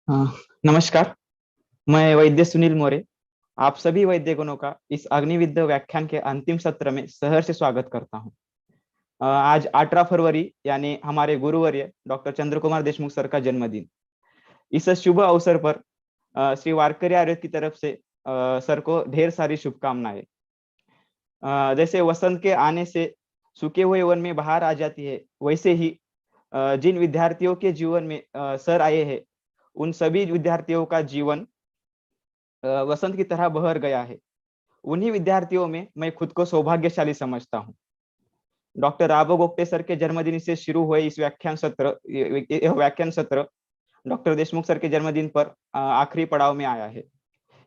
हाँ, नमस्कार। मैं वैद्य सुनील मोरे आप सभी वैद्यगणों का इस अग्निविद्या व्याख्यान के अंतिम सत्र में सहर्ष से स्वागत करता हूँ। आज 18 फरवरी यानी हमारे गुरुवर्य डॉक्टर चंद्र कुमार देशमुख सर का जन्मदिन। इस शुभ अवसर पर श्री वारकरी आयुर्वेद की तरफ से सर को ढेर सारी शुभकामनाएं। जैसे वसंत के आने से सूखे हुए वन में बहार आ जाती है, वैसे ही जिन विद्यार्थियों के जीवन में सर आए हैं, उन सभी विद्यार्थियों का जीवन वसंत की तरह बहर गया है। उन्हीं विद्यार्थियों में मैं खुद को सौभाग्यशाली समझता हूँ। डॉक्टर राबो गोप्टे सर के जन्मदिन से शुरू हुए इस व्याख्यान सत्र डॉक्टर देशमुख सर के जन्मदिन पर आखिरी पड़ाव में आया है।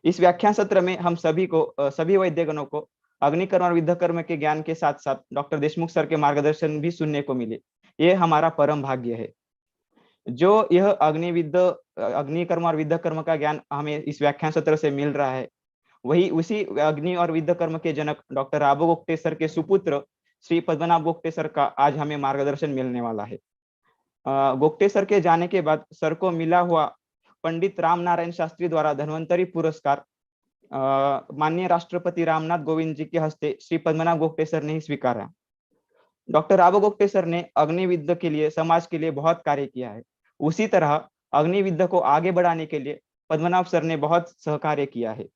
इस व्याख्यान सत्र में हम सभी वैद्यगणों को अग्निकर्म और विद्यकर्म के ज्ञान के साथ साथ डॉक्टर देशमुख सर के मार्गदर्शन भी सुनने को मिले। ये हमारा परम भाग्य है। जो यह अग्निकर्म और विद्यकर्म का ज्ञान हमें इस व्याख्यान सत्र से मिल रहा है, वही उसी अग्नि और विद्य कर्म के जनक डॉक्टर राबो गोप्टे सर के सुपुत्र श्री पद्मनाभ गोप्टे सर का आज हमें मार्गदर्शन मिलने वाला है। गोप्टे सर के जाने के बाद सर को मिला हुआ पंडित राम नारायण शास्त्री द्वारा धन्वंतरी पुरस्कार माननीय राष्ट्रपति रामनाथ कोविंद जी के हस्ते श्री पद्मनाभ गोप्टे सर ने ही स्वीकारा। डॉक्टर राबो गोप्टे सर ने अग्निविद्या के लिए, समाज के लिए बहुत कार्य किया है। उसी तरह अग्निविद्या को आगे बढ़ाने के लिए पद्मनाभ सर ने बहुत सहकार्य किया है।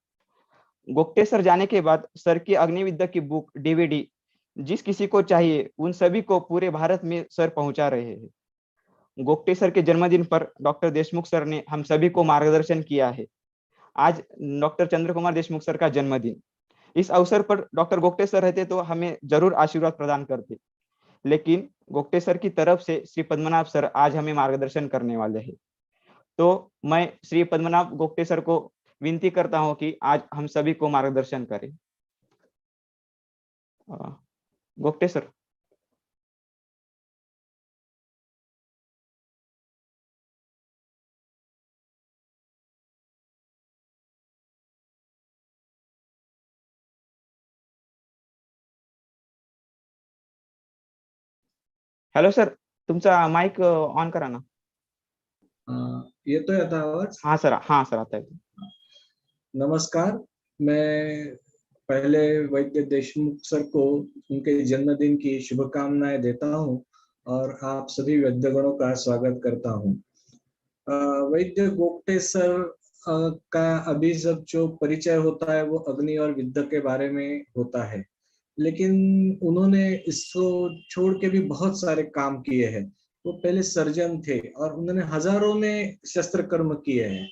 गोप्टे सर जाने के बाद सर की अग्निविद्या की बुक, डीवीडी जिस किसी को चाहिए उन सभी को पूरे भारत में सर पहुंचा रहे हैं। गोप्टे सर के जन्मदिन पर डॉक्टर देशमुख सर ने हम सभी को मार्गदर्शन किया है। आज डॉक्टर चंद्र कुमार देशमुख सर का जन्मदिन। इस अवसर पर डॉक्टर गोप्टे सर रहते तो हमें जरूर आशीर्वाद प्रदान करते, लेकिन गोप्टे सर की तरफ से श्री पद्मनाभ सर आज हमें मार्गदर्शन करने वाले हैं। तो मैं श्री पद्मनाभ गोप्टे सर को विनती करता हूं कि आज हम सभी को मार्गदर्शन करें। गोप्टे सर। हॅलो सर, तुमचा माइक ऑन करा ना। येतोय आता आवाज? हाँ सर, हाँ सर, आता है। नमस्कार। मैं पहले वैद्य देशमुख सर को उनके जन्मदिन की शुभकामनाएं देता हूं और आप सभी वैद्यगणों का स्वागत करता हूं। वैद्य गोप्टे सर का अभी सब जो परिचय होता है वो अग्नि और विद्या के बारे में होता है, लेकिन उन्होंने इसको छोड़ के भी बहुत सारे काम किए हैं। वो पहले सर्जन थे और उन्होंने हजारों में शस्त्र कर्म किए हैं।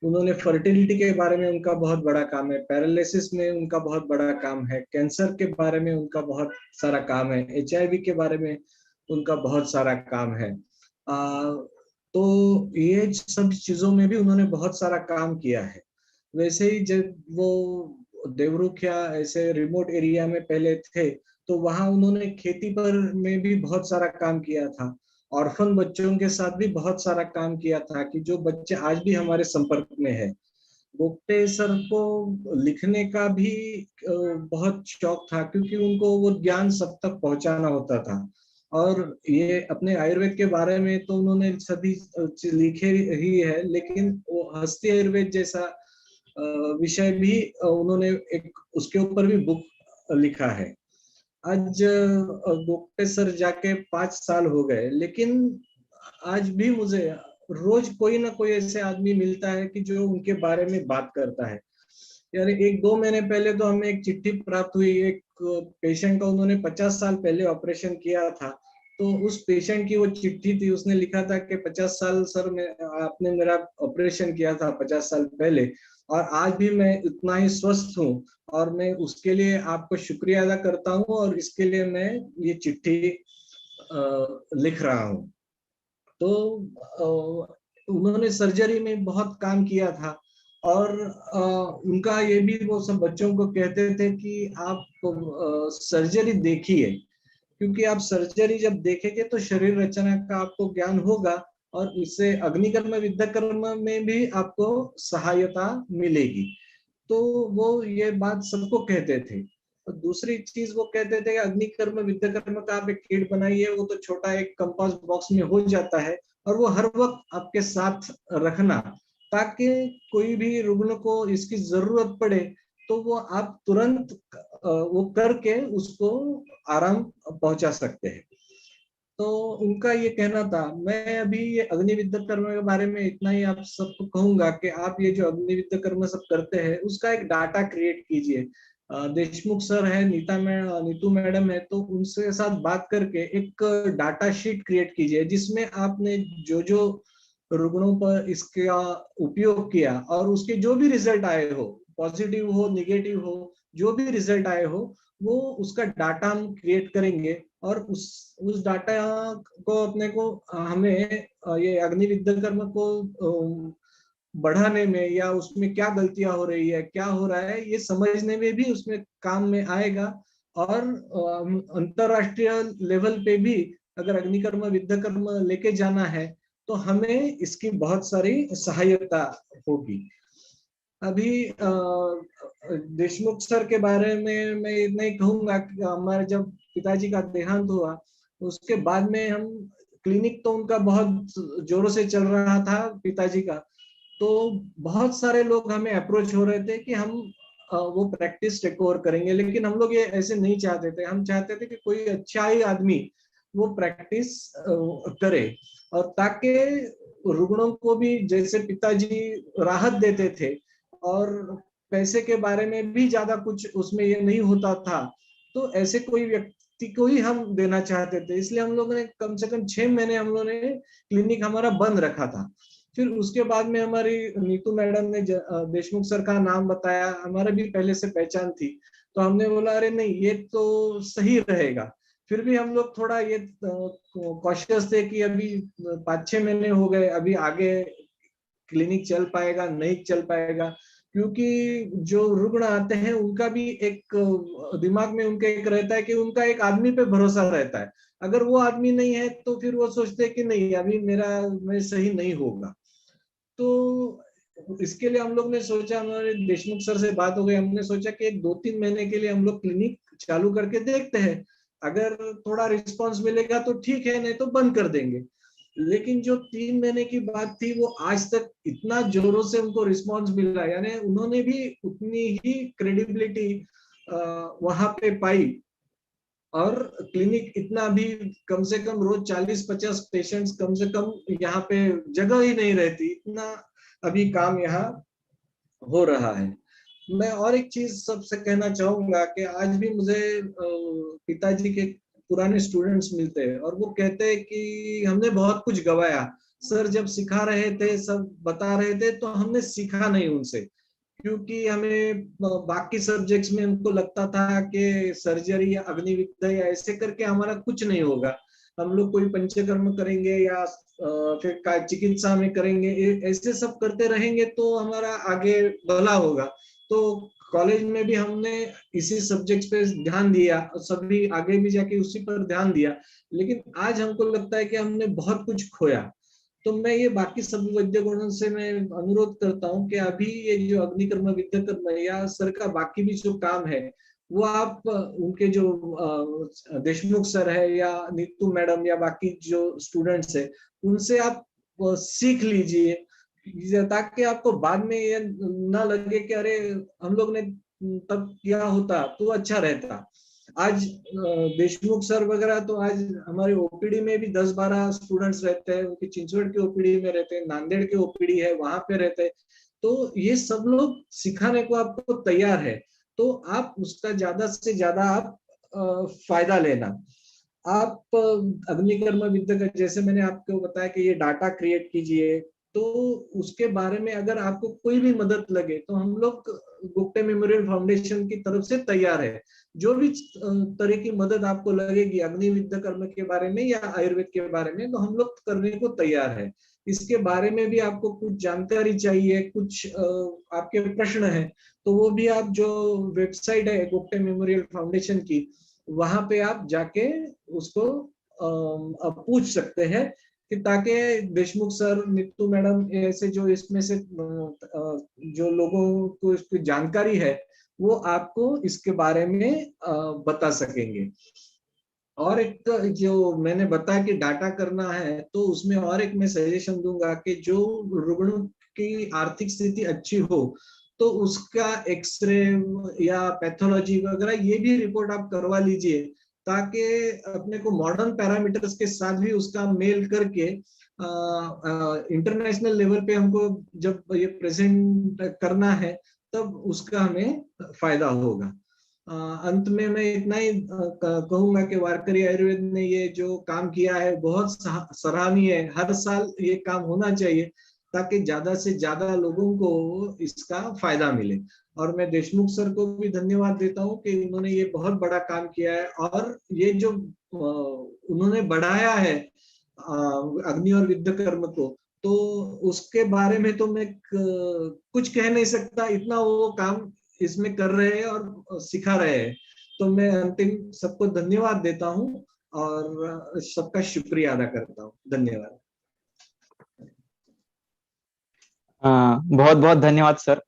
उन्होंने फर्टिलिटी के बारे में उनका बहुत बड़ा काम है, पैरालिसिस में उनका बहुत बड़ा काम है, कैंसर के बारे में उनका बहुत सारा काम है, HIV के बारे में उनका बहुत सारा काम है। तो ये सब चीजों में भी उन्होंने बहुत सारा काम किया है। वैसे ही जब वो देवरुख या ऐसे रिमोट एरिया में पहले थे तो वहां उन्होंने खेती पर में भी बहुत सारा काम किया था। ऑर्फन बच्चों के साथ भी बहुत सारा काम किया था कि जो बच्चे आज भी हमारे संपर्क में है। गोप्टे सर को लिखने का भी बहुत शौक था, क्योंकि उनको वो ज्ञान सब तक पहुंचाना होता था। और ये अपने आयुर्वेद के बारे में तो उन्होंने सभी लिखे ही है, लेकिन वो हस्ती आयुर्वेद जैसा विषय भी उन्होंने एक उसके ऊपर भी बुक लिखा है। आज गोप्टे सर जाके 5 साल हो गए, लेकिन आज भी मुझे रोज कोई ना कोई ऐसे आदमी मिलता है कि जो उनके बारे में बात करता है। यानी 1-2 महीने पहले तो हमें एक चिट्ठी प्राप्त हुई, एक पेशेंट का उन्होंने 50 साल पहले ऑपरेशन किया था। तो उस पेशेंट की वो चिट्ठी थी, उसने लिखा था कि 50 साल सर में आपने मेरा ऑपरेशन किया था 50 साल पहले, और आज भी मैं उतना ही स्वस्थ हूँ और मैं उसके लिए आपको शुक्रिया अदा करता हूँ और इसके लिए मैं ये चिट्ठी लिख रहा हूँ। तो उन्होंने सर्जरी में बहुत काम किया था और उनका ये भी वो सब बच्चों को कहते थे कि आप सर्जरी देखिए, क्योंकि आप सर्जरी जब देखेंगे तो शरीर रचना का आपको ज्ञान होगा और इससे अग्निकर्म विद्या कर्म में भी आपको सहायता मिलेगी। तो वो ये बात सबको कहते थे। और दूसरी चीज वो कहते थे कि अग्निकर्म विद्या कर्म का आप एक किट बनाइए, वो तो छोटा एक कंपास बॉक्स में हो जाता है और वो हर वक्त आपके साथ रखना, ताकि कोई भी रुग्ण को इसकी जरूरत पड़े तो वो आप तुरंत वो करके उसको आराम पहुंचा सकते हैं। तो उनका ये कहना था। मैं अभी ये अग्निविद्या कर्म के बारे में इतना ही आप सबको कहूंगा कि आप ये जो अग्निविद्या कर्म सब करते हैं उसका एक डाटा क्रिएट कीजिए। देशमुख सर है, नीतू मैडम है, तो उनसे साथ बात करके एक डाटा शीट क्रिएट कीजिए जिसमें आपने जो जो रुग्णों पर इसका उपयोग किया और उसके जो भी रिजल्ट आए हो, पॉजिटिव हो निगेटिव हो, जो भी रिजल्ट आए हो, वो उसका डाटा हम क्रिएट करेंगे। और उस डाटा को अपने को हमें ये अग्निविद्या कर्म को बढ़ाने में या उसमें क्या गलतियां हो रही है, क्या हो रहा है, ये समझने में भी उसमें काम में आएगा। और अंतरराष्ट्रीय लेवल पे भी अगर अग्निकर्म विद्या कर्म लेके जाना है तो हमें इसकी बहुत सारी सहायता होगी। अभी देशमुख सर के बारे में मैं इतना ही कहूंगा कि हमारे जब पिताजी का देहांत हुआ उसके बाद में हम क्लिनिक तो उनका बहुत जोरों से चल रहा था पिताजी का, तो बहुत सारे लोग हमें अप्रोच हो रहे थे कि हम वो प्रैक्टिस टेक ओवर करेंगे, लेकिन हम लोग ये ऐसे नहीं चाहते थे। हम चाहते थे कि कोई अच्छा ही आदमी वो प्रैक्टिस करे, और ताकि रुग्णों को भी जैसे पिताजी राहत देते थे और पैसे के बारे में भी ज्यादा कुछ उसमें ये नहीं होता था, तो ऐसे कोई व्यक्ति को ही हम देना चाहते थे। इसलिए हम लोगों ने कम से कम 6 महीने हम लोगों ने क्लिनिक हमारा बंद रखा था। फिर उसके बाद में हमारी नीतू मैडम ने देशमुख सर का नाम बताया, हमारे भी पहले से पहचान थी, तो हमने बोला अरे नहीं ये तो सही रहेगा। फिर भी हम लोग थोड़ा ये कॉशियस थे कि अभी 5-6 महीने हो गए, अभी आगे क्लिनिक चल पाएगा नहीं चल पाएगा, क्योंकि जो रुग्ण आते हैं उनका भी एक दिमाग में उनके एक रहता है कि उनका एक आदमी पे भरोसा रहता है। अगर वो आदमी नहीं है तो फिर वो सोचते हैं कि नहीं अभी मैं सही नहीं होगा। तो इसके लिए हम लोग ने सोचा, हमारे देशमुख सर से बात हो गई, हमने सोचा कि 2-3 महीने के लिए हम लोग क्लिनिक चालू करके देखते हैं, अगर थोड़ा रिस्पांस मिलेगा तो ठीक है, नहीं तो बंद कर देंगे। लेकिन जो 3 महीने की बात थी वो आज तक इतना जोरों से उनको रिस्पांस मिला, यानी उन्होंने भी उतनी ही क्रेडिबिलिटी वहां पे पाई। और क्लिनिक इतना भी कम से कम रोज 40-50 पेशेंट्स कम से कम यहाँ पे जगह ही नहीं रहती, इतना अभी काम यहाँ हो रहा है। मैं और एक चीज सबसे कहना चाहूंगा कि आज भी मुझे पिताजी के पुराने स्टूडेंट्स मिलते हैं और वो कहते हैं कि हमने बहुत कुछ गवाया, सर जब सिखा रहे थे सब बता रहे थे तो हमने सीखा नहीं उनसे, क्योंकि हमें बाकी सब्जेक्ट्स में हमको लगता था कि सर्जरी या अग्निविद्या या ऐसे करके हमारा कुछ नहीं होगा, हम लोग कोई पंचकर्म करेंगे या फिर चिकित्सा में करेंगे, ऐसे सब करते रहेंगे तो हमारा आगे भला होगा। तो कॉलेज में भी हमने इसी सब्जेक्ट पे ध्यान दिया, सभी आगे भी जाके उसी पर ध्यान दिया, लेकिन आज हमको लगता है कि हमने बहुत कुछ खोया। तो मैं ये बाकी सभी वैद्य गुणों से मैं अनुरोध करता हूँ कि अभी ये जो अग्निकर्म विद्या कर्म या सर का बाकी भी जो काम है वो आप उनके जो देशमुख सर है या नीतू मैडम या बाकी जो स्टूडेंट्स है उनसे आप सीख लीजिए, ताकि आपको बाद में ये ना लगे कि अरे हम लोग ने तब किया होता तो अच्छा रहता। आज देशमुख सर वगैरह तो आज हमारे ओपीडी में भी 10-12 स्टूडेंट्स रहते हैं, उनकी चिंचवड़ के ओपीडी में रहते हैं, नांदेड़ के ओपीडी है वहां पे रहते हैं, तो ये सब लोग सिखाने को आपको तैयार है। तो आप उसका ज्यादा से ज्यादा आप फायदा लेना। आप अग्निकर्म विद्या का जैसे मैंने आपको बताया कि ये डाटा क्रिएट कीजिए, तो उसके बारे में अगर आपको कोई भी मदद लगे तो हम लोग गुप्ते मेमोरियल फाउंडेशन की तरफ से तैयार है। जो भी तरह की मदद आपको लगेगी अग्नि विद्या कर्म के बारे में या आयुर्वेद के बारे में तो हम लोग करने को तैयार है। इसके बारे में भी आपको कुछ जानकारी चाहिए, कुछ आपके प्रश्न है, तो वो भी आप जो वेबसाइट है गुप्ते मेमोरियल फाउंडेशन की, वहां पे आप जाके उसको पूछ सकते हैं, कि ताकि देशमुख सर नीतू मैडम ऐसे जो इसमें से जो लोगों को इसकी जानकारी है वो आपको इसके बारे में बता सकेंगे। और एक जो मैंने बताया कि डाटा करना है तो उसमें और एक मैं सजेशन दूंगा कि जो रुग्णों की आर्थिक स्थिति अच्छी हो तो उसका एक्सरे या पैथोलॉजी वगैरह ये भी रिपोर्ट आप करवा लीजिए, ताकि अपने को मॉडर्न पैरामीटर्स के साथ भी उसका मेल करके इंटरनेशनल लेवल पे हमको जब ये प्रेजेंट करना है तब उसका हमें फायदा होगा। अंत में मैं इतना ही कहूंगा कि वारकरी आयुर्वेद ने ये जो काम किया है बहुत सराहनीय है। हर साल ये काम होना चाहिए ताकि ज्यादा से ज्यादा लोगों को इसका फायदा मिले। और मैं देशमुख सर को भी धन्यवाद देता हूँ कि उन्होंने ये बहुत बड़ा काम किया है, और ये जो उन्होंने बढ़ाया है अग्नि और विद्या कर्म को, तो उसके बारे में तो मैं कुछ कह नहीं सकता, इतना वो काम इसमें कर रहे हैं और सिखा रहे हैं। तो मैं अंतिम सबको धन्यवाद देता हूँ और सबका शुक्रिया अदा करता हूँ। धन्यवाद। बहुत बहुत धन्यवाद सर।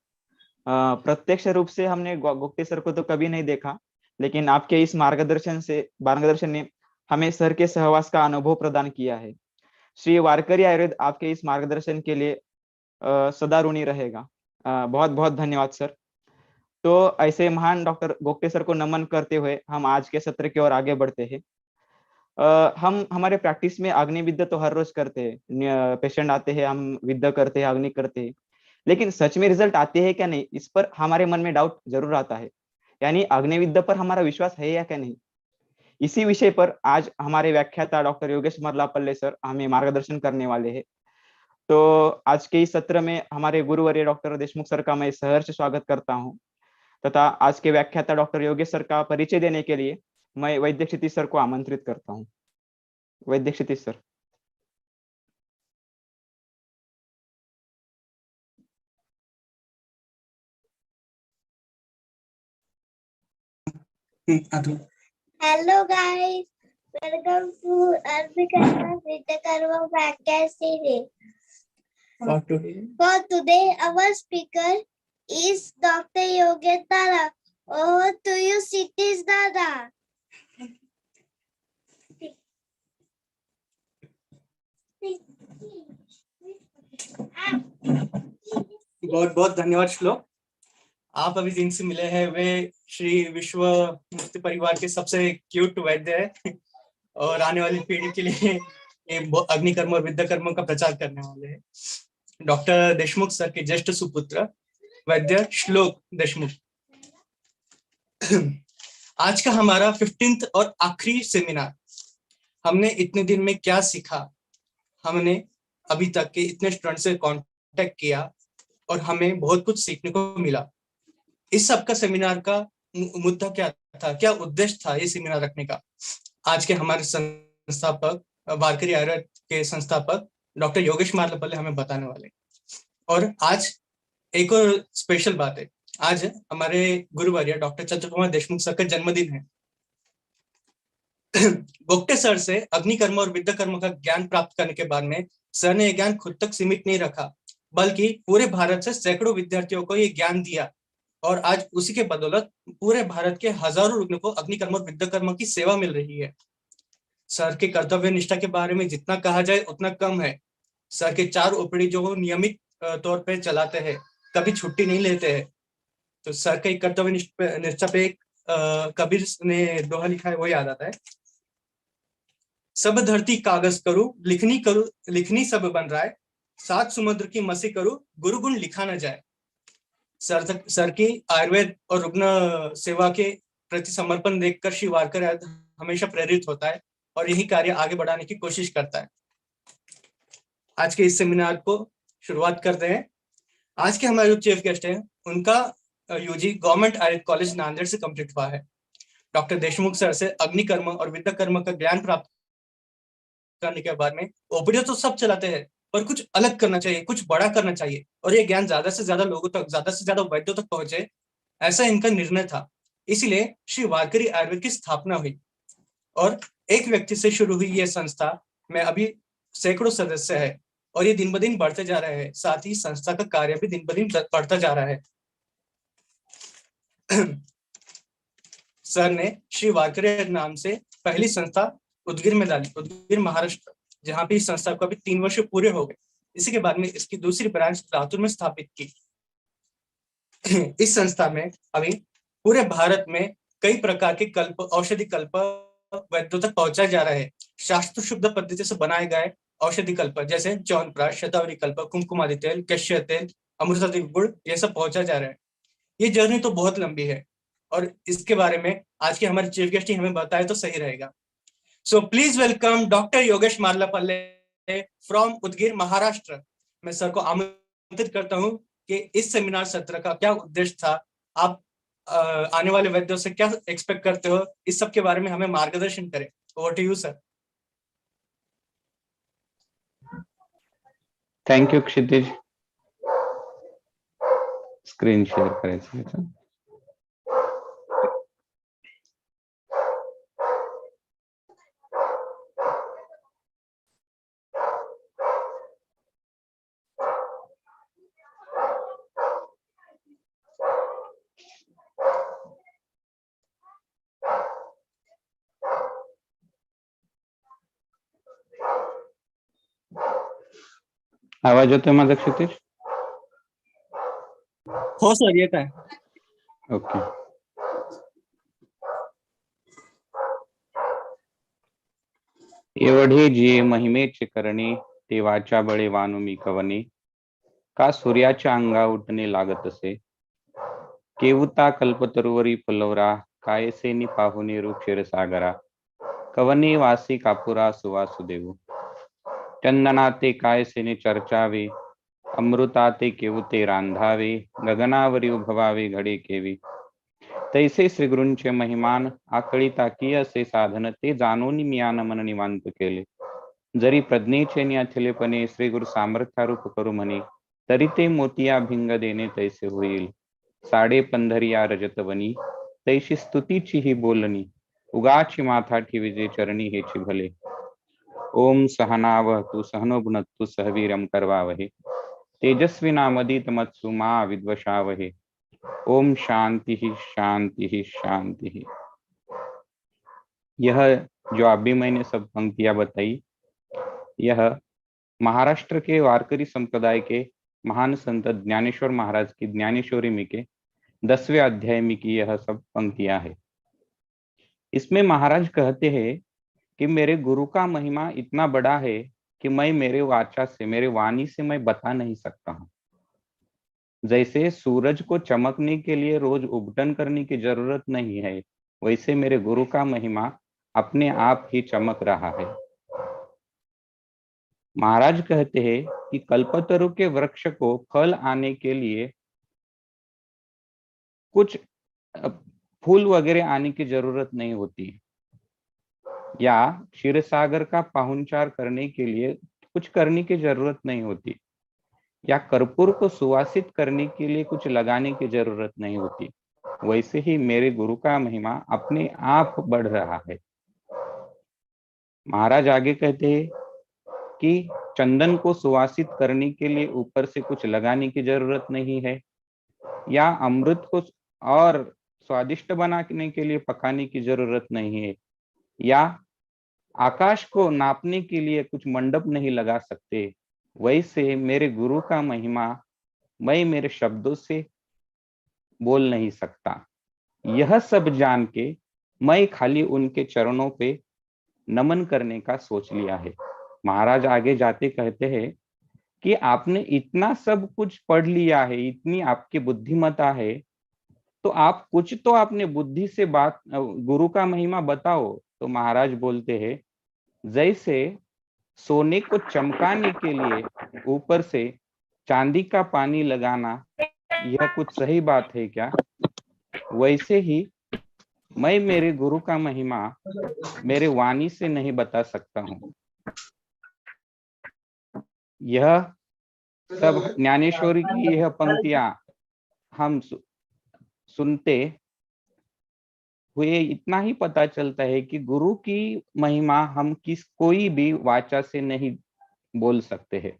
प्रत्यक्ष रूप से हमने गुप्ते सर को तो कभी नहीं देखा, लेकिन आपके इस मार्गदर्शन ने हमें सर के सहवास का अनुभव प्रदान किया है। श्री वारकरी आयुर्वेद आपके इस मार्गदर्शन के लिए सदा ऋणी रहेगा। बहुत बहुत धन्यवाद सर। तो ऐसे महान डॉक्टर गोगटे सर को नमन करते हुए हम आज के सत्र की ओर आगे बढ़ते हैं। हम हमारे प्रैक्टिस में अग्नि विद्या तो हर रोज करते हैं, पेशेंट आते हैं, हम विद्या करते हैं, अग्नि करते हैं, लेकिन सच में रिजल्ट आते हैं क्या नहीं, इस पर हमारे मन में डाउट जरूर आता है। यानी अग्नि विद्या पर हमारा विश्वास है या क्या नहीं। इसी विषय पर आज हमारे व्याख्याता डॉक्टर योगेश मरलापल्ले सर हमें मार्गदर्शन करने वाले हैं। तो आज के इस सत्र में हमारे गुरुवर्य डॉक्टर देशमुख सर का मैं सहर्ष स्वागत करता हूँ, तथा आज के व्याख्याता डॉक्टर योगेश सर का परिचय देने के लिए मैं वैद्य क्षितिज सर को आमंत्रित करता हूँ। वैद्य क्षितिज sir. Hello guys, welcome to Arvikarma Vidyakarma Podcast Series. For today, our speaker is Dr. Yogesh Dada. Over to you, Sitish Dada. बहुत बहुत धन्यवाद श्लोक। आप अभी जिनसे मिले हैं वे श्री विश्व मुक्ति परिवार के सबसे क्यूट वैद्य है और आने वाली पीढ़ी के लिए ये अग्निकर्म और विद्याकर्म का प्रचार करने वाले हैं। डॉक्टर देशमुख सर के ज्येष्ठ सुपुत्र वैद्य श्लोक देशमुख। आज का हमारा 15th और आखिरी सेमिनार। हमने इतने दिन में क्या सीखा, हमने अभी तक के इतने स्टूडेंट से कांटेक्ट किया और हमें बहुत कुछ सीखने को मिला। इस सब का सेमिनार का मुद्दा क्या था, क्या उद्देश्य था ये सेमिनार रखने का, आज के हमारे संस्थापक वारकरी आयुर्वेद के संस्थापक डॉक्टर योगेश मारलापल्ले हमें बताने वाले। और आज एक और स्पेशल बात है, आज हमारे गुरुवर्य डॉक्टर चंद्रकुमार देशमुख सर का जन्मदिन है। गोगटे सर से अग्निकर्म और विद्याकर्म का ज्ञान प्राप्त करने के बाद में सर ने यह ज्ञान खुद तक सीमित नहीं रखा, बल्कि पूरे भारत से सैकड़ों विद्यार्थियों को ये ज्ञान दिया। और आज उसी के बदौलत पूरे भारत के हजारों लोगों को अग्निकर्म और विद्याकर्म की सेवा मिल रही है। सर के कर्तव्य निष्ठा के बारे में जितना कहा जाए उतना कम है। सर के 4 ओपीडी जो नियमित तौर पे चलाते हैं, कभी छुट्टी नहीं लेते हैं। तो सर के कर्तव्य निष्ठा पे कबीर ने दोहा लिखा है, वो याद आता है, सब धरती कागज करूं, लिखनी सब बन रहा है, 7 समुद्र की मसी करूं, गुरु गुण लिखा न जाए। सर की आयुर्वेद और रुग्ण सेवा के प्रति समर्पण देखकर श्री वारकर हमेशा प्रेरित होता है और यही कार्य आगे बढ़ाने की कोशिश करता है। आज के इस सेमिनार को शुरुआत करते हैं। आज के हमारे जो चीफ गेस्ट हैं उनका UG government Ayurveda college Nanded से कंप्लीट हुआ है। डॉक्टर देशमुख सर से अग्निकर्म और विद्याकर्म का ज्ञान प्राप्त करने के बाद में ओपीडी तो सब चलाते हैं, पर कुछ अलग करना चाहिए, कुछ बड़ा करना चाहिए और ये ज्ञान ज्यादा से ज्यादा लोगों तक, ज्यादा से ज्यादा वैद्यों तक पहुंचे, ऐसा इनका निर्णय था। इसीलिए श्री वारकरी आयुर्वेद की स्थापना हुई और एक व्यक्ति से शुरू हुई ये संस्था में अभी सैकड़ों सदस्य है और ये दिन ब दिन बढ़ते जा रहे हैं। साथ ही संस्था का कार्य भी दिन ब दिन बढ़ता जा रहा है। सर ने श्री वारकरी नाम से पहली संस्था उदगीर में डाली, उदगीर महाराष्ट्र, जहाँ पे इस संस्था को अभी 3 वर्ष पूरे हो गए इसी के बाद में इसकी दूसरी ब्रांच लातूर में स्थापित की। इस संस्था में अभी पूरे भारत में कई प्रकार के कल्प, औषधि कल्प वैद्यों तक पहुंचाया जा रहा है। शास्त्र शुद्ध पद्धति से बनाए गए औषधि कल्प जैसे च्यवनप्राश, शतावरी कल्प, कुमकुमादि तेल, केशर तेल, अमृतादि गुड़, ये सब पहुंचा जा रहा है। ये जर्नी तो बहुत लंबी है और इसके बारे में आज के हमारे चीफ गेस्ट ही हमें बताए तो सही रहेगा। So please welcome doctor Yogesh Marlapalle from Udgir, Maharashtra. मैं सर को आमंत्रित करता हूं कि इस सेमिनार सत्र का क्या उद्देश्य था, आप आने वाले वैद्यों से क्या एक्सपेक्ट करते हो, इस सब के बारे में हमें मार्गदर्शन करें। Over to you sir. Thank you Kshitij. Screen share करायचं आहे. आवाज येतोय माझा क्षितिज? हो सर, येत आहे. ओके. एवढे जे महिमेचे करणे, देवाच्या बळे वानू मी कवने, का सूर्याच्या अंगा उठणे लागत असे, केवता कल्पतरुवरी फुलवरा, कायसेनी पाहुणे रूप क्षीरसागरा, कवने वासी कापुरा सुवासुदेव, चंदना ते कायसेने चर्चावे, अमृता ते केवते रांधावे, गगनावरी उभवावे घडे केवी, तैसे श्रीगुरूंचे महिमान आकळिता की असे साधन, ते जाणून मियान मन निवांत केले, जरी प्रज्ञेचे न्याथिलेपणे श्रीगुरु सामर्थ्यारूप करू म्हणे, तरी ते मोतिया भिंग देणे तैसे होईल, साडे पंधरिया रजतवनी, तैशी स्तुतीची ही बोलणी, उगाची माथा ठेविजे चरणी हेची भले, ओम सहनावतु सहनो भुनक्तु सहवीरम करवावहे, तेजस्वी नामदित मत्सु मा विद्वशावहे, ओम शांति ही शांति ही शांति ही। यह जो अभी मैंने सब पंक्तियां बताई, यह महाराष्ट्र के वारकरी संप्रदाय के महान संत ज्ञानेश्वर महाराज की ज्ञानेश्वरी में के 10वें अध्याय में की यह सब पंक्तियां है। इसमें महाराज कहते हैं कि मेरे गुरु का महिमा इतना बड़ा है कि मैं मेरे वाचा से, मेरे वाणी से मैं बता नहीं सकता हूं। जैसे सूरज को चमकने के लिए रोज उबटन करने की जरूरत नहीं है, वैसे मेरे गुरु का महिमा अपने आप ही चमक रहा है। महाराज कहते हैं कि कल्पतरु के वृक्ष को फल आने के लिए कुछ फूल वगैरह आने की जरूरत नहीं होती, या क्षीरसागर का पाहुनचार करने के लिए कुछ करने की जरूरत नहीं होती, या कर्पूर को सुवासित करने के लिए कुछ लगाने की जरूरत नहीं होती, वैसे ही मेरे गुरु का महिमा अपने आप बढ़ रहा है। महाराज आगे कहते हैं कि चंदन को सुवासित करने के लिए ऊपर से कुछ लगाने की जरूरत नहीं है, या अमृत को और स्वादिष्ट बनाने के लिए पकाने की जरूरत नहीं है, या आकाश को नापने के लिए कुछ मंडप नहीं लगा सकते, वैसे मेरे गुरु का महिमा मैं मेरे शब्दों से बोल नहीं सकता। यह सब जान के मैं खाली उनके चरणों पे नमन करने का सोच लिया है। महाराज आगे जाते कहते हैं कि आपने इतना सब कुछ पढ़ लिया है, इतनी आपकी बुद्धिमत्ता है, तो आप कुछ तो अपने बुद्धि से बात, गुरु का महिमा बताओ। तो महाराज बोलते हैं, जैसे सोने को चमकाने के लिए ऊपर से चांदी का पानी लगाना यह कुछ सही बात है क्या, वैसे ही मैं मेरे गुरु का महिमा मेरे वाणी से नहीं बता सकता हूँ। यह सब ज्ञानेश्वरी की यह पंक्तियां हम सुनते हुए इतना ही पता चलता है कि गुरु की महिमा हम कोई भी वाचा से नहीं बोल सकते हैं।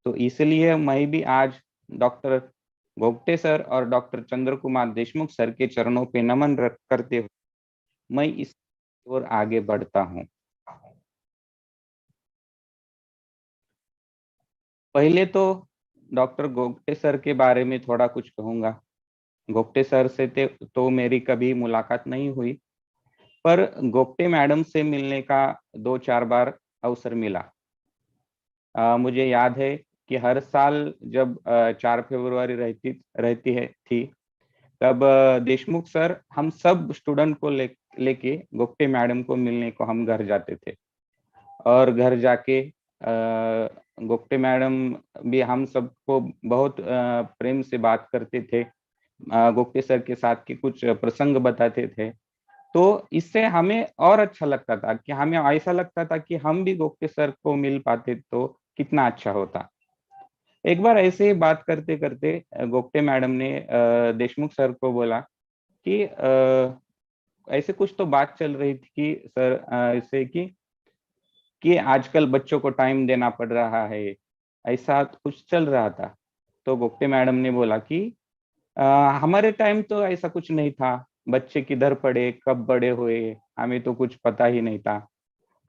तो इसलिए मैं भी आज डॉक्टर गोगटे सर और डॉक्टर चंद्र कुमार देशमुख सर के चरणों पे नमन करते हुए मैं इस ओर आगे बढ़ता हूं। पहले तो डॉक्टर गोगटे सर के बारे में थोड़ा कुछ कहूंगा। गोगटे सर से तो मेरी कभी मुलाकात नहीं हुई, पर गोगटे मैडम से मिलने का 2-4 बार अवसर मिला। मुझे याद है कि हर साल जब 4 फरवरी रहती है थी, तब देशमुख सर हम सब स्टूडेंट को लेके गोगटे मैडम को मिलने को हम घर जाते थे। और घर जाके गोगटे मैडम भी हम सबको बहुत प्रेम से बात करते थे। गोगटे सर के साथ के कुछ प्रसंग बताते थे, तो इससे हमें और अच्छा लगता था कि हमें ऐसा लगता था कि हम भी गोगटे सर को मिल पाते तो कितना अच्छा होता। एक बार ऐसे ही बात करते करते गोगटे मैडम ने देशमुख सर को बोला कि ऐसे कुछ तो बात चल रही थी कि सर ऐसे कि आजकल बच्चों को टाइम देना पड़ रहा है, ऐसा कुछ चल रहा था। तो गोगटे मैडम ने बोला कि हमारे टाइम तो ऐसा कुछ नहीं था, बच्चे किधर पढ़े कब बड़े हुए हमें तो कुछ पता ही नहीं था।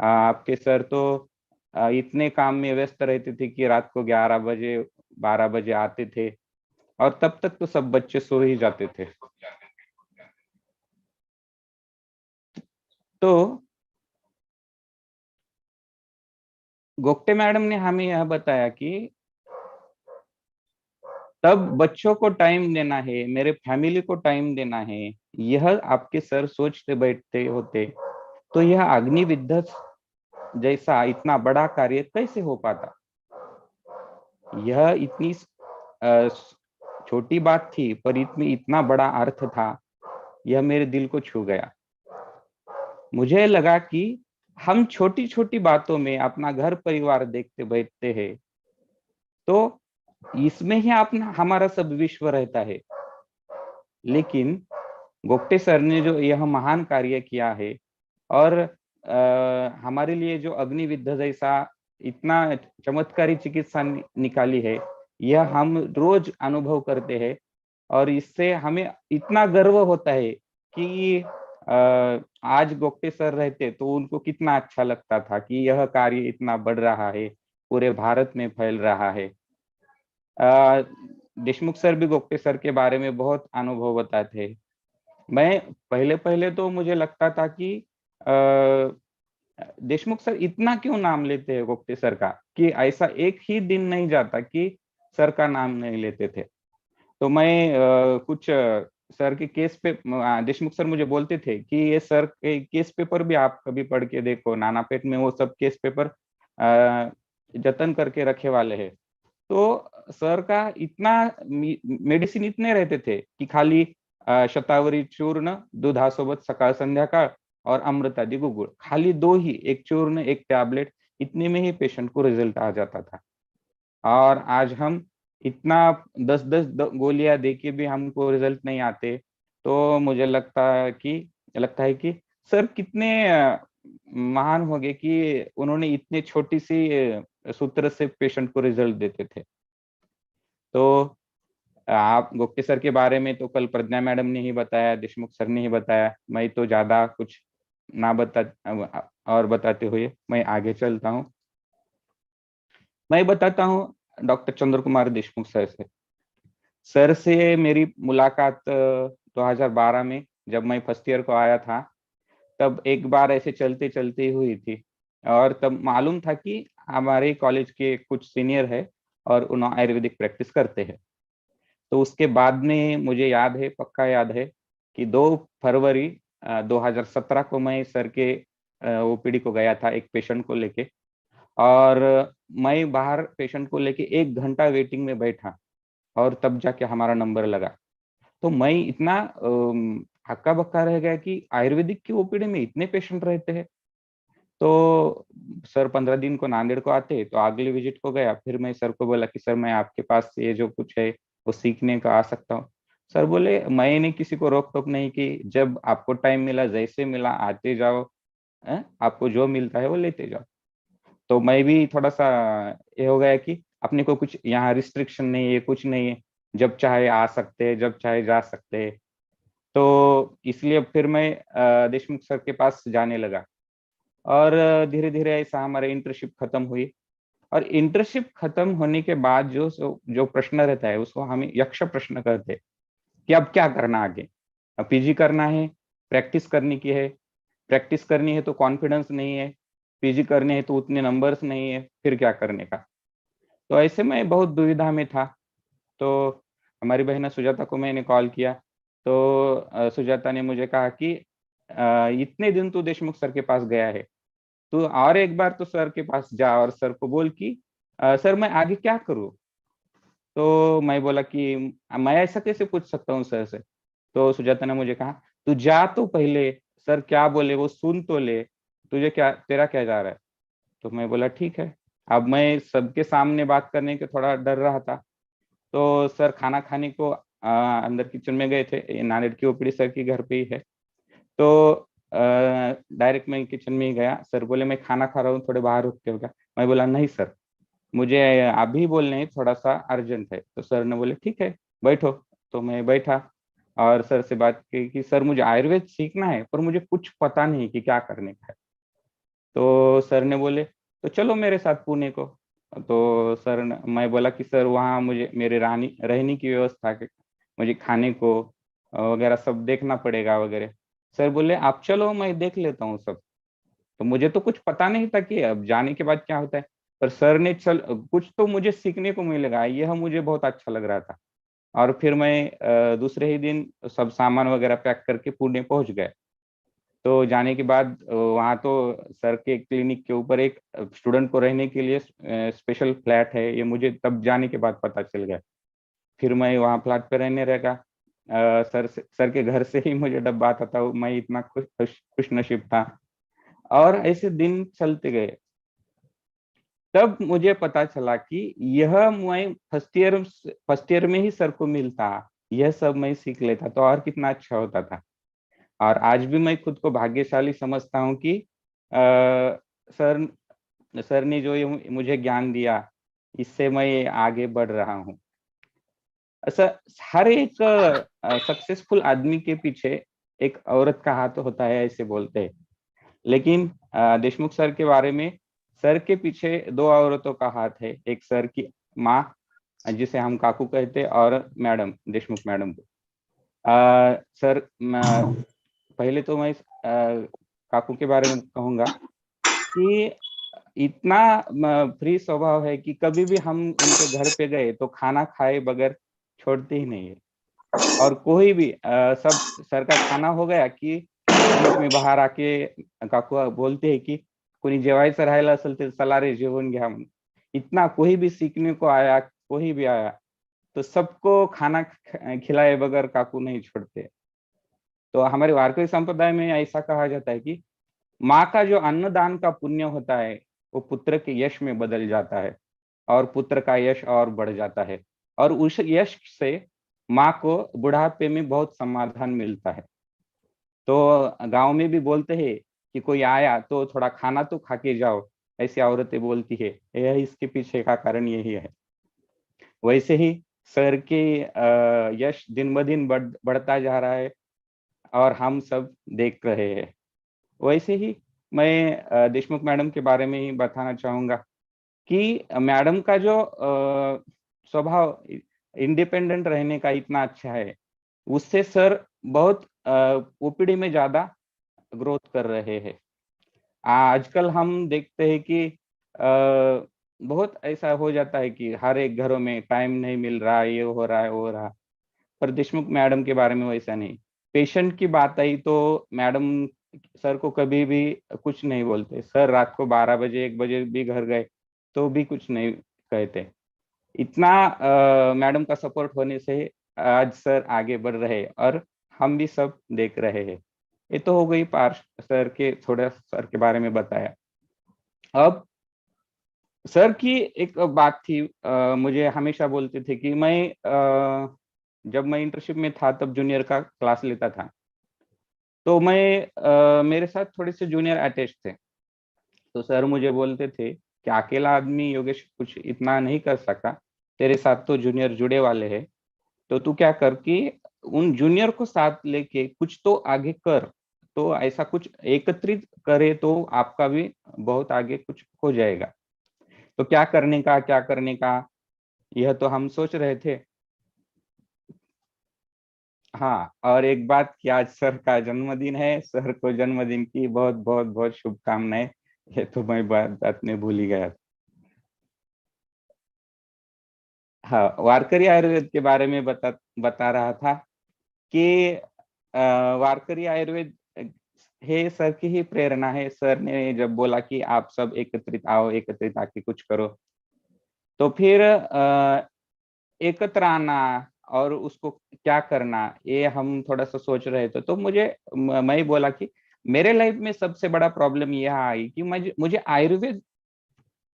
आपके सर तो इतने काम में व्यस्त रहते थे कि रात को 11 बजे 12 बजे आते थे, और तब तक तो सब बच्चे सो ही जाते थे। तो गोगटे मैडम ने हमें यह बताया कि तब बच्चों को टाइम देना है, मेरे फैमिली को टाइम देना है, यह आपके सर सोचते बैठते होते तो यह अग्नि विध्वंस जैसा इतना बड़ा कार्य कैसे हो पाता। यह इतनी छोटी बात थी, पर इसमें इतना बड़ा अर्थ था, यह मेरे दिल को छू गया। मुझे लगा कि हम छोटी छोटी बातों में अपना घर परिवार देखते बैठते हैं, तो इसमें ही अपना हमारा सब विश्व रहता है। लेकिन गोगटे सर ने जो यह महान कार्य किया है, और हमारे लिए जो अग्निविद्ध जैसा इतना चमत्कारी चिकित्सा निकाली है, यह हम रोज अनुभव करते हैं। और इससे हमें इतना गर्व होता है कि आज गोगटे सर रहते तो उनको कितना अच्छा लगता था कि यह कार्य इतना बढ़ रहा है, पूरे भारत में फैल रहा है। देशमुख सर भी गोगटे सर के बारे में बहुत अनुभव बताते थे। मैं पहले पहले तो मुझे लगता था कि देशमुख सर इतना क्यों नाम लेते हैं गोगटे सर का, कि ऐसा एक ही दिन नहीं जाता कि सर का नाम नहीं लेते थे। तो मैं कुछ सर के केस पे देशमुख सर मुझे बोलते थे कि ये सर के केस पेपर भी आप कभी पढ़ के देखो, नानापेट में वो सब केस पेपर जतन करके रखे वाले हैं। तो सर का इतना मेडिसिन इतने रहते थे कि खाली शतावरी चूर्ण दुधासोबत सकाळ संध्याकाळ और अमृतादि गुगुळ, खाली 2 ही, एक चूर्ण एक टैबलेट, इतने में ही पेशेंट को रिजल्ट आ जाता था। और आज हम इतना 10-10 गोलियां देके भी हमको रिजल्ट नहीं आते, तो मुझे लगता है कि सर कितने महान हो गए कि उन्होंने इतने छोटी सी सूत्र से पेशेंट को रिजल्ट देते थे। तो आप गोगटे सर के बारे में तो कल प्रज्ञा मैडम ने ही बताया, देशमुख सर ने ही बताया, मैं तो ज्यादा कुछ ना और बताते हुए मैं आगे चलता हूँ। मैं बताता हूँ डॉक्टर चंद्र कुमार देशमुख सर से। सर से मेरी मुलाकात 2012 में जब मैं फर्स्ट ईयर को आया था, तब एक बार ऐसे चलते चलते हुई थी, और तब मालूम था कि हमारे कॉलेज के कुछ सीनियर है और उन्होंने आयुर्वेदिक प्रैक्टिस करते हैं। तो उसके बाद में मुझे याद है, पक्का याद है कि 2 फरवरी 2017 को मैं सर के ओपीडी को गया था एक पेशेंट को लेके, और मैं बाहर पेशेंट को लेके 1 घंटा वेटिंग में बैठा, और तब जाके हमारा नंबर लगा। तो मैं इतना हक्का बक्का रह गया कि आयुर्वेदिक की ओपीडी में इतने पेशेंट रहते हैं। तो सर 15 दिन को नांदेड़ को आते, तो अगले विजिट को गया, फिर मैं सर को बोला कि सर मैं आपके पास ये जो कुछ है वो सीखने का आ सकता हूँ। सर बोले मैंने किसी को रोक टोक नहीं की, जब आपको टाइम मिला जैसे मिला आते जाओ, आपको जो मिलता है वो लेते जाओ। तो मैं भी थोड़ा सा ये हो गया कि अपने को कुछ यहाँ रिस्ट्रिक्शन नहीं है, कुछ नहीं है, जब चाहे आ सकते हैं, जब चाहे जा सकते हैं। तो इसलिए फिर मैं देशमुख सर के पास जाने लगा, और धीरे धीरे ऐसा हमारी इंटर्नशिप खत्म हुई। और इंटर्नशिप खत्म होने के बाद जो जो प्रश्न रहता है उसको हम यक्ष प्रश्न कहते हैं कि अब क्या करना आगे। अब पीजी करना है, प्रैक्टिस करने की है, प्रैक्टिस करनी है तो कॉन्फिडेंस नहीं है, पीजी करने है तो उतने नंबर्स नहीं है, फिर क्या करने का। तो ऐसे में बहुत दुविधा में था। तो हमारी बहना सुजाता को मैंने कॉल किया, तो सुजाता ने मुझे कहा कि इतने दिन तू देशमुख सर के पास गया है, तो और एक बार तो सर के पास जा और सर को बोल कि सर मैं आगे क्या करूं। तो मैं बोला कि मैं ऐसा कैसे पूछ सकता हूँ सर से। तो सुजाता ने मुझे कहा तू जा तो पहले, सर क्या बोले वो सुन तो ले, तुझे क्या, तेरा क्या जा रहा है। तो मैं बोला ठीक है। अब मैं सबके सामने बात करने के थोड़ा डर रहा था। तो सर खाना खाने को अंदर किचन में गए थे, ये नांदेड़ की ओपीडी सर की घर पे ही है। तो डायरेक्ट मैं किचन में ही गया। सर बोले मैं खाना खा रहा हूँ, थोड़े बाहर रुक के होगा। मैं बोला नहीं सर, मुझे अभी बोलने थोड़ा सा अर्जेंट है। तो सर ने बोले ठीक है बैठो। तो मैं बैठा और सर से बात की कि सर मुझे आयुर्वेद सीखना है पर मुझे कुछ पता नहीं कि क्या करने का है। तो सर ने बोले तो चलो मेरे साथ पुणे को। तो सर ने, मैं बोला कि सर वहाँ मुझे मेरे रहने की व्यवस्था के, मुझे खाने को वगैरह सब देखना पड़ेगा वगैरह। सर बोले आप चलो मैं देख लेता हूँ सब। तो मुझे तो कुछ पता नहीं था कि अब जाने के बाद क्या होता है, पर सर ने चल कुछ तो मुझे सीखने को मिलेगा, यह मुझे बहुत अच्छा लग रहा था। और फिर मैं दूसरे ही दिन सब सामान वगैरह पैक करके पुणे पहुंच गए। तो जाने के बाद वहाँ तो सर के क्लिनिक के ऊपर एक स्टूडेंट को रहने के लिए स्पेशल फ्लैट है, ये मुझे तब जाने के बाद पता चल गया। फिर मैं वहाँ फ्लैट पे रहने लगा। सर के घर से ही मुझे डब्बा आता था, मैं इतना खुश नसीब था। और ऐसे दिन चलते गए। तब मुझे पता चला कि यह मैं फर्स्ट ईयर में ही सर को मिलता, यह सब मैं सीख लेता तो और कितना अच्छा होता था। और आज भी मैं खुद को भाग्यशाली समझता हूँ कि सर सर ने जो ये मुझे ज्ञान दिया, इससे मैं आगे बढ़ रहा हूँ। ऐसा हर एक सक्सेसफुल आदमी के पीछे एक औरत का हाथ होता है ऐसे बोलते हैं। लेकिन देशमुख सर के बारे में, सर के पीछे दो औरतों का हाथ है, एक सर की माँ जिसे हम काकू कहते हैं, और मैडम देशमुख मैडम को। सर पहले तो मैं काकू के बारे में कहूंगा कि इतना फ्री स्वभाव है कि कभी भी हम उनके घर पे गए तो खाना खाए बगैर छोड़ते ही नहीं है। और कोई भी सब सर का खाना हो गया कि बीच में बाहेर आके काकू बोलते हैं कि कोणी जेवायचं राहिलं असेल ते चला रे जेवून घ्या म्हणून। इतना कोई भी सीखने को आया, कोई भी आया तो सबको खाना खिलाए बगैर काकू नहीं छोड़ते। तो हमारे वारकरी संप्रदाय में ऐसा कहा जाता है कि माँ का जो अन्नदान का पुण्य होता है वो पुत्र के यश में बदल जाता है, और पुत्र का यश और बढ़ जाता है, और उस यश से माँ को बुढ़ापे में बहुत समाधान मिलता है। तो गांव में भी बोलते हैं कि कोई आया तो थोड़ा खाना तो खा के जाओ, ऐसी औरतें बोलती है। यह इसके पीछे का कारण यही है। वैसे ही सर के यश दिन ब दिन बढ़ता जा रहा है और हम सब देख रहे हैं। वैसे ही मैं देशमुख मैडम के बारे में ही बताना चाहूंगा कि मैडम का जो स्वभाव इंडिपेंडेंट रहने का इतना अच्छा है, उससे सर बहुत ओपीडी में ज्यादा ग्रोथ कर रहे हैं। आजकल हम देखते हैं कि बहुत ऐसा हो जाता है कि हर एक घरों में टाइम नहीं मिल रहा, ये हो रहा है वो हो रहा। पर देशमुख मैडम के बारे में वैसा नहीं। पेशेंट की बात आई तो मैडम सर को कभी भी कुछ नहीं बोलते। सर रात को 12 बजे 1 बजे भी घर गए तो भी कुछ नहीं कहते। इतना मैडम का सपोर्ट होने से आज सर आगे बढ़ रहे हैं और हम भी सब देख रहे हैं। ये तो हो गई पार्श सर के, थोड़ा सर के बारे में बताया। अब सर की एक बात थी, मुझे हमेशा बोलते थे कि मैं जब मैं इंटर्नशिप में था तब जूनियर का क्लास लेता था, तो मैं मेरे साथ थोड़े से जूनियर अटैच थे। तो सर मुझे बोलते थे कि अकेला आदमी योगेश कुछ इतना नहीं कर सकता, तेरे साथ तो जूनियर जुड़े वाले हैं, तो तू क्या कर कि उन जूनियर को साथ लेके कुछ तो आगे कर। तो ऐसा कुछ एकत्रित करे तो आपका भी बहुत आगे कुछ हो जाएगा। तो क्या करने का यह तो हम सोच रहे थे। हाँ, और एक बात कि आज सर का जन्मदिन है, सर को जन्मदिन की बहुत बहुत बहुत शुभकामनाएं। ये तो मैं बात में भूल ही गया था। हाँ, वारकरी आयुर्वेद के बारे में बता रहा था कि वारकरी आयुर्वेद है सर की ही प्रेरणा है। सर ने जब बोला कि आप सब एकत्रित आके कुछ करो, तो फिर एकत्र आना और उसको क्या करना, ये हम थोड़ा सा सोच रहे थे। तो मैं ही बोला कि मेरे लाइफ में सबसे बड़ा प्रॉब्लम यह आई कि मुझे Ayurveda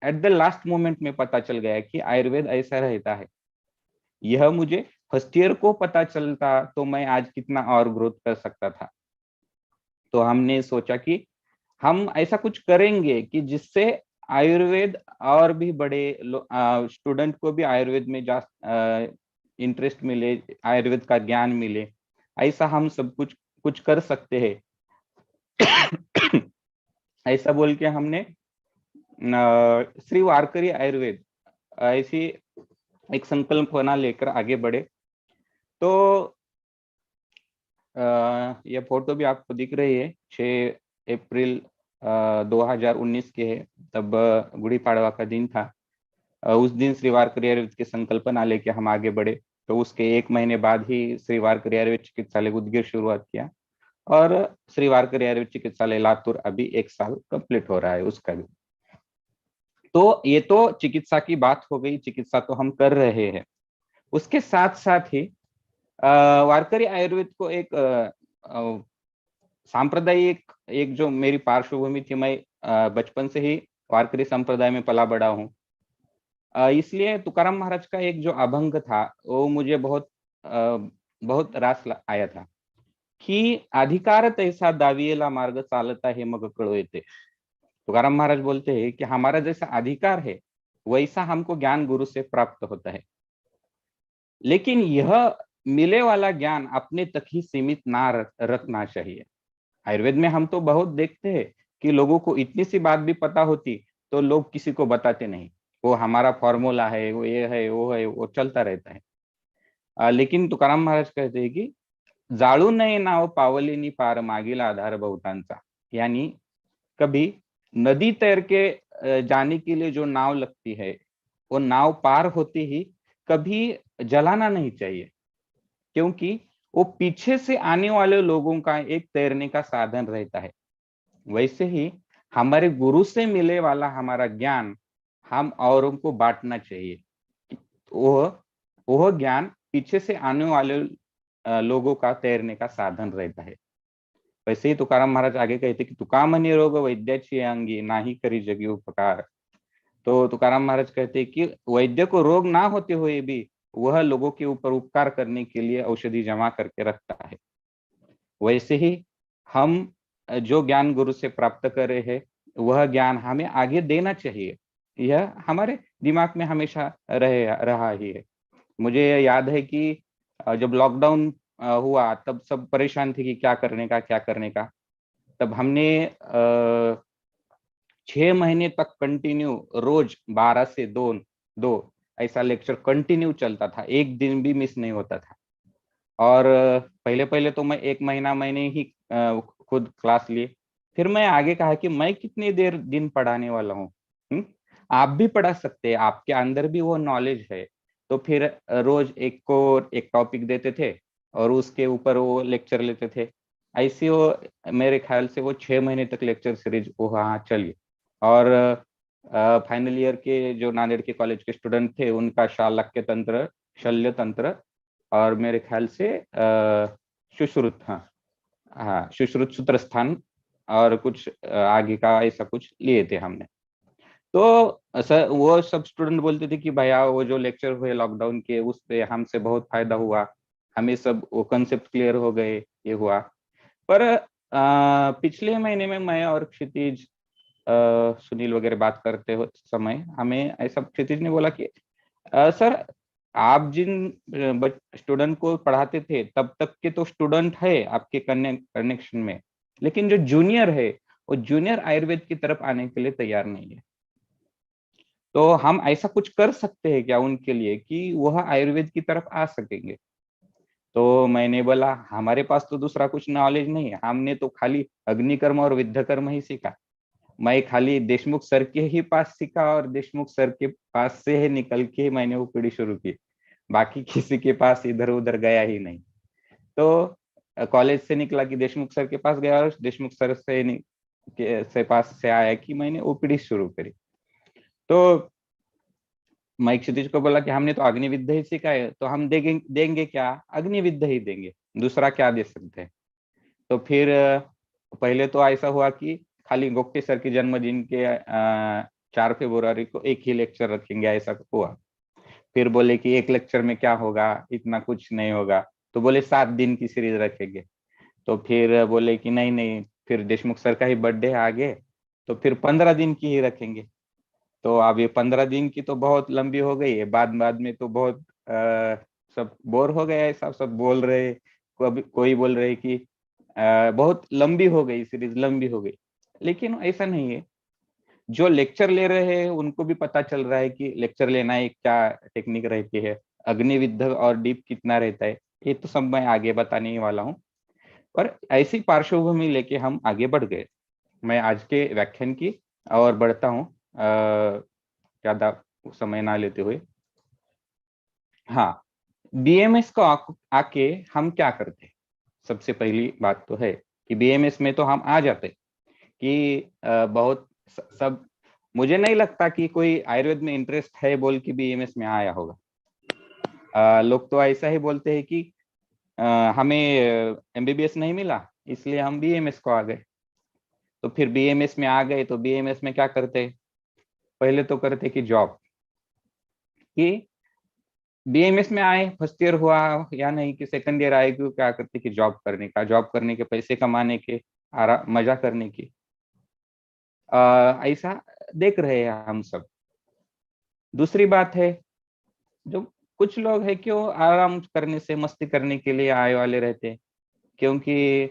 at the last moment में पता चल गया कि आयुर्वेद ऐसा रहता है। यह मुझे फर्स्ट ईयर को पता चलता तो मैं आज कितना और ग्रोथ कर सकता था। तो हमने सोचा कि हम ऐसा कुछ करेंगे कि जिससे आयुर्वेद और भी बड़े स्टूडेंट को भी आयुर्वेद में इंटरेस्ट मिले, आयुर्वेद का ज्ञान मिले। ऐसा हम सब कुछ कर सकते हैं। ऐसा बोल के हमने श्री वारकरी आयुर्वेद ऐसी एक संकल्पना लेकर आगे बढ़े। तो यह फोटो भी आपको दिख रही है, 6 अप्रैल 2019 के है। तब गुड़ी पाड़वा का दिन था। उस दिन श्री वारकरी आयुर्वेद की संकल्पना लेके हम आगे बढ़े। तो उसके 1 महीने बाद ही श्री वारकरी आयुर्वेद चिकित्सालय उदगीर शुरुआत किया, और श्री वारकरी आयुर्वेद चिकित्सालय लातूर अभी 1 साल कंप्लीट हो रहा है उसका भी। तो ये तो चिकित्सा की बात हो गई, चिकित्सा तो हम कर रहे हैं। उसके साथ साथ ही वारकरी आयुर्वेद को एक सांप्रदायिक, एक जो मेरी पार्श्वभूमि थी, मैं बचपन से ही वारकरी संप्रदाय में पला बड़ा हूँ। इसलिए तुकाराम महाराज का एक जो अभंग था वो मुझे बहुत रास आया था कि अधिकार तैसा दावियेला मार्ग चालता है मग कळो येते। तुकाराम महाराज बोलते हैं कि हमारा जैसा अधिकार है वैसा हमको ज्ञान गुरु से प्राप्त होता है, लेकिन यह मिले वाला ज्ञान अपने तक ही सीमित ना रखना चाहिए। आयुर्वेद में हम तो बहुत देखते हैं कि लोगों को इतनी सी बात भी पता होती तो लोग किसी को बताते नहीं। वो हमारा फॉर्मूला है, वो ये है, वो चलता रहता है। लेकिन तुकाराम महाराज कहते हैं कि जाळू नये नाव पावलेनी पार मागील आधार बहुतांचा। यानी कभी नदी तैर के जाने के लिए जो नाव लगती है, वो नाव पार होती ही कभी जलाना नहीं चाहिए, क्योंकि वो पीछे से आने वाले लोगों का एक तैरने का साधन रहता है। वैसे ही हमारे गुरु से मिले वाला हमारा ज्ञान हम औरों को बांटना चाहिए। वो ज्ञान पीछे से आने वाले लोगों का तैरने का साधन रहता है। वैसे ही तुकाराम महाराज आगे कहते कि तुका म्हणे रोग वैद्याची अंगी नाही करी जगी उपकार। तो तुकाराम महाराज कहते कि वैद्य को रोग ना होते हुए भी वह लोगों के ऊपर उपकार करने के लिए औषधि जमा करके रखता है। वैसे ही हम जो ज्ञान गुरु से प्राप्त कर रहे हैं वह ज्ञान हमें आगे देना चाहिए। यह हमारे दिमाग में हमेशा रहा ही है। मुझे याद है कि जब लॉकडाउन हुआ तब सब परेशान थे कि क्या करने का। तब हमने 6 महीने तक कंटिन्यू रोज 12 से 2 ऐसा लेक्चर कंटिन्यू चलता था, एक दिन भी मिस नहीं होता था। और पहले तो मैं 1 महीना मैंने ही खुद क्लास लिए। फिर मैं आगे कहा कि मैं कितनी देर दिन पढ़ाने वाला हूँ, आप भी पढ़ा सकते हैं, आपके अंदर भी वो नॉलेज है। तो फिर रोज एक टॉपिक देते थे और उसके ऊपर वो लेक्चर लेते थे। ऐसे वो मेरे ख्याल से वो 6 महीने तक लेक्चर सीरीज वो हाँ चली। और फाइनल ईयर के जो नांदेड़ के कॉलेज के स्टूडेंट थे उनका शालक्य तंत्र, शल्य तंत्र और मेरे ख्याल से सुश्रुत, हाँ सुश्रुत सूत्र स्थान और कुछ आगे का ऐसा कुछ लिए थे हमने। तो सर वो सब स्टूडेंट बोलते थे कि भैया वो जो लेक्चर हुए लॉकडाउन के उस पे हमसे बहुत फायदा हुआ, हमें सब वो कंसेप्ट क्लियर हो गए, ये हुआ। पर पिछले महीने में मैं और क्षितिज सुनील वगैरह बात करते हो समय हमें ऐसा क्षितिज ने बोला कि सर आप जिन स्टूडेंट को पढ़ाते थे तब तक के तो स्टूडेंट है आपके कनेक्शन में, लेकिन जो जूनियर है वो जूनियर आयुर्वेद की तरफ आने के लिए तैयार नहीं है। तो हम ऐसा कुछ कर सकते हैं क्या उनके लिए कि वह आयुर्वेद की तरफ आ सकेंगे? तो मैंने बोला हमारे पास तो दूसरा कुछ नॉलेज नहीं है, हमने तो खाली अग्निकर्म और विद्यकर्म ही सीखा। मैं खाली देशमुख सर के ही पास सीखा और देशमुख सर के पास से ही निकल के मैंने वो पीढ़ी शुरू की, बाकी किसी के पास इधर उधर गया ही नहीं। तो कॉलेज से निकला कि देशमुख सर के पास गया और देशमुख सर से पास से आया कि मैंने ओपीडी शुरू करी। तो मैं क्षितिज को बोला कि हमने तो अग्निविद्या ही सीखा है, तो हम देंगे क्या? अग्निविद्या ही देंगे, दूसरा क्या दे सकते हैं? तो फिर पहले तो ऐसा हुआ कि खाली गोगटे सर के जन्मदिन के 4 फरवरी को एक ही लेक्चर रखेंगे, ऐसा हुआ। फिर बोले कि एक लेक्चर में क्या होगा, इतना कुछ नहीं होगा। तो बोले 7 दिन की सीरीज रखेंगे। तो फिर बोले कि नहीं नहीं, फिर देशमुख सर का ही बर्थडे आ गए, तो फिर 15 दिन की ही रखेंगे। तो अब ये 15 दिन की तो बहुत लंबी हो गई है, बाद बाद में तो बहुत सब बोर हो गया है, सब बोल रहे, कोई बोल रहे कि बहुत लंबी हो गई सीरीज, लंबी हो गई। लेकिन ऐसा नहीं है, जो लेक्चर ले रहे हैं उनको भी पता चल रहा है कि लेक्चर लेना एक क्या टेक्निक रहती है, अग्निविद्ध और डीप कितना रहता है, ये तो सब मैं आगे बताने ही वाला हूँ। पर ऐसी पार्श्वभूमि लेके हम आगे बढ़ गए। मैं आज के व्याख्यान की और बढ़ता हूँ ज्यादा समय ना लेते हुए। हाँ, बीएमएस को आके हम क्या करते हैं? सबसे पहली बात तो है कि बीएमएस में तो हम आ जाते कि बहुत सब, मुझे नहीं लगता कि कोई आयुर्वेद में इंटरेस्ट है बोल के बीएमएस में आया होगा। लोग तो ऐसा ही बोलते हैं कि हमें एमबीबीएस नहीं मिला इसलिए हम बीएमएस को आ गए। तो फिर बीएमएस में आ गए तो बीएमएस में क्या करते? पहले तो करते कि जॉब, कि बीएमएस में आए, फर्स्ट ईयर हुआ या नहीं कि सेकंड ईयर आए, क्यों क्या करते कि जॉब करने का, जॉब करने के पैसे कमाने के, मजा करने की। ऐसा देख रहे हैं हम सब। दूसरी बात है, जो कुछ लोग है कि वो आराम करने से, मस्ती करने के लिए आए वाले रहते हैं, क्योंकि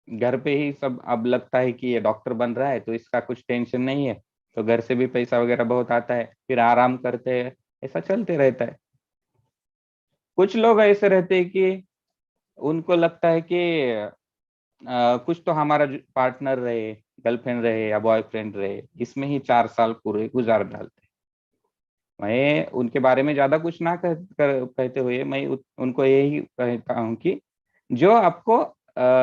घर पे ही सब अब लगता है कि ये डॉक्टर बन रहा है तो इसका कुछ टेंशन नहीं है, तो घर से भी पैसा वगैरह बहुत आता है, फिर आराम करते हैं, ऐसा चलते रहता है। कुछ लोग ऐसे रहते हैं कि उनको लगता है कि कुछ तो हमारा पार्टनर रहे, गर्लफ्रेंड रहे या बॉयफ्रेंड रहे, इसमें ही 4 साल पूरे गुजार डालते। मैं उनके बारे में ज्यादा कुछ ना कहते हुए मैं उनको यही कहता हूँ कि जो आपको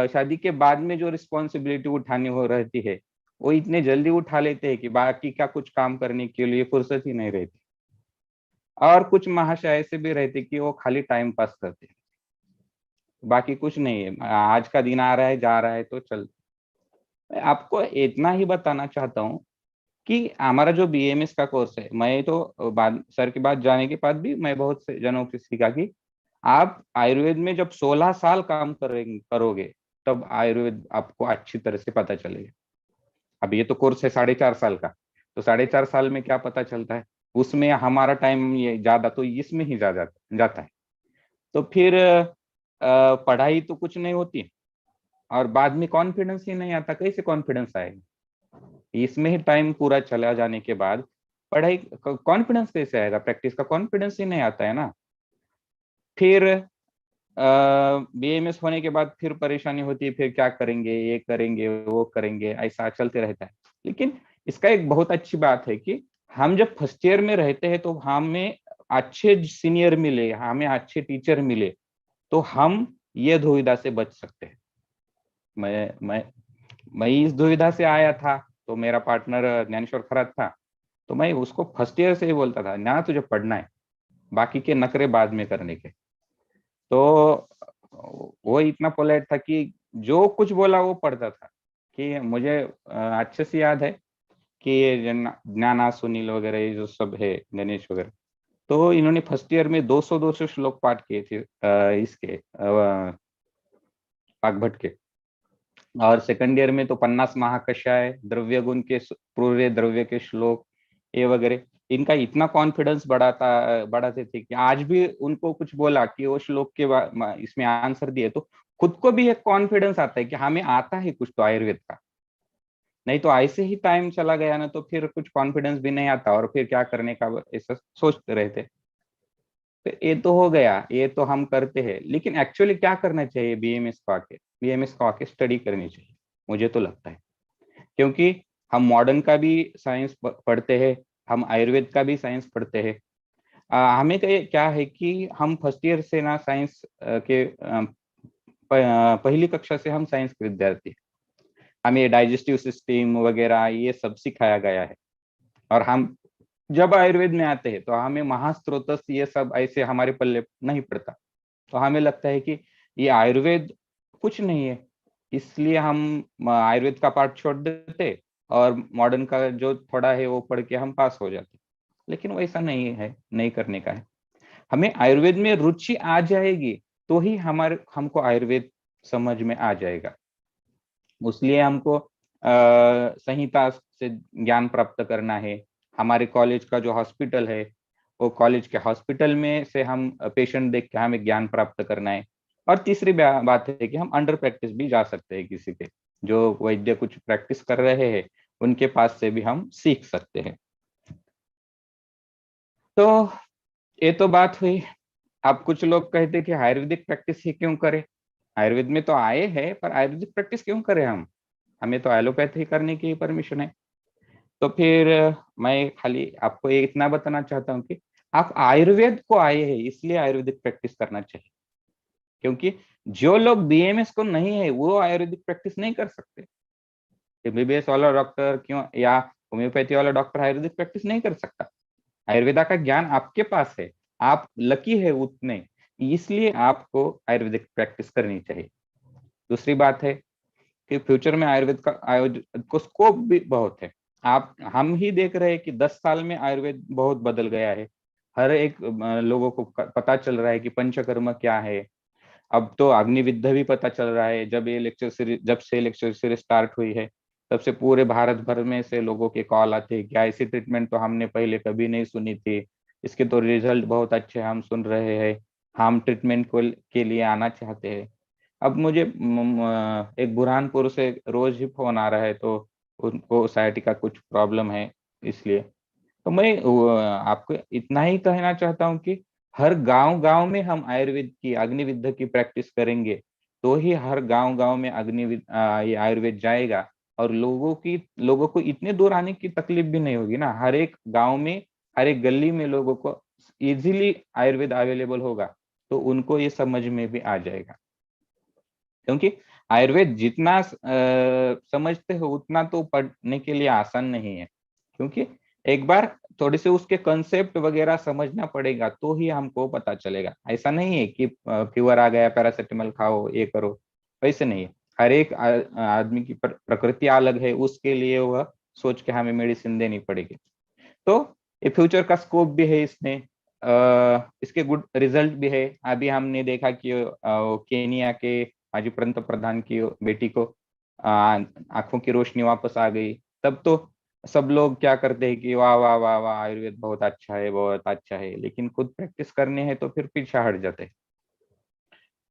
शादी के बाद में जो रिस्पॉन्सिबिलिटी उठानी हो रहती है, वो इतने जल्दी उठा लेते हैं कि बाकी का कुछ काम करने के लिए फुर्सत ही नहीं रहती। और कुछ महाशय ऐसे भी रहते कि वो खाली टाइम पास करते हैं, बाकी कुछ नहीं है, आज का दिन आ रहा है जा रहा है तो चल। मैं आपको इतना ही बताना चाहता हूँ कि हमारा जो बीएमएस का कोर्स है, मैं तो बाद सर के बाद जाने के बाद भी मैं बहुत से जनों से सीखा कि आप आयुर्वेद में जब 16 साल काम करोगे तब आयुर्वेद आपको अच्छी तरह से पता चलेगा। अब ये तो कोर्स है 4.5 साल का, तो 4.5 साल में क्या पता चलता है? उसमें हमारा टाइम ये ज्यादा तो इसमें ही जाता है। तो फिर पढ़ाई तो कुछ नहीं होती और बाद में कॉन्फिडेंस ही नहीं आता, कैसे कॉन्फिडेंस आएगा? इसमें ही टाइम पूरा चला जाने के बाद पढ़ाई कॉन्फिडेंस कैसे आएगा? प्रैक्टिस का कॉन्फिडेंस ही नहीं आता है ना। फिर बीएमएस होने के बाद फिर परेशानी होती है, फिर क्या करेंगे, ये करेंगे वो करेंगे, ऐसा चलते रहता है। लेकिन इसका एक बहुत अच्छी बात है कि हम जब फर्स्ट ईयर में रहते हैं तो हमें अच्छे सीनियर मिले, हमें अच्छे टीचर मिले, तो हम ये दुविधा से बच सकते हैं। मैं इस दुविधा से आया था, तो मेरा पार्टनर ज्ञानेश्वर खरात था, तो मैं उसको फर्स्ट ईयर से ही बोलता था ना, तुझे पढ़ना है, बाकी के नखरे बाद में करने के। तो वो इतना पोलाइट था कि जो कुछ बोला वो पढ़ता था। कि मुझे अच्छे से याद है कि ये ज्ञाना सुनील वगैरह ये जो सब है, गणेश वगैरह, तो इन्होंने फर्स्ट ईयर में 200 श्लोक पाठ किए थे इसके पाकभट के। और सेकंड ईयर में तो 50 महाकषाय, द्रव्य गुण के पूरे द्रव्य के श्लोक, ये वगैरह। इनका इतना कॉन्फिडेंस बढ़ाते थे कि आज भी उनको कुछ बोला कि वो श्लोक के इसमें आंसर दिए तो खुद को भी एक कॉन्फिडेंस आता है कि हमें आता है कुछ तो आयुर्वेद का। नहीं तो ऐसे ही टाइम चला गया ना तो फिर कुछ कॉन्फिडेंस भी नहीं आता और फिर क्या करने का ऐसा सोचते रहते। तो ये तो हो गया, ये तो हम करते हैं, लेकिन एक्चुअली क्या करना चाहिए? बीएमएस को आके स्टडी करनी चाहिए, मुझे तो लगता है। क्योंकि हम मॉडर्न का भी साइंस पढ़ते हैं, हम आयुर्वेद का भी साइंस पढ़ते हैं। हमें क्या है कि हम फर्स्ट ईयर से ना साइंस के पहली कक्षा से हम साइंस के विद्यार्थी हैं। हमें डाइजेस्टिव सिस्टम वगैरह ये सब सिखाया गया है। और हम जब आयुर्वेद में आते हैं तो हमें महास्त्रोत ये सब ऐसे हमारे पल्ले नहीं पड़ता। तो हमें लगता है कि ये आयुर्वेद कुछ नहीं है, इसलिए हम आयुर्वेद का पार्ट छोड़ देते और मॉडर्न का जो थोड़ा है वो पढ़ के हम पास हो जाते। लेकिन वैसा नहीं है, नहीं करने का है। हमें आयुर्वेद में रुचि आ जाएगी तो ही हमको आयुर्वेद समझ में आ जाएगा। इसलिए हमको संहिता से ज्ञान प्राप्त करना है। हमारे कॉलेज का जो हॉस्पिटल है, वो कॉलेज के हॉस्पिटल में से हम पेशेंट देख के हमें ज्ञान प्राप्त करना है। और तीसरी बात है कि हम अंडर प्रैक्टिस भी जा सकते हैं, किसी के जो वैद्य कुछ प्रैक्टिस कर रहे हैं उनके पास से भी हम सीख सकते हैं। तो ये तो बात हुई। अब कुछ लोग कहते हैं कि आयुर्वेदिक प्रैक्टिस ही क्यों करें? आयुर्वेद में तो आए हैं, पर आयुर्वेदिक प्रैक्टिस क्यों करें हम? हमें तो एलोपैथी करने की परमिशन है। तो फिर मैं खाली आपको ये इतना बताना चाहता हूँ कि आप आयुर्वेद को आए हैं इसलिए आयुर्वेदिक प्रैक्टिस करना चाहिए। क्योंकि जो लोग बीएमएस को नहीं है वो आयुर्वेदिक प्रैक्टिस नहीं कर सकते। एमबीबीएस वाला डॉक्टर क्यों या होम्योपैथी वाला डॉक्टर आयुर्वेदिक प्रैक्टिस नहीं कर सकता। आयुर्वेदा का ज्ञान आपके पास है, आप लकी है उतने, इसलिए आपको आयुर्वेदिक प्रैक्टिस करनी चाहिए। दूसरी बात है कि फ्यूचर में आयुर्वेद को स्कोप भी बहुत है। आप हम ही देख रहे हैं कि 10 साल में आयुर्वेद बहुत बदल गया है। हर एक लोगों को पता चल रहा है कि पंचकर्म क्या है। अब तो अग्निविद्या भी पता चल रहा है। जब से लेक्चर सीरीज स्टार्ट हुई है तब से पूरे भारत भर में से लोगों के कॉल आते हैं, क्या ऐसी ट्रीटमेंट तो हमने पहले कभी नहीं सुनी थी, इसके तो रिजल्ट बहुत अच्छे हम सुन रहे हैं, हम ट्रीटमेंट को के लिए आना चाहते हैं। अब मुझे एक बुरहानपुर से रोज ही फोन आ रहा है, तो उनको साइटिका कुछ प्रॉब्लम है इसलिए। तो मैं आपको इतना ही कहना चाहता हूँ कि हर गांव गांव में हम आयुर्वेद की अग्निविद्या की प्रैक्टिस करेंगे तो ही हर गांव गांव में ये आयुर्वेद जाएगा। और लोगों को इतने दूर आने की तकलीफ भी नहीं होगी ना। हर एक गांव में, हर एक गली में लोगों को इजीली आयुर्वेद अवेलेबल होगा, तो उनको ये समझ में भी आ जाएगा। क्योंकि आयुर्वेद जितना समझते हो उतना तो पढ़ने के लिए आसान नहीं है। क्योंकि एक बार थोड़े से उसके कंसेप्ट वगैरह समझना पड़ेगा तो ही हमको पता चलेगा। ऐसा नहीं है कि फीवर आ गया पैरासिटामोल खाओ ये करो, वैसे नहीं है। हर एक आदमी की प्रकृति अलग है, उसके लिए वह सोच के हमें मेडिसिन देनी पड़ेगी। तो ये फ्यूचर का स्कोप भी है इसमें। इसके गुड रिजल्ट भी है। अभी हमने देखा कि केनिया के माजी पंत प्रधान की बेटी को आंखों की रोशनी वापस आ गई। तब तो सब लोग क्या करते हैं कि वाह वाह वाह वाह आयुर्वेद बहुत अच्छा है, बहुत अच्छा है, लेकिन खुद प्रैक्टिस करने हैं तो फिर पीछे हट जाते हैं।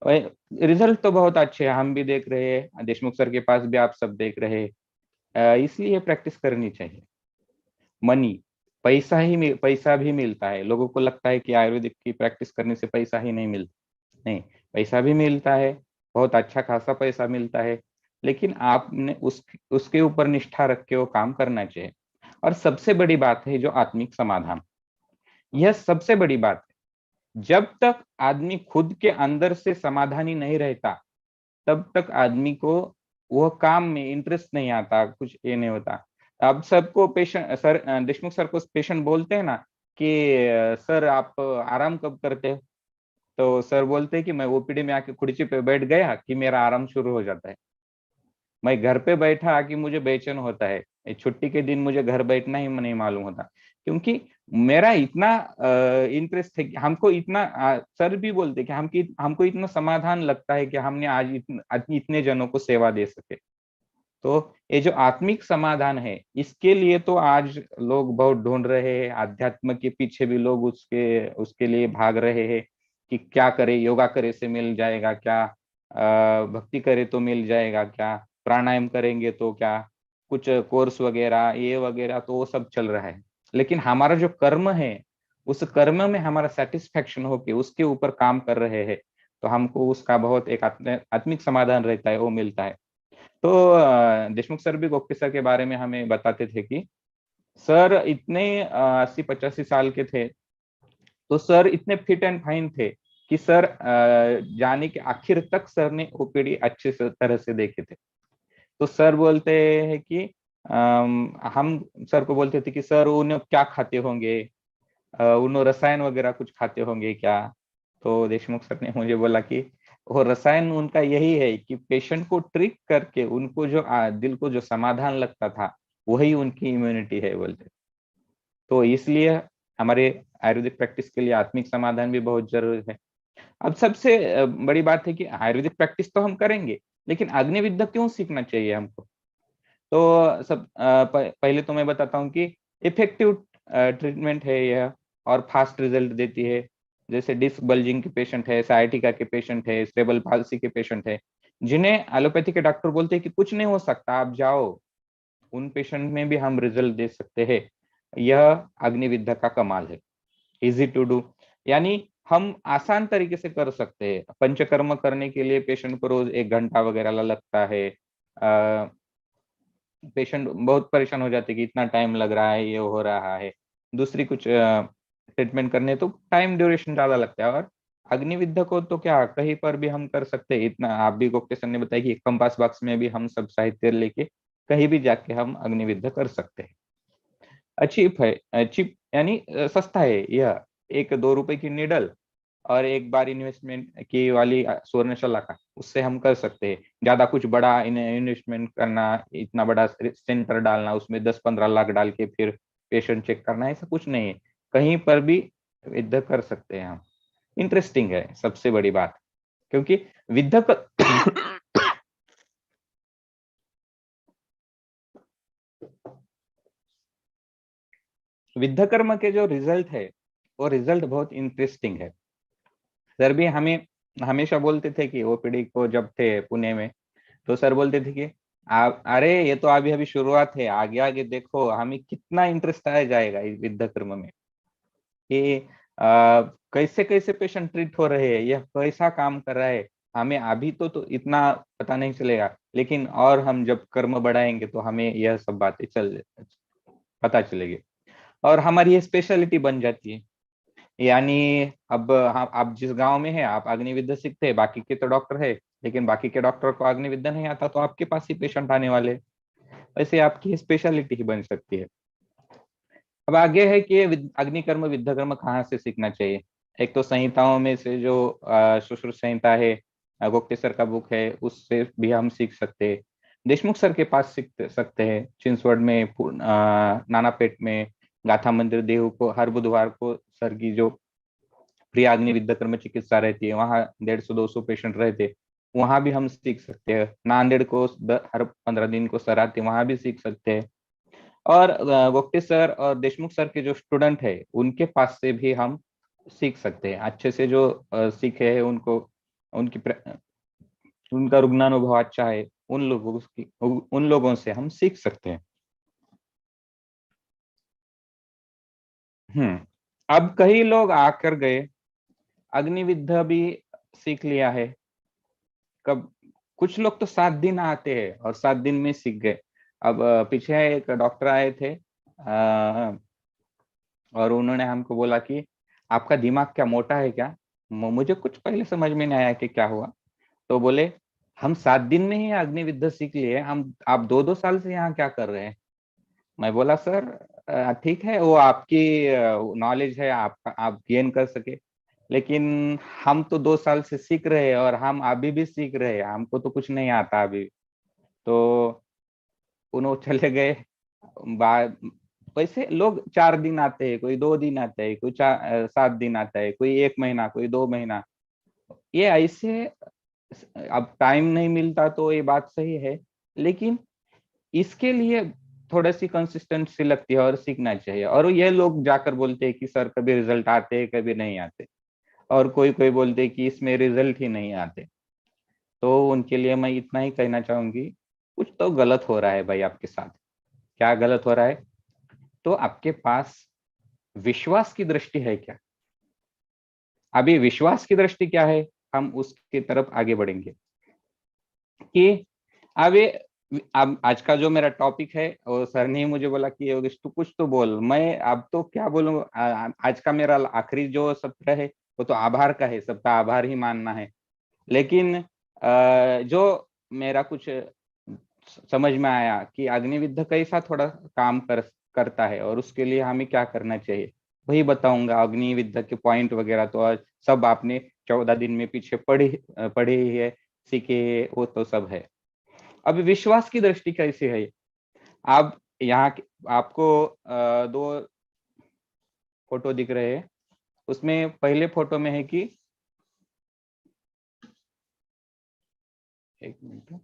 रिजल्ट तो बहुत अच्छे हैं, हम भी देख रहे हैं, देशमुख सर के पास भी आप सब देख रहे हैं। इसलिए प्रैक्टिस करनी चाहिए। मनी, पैसा भी मिलता है। लोगों को लगता है कि आयुर्वेदिक की प्रैक्टिस करने से पैसा ही नहीं मिलता। नहीं, पैसा भी मिलता है, बहुत अच्छा खासा पैसा मिलता है। लेकिन आपने उसके ऊपर निष्ठा रख के वो काम करना चाहिए। और सबसे बड़ी बात है जो आत्मिक समाधान, यह सबसे बड़ी बात है। जब तक आदमी खुद के अंदर से समाधानी नहीं रहता तब तक आदमी को वह काम में इंटरेस्ट नहीं आता, कुछ ये नहीं होता। अब सबको पेशेंट सर, देशमुख सर को पेशेंट बोलते हैं ना कि सर आप आराम कब करते हो? तो सर बोलते हैं कि मैं ओपीडी में आके कुर्सी पे बैठ गया कि मेरा आराम शुरू हो जाता है। मैं घर पे बैठा कि मुझे बेचैन होता है, छुट्टी के दिन मुझे घर बैठना ही नहीं मालूम होता। क्योंकि मेरा इतना इंटरेस्ट है कि हमको इतना सर भी बोलते कि हमको इतना समाधान लगता है कि हमने आज इतने जनों को सेवा दे सके। तो ये जो आत्मिक समाधान है इसके लिए तो आज लोग बहुत ढूंढ रहे हैं। अध्यात्म के पीछे भी लोग उसके लिए भाग रहे हैं कि क्या करे, योगा करे से मिल जाएगा क्या, भक्ति करे तो मिल जाएगा क्या, प्राणायाम करेंगे तो क्या, कुछ कोर्स वगैरह ये वगैरह तो वो सब चल रहा है, लेकिन हमारा जो कर्म है उस कर्म में हमारा सेटिस्फेक्शन होके उसके ऊपर काम कर रहे हैं तो हमको उसका बहुत एक आत्मिक समाधान रहता है, वो मिलता है। तो देशमुख सर भी गोप्य सर के बारे में हमें बताते थे कि सर इतने 80-85 साल के थे, तो सर इतने फिट एंड फाइन थे कि सर जाने के आखिर तक सर ने ओपीडी अच्छे से तरह से देखे थे। तो सर बोलते हैं कि हम सर को बोलते थे कि सर उन्हें क्या खाते होंगे, उन्हें रसायन वगैरह कुछ खाते होंगे क्या। तो देशमुख सर ने मुझे बोला कि वो रसायन उनका यही है कि पेशेंट को ट्रीट करके उनको जो दिल को जो समाधान लगता था वही उनकी इम्यूनिटी है बोलते। तो इसलिए हमारे आयुर्वेदिक प्रैक्टिस के लिए आत्मिक समाधान भी बहुत जरूरी है। अब सबसे बड़ी बात है कि आयुर्वेदिक प्रैक्टिस तो हम करेंगे, लेकिन अग्नि विद्या क्यों सीखना चाहिए हमको। तो पहले तो मैं बताता हूँ कि इफेक्टिव ट्रीटमेंट है यह और फास्ट रिजल्ट देती है। जैसे डिस्क बल्जिंग के पेशेंट है, साइटिका के पेशेंट है, सेरेब्रल पाल्सी के पेशेंट है, जिन्हें एलोपैथी के डॉक्टर बोलते हैं कि कुछ नहीं हो सकता आप जाओ, उन पेशेंट में भी हम रिजल्ट दे सकते हैं। यह अग्नि विद्या का कमाल है, इजी टू डू, यानी हम आसान तरीके से कर सकते हैं। पंचकर्म करने के लिए पेशेंट को रोज 1 घंटा वगैरह लगता है। पेशेंट बहुत परेशान हो जाते हैं कि इतना टाइम लग रहा है, ये हो रहा है। दूसरी कुछ ट्रीटमेंट करने तो टाइम ड्यूरेशन ज्यादा लगता है, और अग्नि विद्या को तो क्या कहीं पर भी हम कर सकते हैं। इतना आप भी गोप्य सर ने बताया कि कंपास बॉक्स में भी हम सब साहित्य लेके कहीं भी जाके हम अग्नि विद्या कर सकते हैं। चीप है, चीप यानी सस्ता है यह। 1-2 रुपए की निडल और एक बार इन्वेस्टमेंट की वाली सुवर्णशला का, उससे हम कर सकते हैं। ज्यादा कुछ बड़ा इन्वेस्टमेंट करना, इतना बड़ा सेंटर डालना, उसमें 10-15 लाख डाल के फिर पेशेंट चेक करना, ऐसा कुछ नहीं है। कहीं पर भी विद्या कर सकते हैं हम। इंटरेस्टिंग है सबसे बड़ी बात, क्योंकि विद्या विद्या कर्म के जो रिजल्ट है वो रिजल्ट बहुत इंटरेस्टिंग है। सर भी हमें हमेशा बोलते थे कि ओपीडी को जब थे पुणे में, तो सर बोलते थे कि आप अरे ये तो अभी अभी शुरुआत है, आगे आगे देखो हमें कितना इंटरेस्ट आ जाएगा इस विद्या कर्म में कि कैसे कैसे पेशेंट ट्रीट हो रहे हैं, यह कैसा काम कर रहा है। हमें अभी तो इतना पता नहीं चलेगा, लेकिन और हम जब कर्म बढ़ाएंगे तो हमें यह सब बातें पता चलेगी और हमारी ये स्पेशलिटी बन जाती है। यानी अब आप जिस गांव में है आप अग्नि विद्या सीखते हैं, बाकी के तो डॉक्टर है, लेकिन बाकी के डॉक्टर को अग्नि विद्या नहीं आता तो आपके पास ही पेशेंट आने वाले। वैसे आपकी स्पेशलिटी ही बन सकती है। अब आगे है कि अग्निकर्म विद्या कर्म कहाँ से सीखना चाहिए। एक तो संहिताओं में से जो सुश्रुत संहिता है, गोप्य सर का बुक है, उससे भी हम सीख सकते हैं। देशमुख सर के पास सीख सकते हैं। चिंचवड में नानापेट में गाथा मंदिर देहू को हर बुधवार को सर की जो प्रिय अग्नि विद्या कर्म चिकित्सा रहती है, वहाँ 150-200 पेशेंट रहते, वहां भी हम सीख सकते हैं। नांदेड़ को हर 15 दिन को सर आते, वहां भी सीख सकते हैं। और गोप्ते सर और देशमुख सर के जो स्टूडेंट है उनके पास से भी हम सीख सकते हैं। अच्छे से जो सीखे हैं उनको उनका रुग्णानुभव अच्छा है, उन लोगों से हम सीख सकते हैं। अब कई लोग आकर गए, अग्नि विद्या भी सीख लिया है। कब कुछ लोग तो 7 दिन आते हैं और 7 दिन में सीख गए। अब पीछे एक डॉक्टर आए थे और उन्होंने हमको बोला कि आपका दिमाग क्या मोटा है क्या। मुझे कुछ पहले समझ में नहीं आया कि क्या हुआ। तो बोले हम 7 दिन में ही अग्नि विद्या सीख लिए, हम आप 2-2 साल से यहाँ क्या कर रहे हैं। मैं बोला सर ठीक है, वो आपकी नॉलेज है, आप गेन कर सके, लेकिन हम तो 2 साल से सीख रहे हैं और हम अभी भी सीख रहे हैं, हमको तो कुछ नहीं आता अभी। तो उन्होंने चले गए। बाद वैसे लोग 4 दिन आते हैं, कोई 2 दिन आते हैं, कोई 7 दिन आता है, कोई 1 महीना, कोई 2 महीना। ये ऐसे अब टाइम नहीं मिलता तो ये बात सही है, लेकिन इसके लिए थोड़ी सी कंसिस्टेंसी लगती है और सीखना चाहिए। और ये लोग जाकर बोलते हैं कि सर कभी रिजल्ट आते हैं कभी नहीं आते, और कोई कोई बोलते हैं कि इसमें रिजल्ट ही नहीं आते। तो उनके लिए मैं इतना ही कहना चाहूंगी, कुछ तो गलत हो रहा है भाई आपके साथ। क्या गलत हो रहा है? तो आपके पास विश्वास की दृष्टि है क्या? अभी विश्वास की दृष्टि क्या है, हम उसकी तरफ आगे बढ़ेंगे कि अभी अब आज का जो मेरा टॉपिक है, और सर ने मुझे बोला कि योगेश तू कुछ तो बोल, मैं अब तो क्या बोलूं। आज का मेरा आखिरी जो सत्र है वो तो आभार का है, सबका आभार ही मानना है। लेकिन जो मेरा कुछ समझ में आया कि अग्निविद्या कैसा थोड़ा काम करता है और उसके लिए हमें क्या करना चाहिए, वही बताऊंगा। अग्निविद्या के पॉइंट वगैरह तो आज सब आपने 14 दिन में पीछे पढ़े ही है, सीखे, वो तो सब है। अब विश्वास की दृष्टि कैसी है? आप यहाँ आपको दो फोटो दिख रहे हैं। उसमें पहले फोटो में है कि, एक मिनट,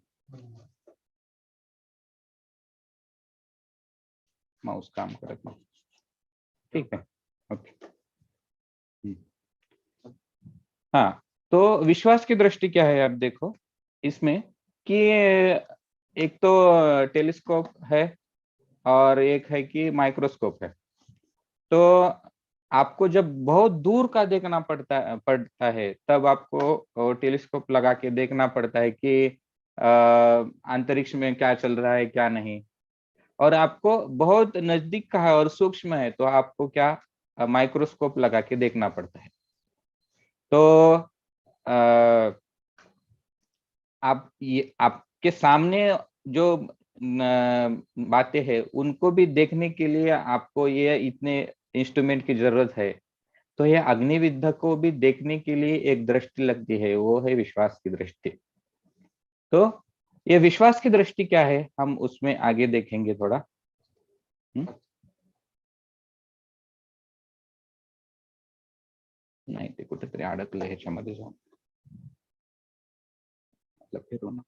माउस काम करता, ठीक है, ओके। हाँ, तो विश्वास की दृष्टि क्या है? आप देखो इसमें कि एक तो टेलीस्कोप है और एक है कि माइक्रोस्कोप है। तो आपको जब बहुत दूर का देखना पड़ता है तब आपको टेलीस्कोप लगा के देखना पड़ता है कि अंतरिक्ष में क्या चल रहा है क्या नहीं। और आपको बहुत नजदीक का है और सूक्ष्म है तो आपको क्या माइक्रोस्कोप लगा के देखना पड़ता है। तो आप ये आपके सामने जो बातें हैं उनको भी देखने के लिए आपको ये इतने इंस्ट्रूमेंट की जरूरत है। तो ये अग्निविद्या को भी देखने के लिए एक दृष्टि लगती है, वो है विश्वास की दृष्टि। तो ये विश्वास की दृष्टि क्या है, हम उसमें आगे देखेंगे थोड़ा। नाही ते कुठेतरी अडकलं ह्याच्यामध्ये जाऊन फिरून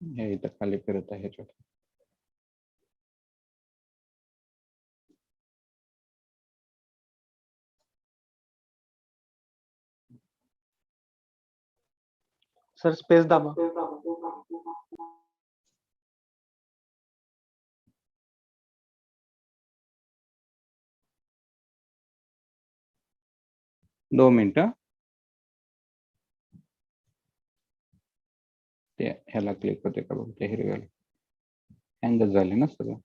हे इथं खाली फिरत आहे ह्याच्यात। सर स्पेस दाबा। 2 मिनिटं, ते ह्याला क्लिक होते का बघ, ते हिरव्याला हँगच झाले ना सगळं।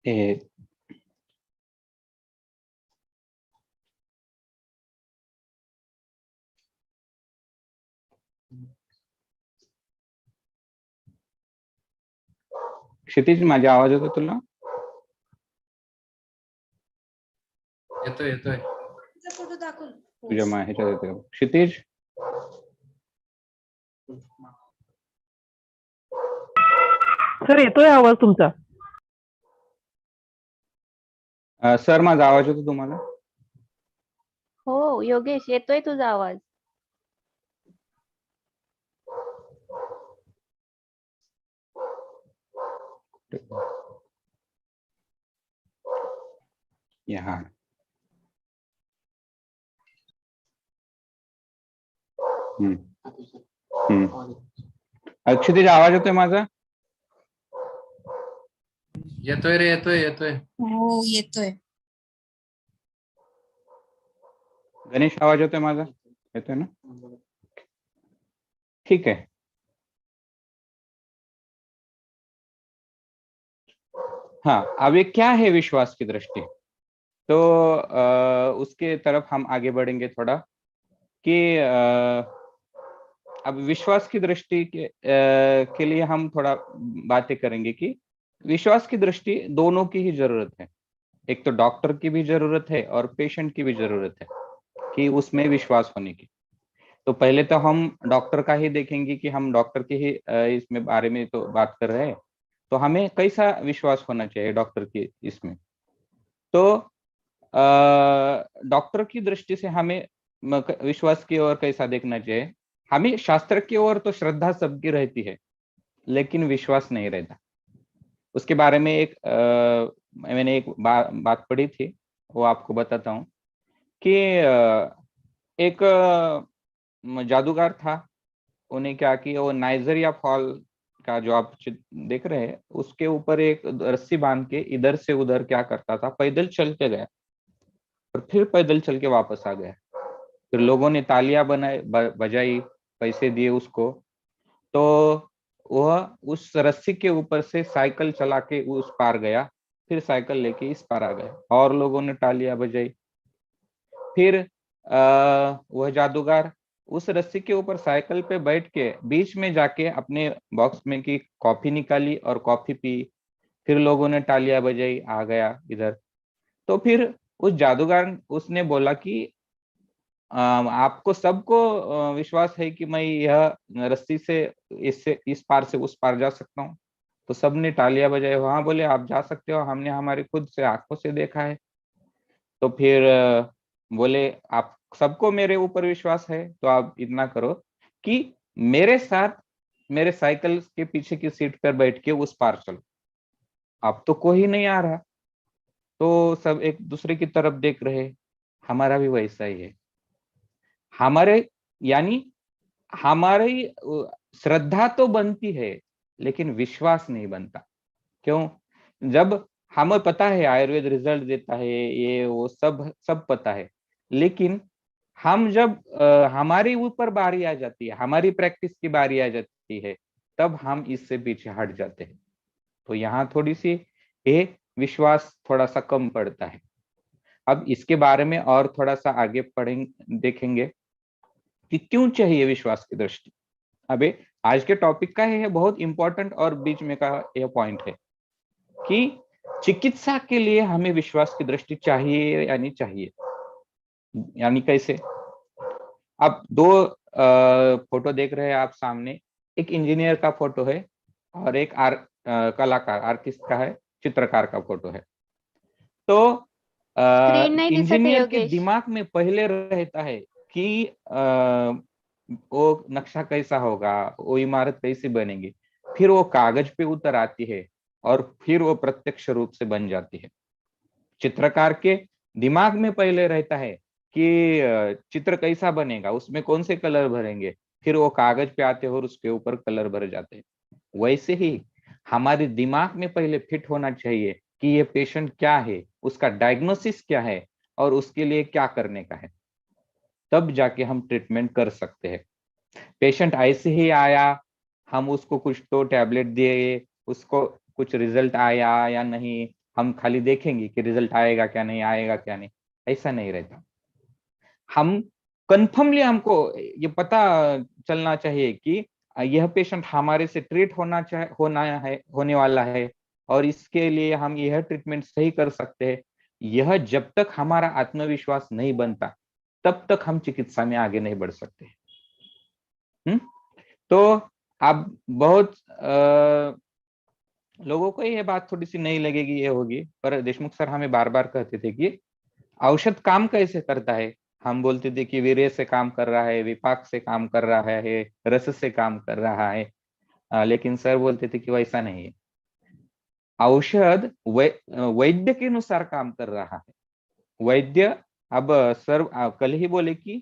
हे क्षितिज, माझा आवाज येतो तुला? येतोय येतोय. तुझ्या ह्याच्यात येते का क्षितिज? सर येतोय आवाज तुमचा? सर माझा आवाज येतो तुम्हाला? हो योगेश, येतोय तुझा आवाज. यहाँ क्षितिज आवाज येतोय माझा? येतोय रे, येतोय येतोय. हो येतोय. गणेश आवाज येतोय माझा? येतोय ना? ठीक है। हाँ, अब ये क्या है विश्वास की दृष्टि? तो उसके तरफ हम आगे बढ़ेंगे थोड़ा कि अब विश्वास की दृष्टि के लिए हम थोड़ा बातें करेंगे कि विश्वास की दृष्टि दोनों की ही जरूरत है। एक तो डॉक्टर की भी जरूरत है और पेशेंट की भी जरूरत है कि उसमें विश्वास होने की। तो पहले तो हम डॉक्टर का ही देखेंगे कि हम डॉक्टर के ही इसमें बारे में तो बात कर रहे हैं, तो हमें कैसा विश्वास होना चाहिए डॉक्टर की इसमें। तो डॉक्टर की दृष्टि से हमें विश्वास की ओर कैसा देखना चाहिए? हमें शास्त्र की ओर तो श्रद्धा सबकी रहती है, लेकिन विश्वास नहीं रहता। उसके बारे में मैंने एक बात पढ़ी थी, वो आपको बताता हूँ कि एक जादूगर था। उन्हें क्या किया, वो नाइजेरिया फॉल का जो आप देख रहे हैं, उसके ऊपर एक रस्सी बांध के इधर से उधर क्या करता था, पैदल चल के गया और फिर पैदल चल के वापस आ गया। फिर लोगों ने तालियां बजाई, पैसे दिए उसको, तो वह उस रस्सी के ऊपर से साइकिल चला के उस पार गया, फिर साइकिल लेके इस पार आ गया और लोगों ने तालियां बजाई। फिर वह जादूगर उस रस्सी के ऊपर साइकिल पे बैठ के बीच में जाके अपने बॉक्स में की कॉफी निकाली और कॉफी पी, फिर लोगों ने तालियां बजाई, आ गया इधर। तो फिर उस जादूगर उसने बोला कि आपको सबको विश्वास है कि मैं यह रस्सी से इस पार से उस पार जा सकता हूँ? तो सबने तालियां बजाई, हाँ बोले आप जा सकते हो, हमने हमारी खुद से आंखों से देखा है। तो फिर बोले आप सबको मेरे ऊपर विश्वास है, तो आप इतना करो कि मेरे साथ मेरे साइकिल के पीछे की सीट पर बैठ के उस पार चलो। अब तो कोई नहीं आ रहा, तो सब एक दूसरे की तरफ देख रहे। हमारा भी वैसा ही है। हमारे यानी हमारी श्रद्धा तो बनती है, लेकिन विश्वास नहीं बनता। क्यों? जब हमें पता है आयुर्वेद रिजल्ट देता है, ये वो सब सब पता है, लेकिन हम जब हमारे ऊपर बारी आ जाती है, हमारी प्रैक्टिस की बारी आ जाती है, तब हम इससे पीछे हट जाते हैं। तो यहाँ थोड़ी सी ये विश्वास थोड़ा सा कम पड़ता है। अब इसके बारे में और थोड़ा सा आगे पढ़ेंगे, देखेंगे कि क्यों चाहिए विश्वास की दृष्टि। अबे आज के टॉपिक का है बहुत इंपॉर्टेंट और बीच में का यह पॉइंट है कि चिकित्सा के लिए हमें विश्वास की दृष्टि चाहिए या नहीं चाहिए, यानी कैसे। आप दो फोटो देख रहे हैं आप सामने, एक इंजीनियर का फोटो है और एक कलाकार आर्टिस्ट का है, चित्रकार का फोटो है। तो स्क्रीन नहीं दिसत आहे इंजीनियर के योगेश. दिमाग में पहले रहता है कि वो नक्शा कैसा होगा, वो इमारत कैसी बनेगी, फिर वो कागज पे उतर आती है और फिर वो प्रत्यक्ष रूप से बन जाती है। चित्रकार के दिमाग में पहले रहता है कि चित्र कैसा बनेगा, उसमें कौन से कलर भरेंगे, फिर वो कागज पे आते हैं और उसके ऊपर कलर भर जाते हैं। वैसे ही हमारे दिमाग में पहले फिट होना चाहिए कि ये पेशेंट क्या है, उसका डायग्नोसिस क्या है और उसके लिए क्या करने का है, तब जाके हम ट्रीटमेंट कर सकते हैं। पेशेंट ऐसे ही आया, हम उसको कुछ तो टैबलेट दिए, उसको कुछ रिजल्ट आया या नहीं, हम खाली देखेंगे कि रिजल्ट आएगा क्या नहीं, आएगा क्या नहीं, ऐसा नहीं रहता। हम कन्फर्मली हमको ये पता चलना चाहिए कि यह पेशेंट हमारे से ट्रीट होने वाला है और इसके लिए हम यह ट्रीटमेंट सही कर सकते हैं। यह जब तक हमारा आत्मविश्वास नहीं बनता, तब तक हम चिकित्सा में आगे नहीं बढ़ सकते। तो अब बहुत लोगों को यह बात थोड़ी सी नहीं लगेगी, ये होगी, पर देशमुख सर हमें बार बार कहते थे कि औषध काम कैसे करता है। हम बोलते थे कि वीर्य से काम कर रहा है, विपाक से काम कर रहा है, रस से काम कर रहा है, लेकिन सर बोलते थे कि वैसा नहीं है। औषध वैद्य के अनुसार काम कर रहा है। वैद्य, अब सर कल ही बोले कि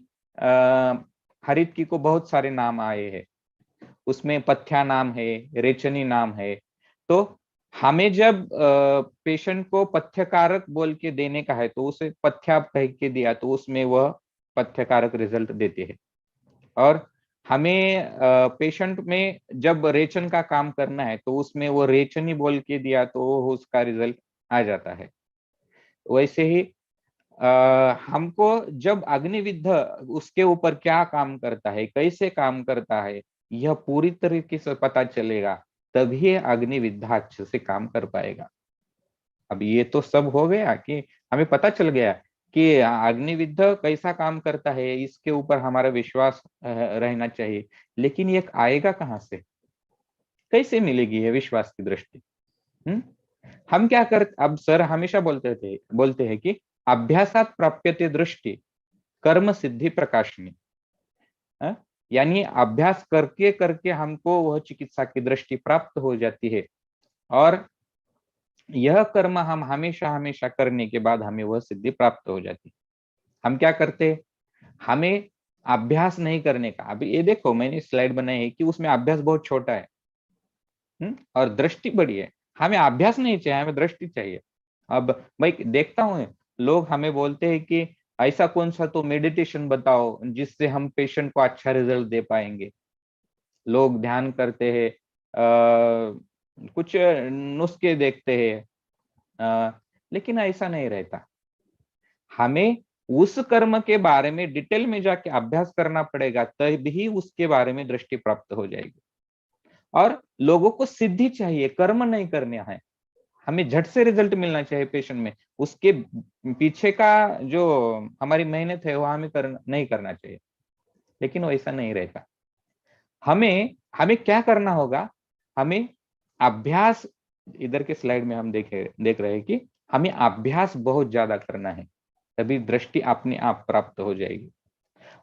हरित की को बहुत सारे नाम आए हैं, उसमें पथ्या नाम है, रेचनी नाम है। तो हमें जब पेशेंट को पथ्यकारक बोल के देने का है, तो उसे पथ्या कह के दिया तो उसमें वह पथ्यकारक रिजल्ट देते हैं। और हमें पेशेंट में जब रेचन का काम करना है, तो उसमें वो रेचनी बोल के दिया तो उसका रिजल्ट आ जाता है। वैसे ही हमको जब अग्निविद्ध उसके ऊपर क्या काम करता है, कैसे काम करता है, यह पूरी तरीके से पता चलेगा, तभी अग्निविद्या अच्छे से काम कर पाएगा। अब ये तो सब हो गया कि हमें पता चल गया कि अग्निविद्या कैसा काम करता है, इसके ऊपर हमारा विश्वास रहना चाहिए, लेकिन ये आएगा कहाँ से, कैसे मिलेगी ये विश्वास की दृष्टि? हम क्या कर, अब सर हमेशा बोलते हैं कि अभ्यासात प्राप्यते दृष्टि कर्म सिद्धि प्रकाशनी। यानी अभ्यास करके करके हमको वह चिकित्सा की दृष्टि प्राप्त हो जाती है, और यह कर्म हम हमेशा हमेशा करने के बाद हमें वह सिद्धि प्राप्त हो जाती है। हम क्या करते हैं, हमें अभ्यास नहीं करने का। अभी ये देखो मैंने स्लाइड बनाई है कि उसमें अभ्यास बहुत छोटा है, और दृष्टि बड़ी है। हमें अभ्यास नहीं चाहिए, हमें दृष्टि चाहिए। अब भाई देखता हूं लोग हमें बोलते हैं कि ऐसा कौन सा तो मेडिटेशन बताओ जिससे हम पेशेंट को अच्छा रिजल्ट दे पाएंगे। लोग ध्यान करते हैं, कुछ नुस्खे देखते हैं, लेकिन ऐसा नहीं रहता। हमें उस कर्म के बारे में डिटेल में जाके अभ्यास करना पड़ेगा, तभी उसके बारे में दृष्टि प्राप्त हो जाएगी। और लोगों को सिद्धि चाहिए, कर्म नहीं करना है। हमें झट से रिजल्ट मिलना चाहिए पेशेंट में, उसके पीछे का जो हमारी मेहनत है वो हमें नहीं करना चाहिए। लेकिन वैसा नहीं रहता। हमें हमें क्या करना होगा, हमें अभ्यास, इधर के स्लाइड में हम देख रहे हैं कि हमें अभ्यास बहुत ज्यादा करना है, तभी दृष्टि अपने आप प्राप्त हो जाएगी।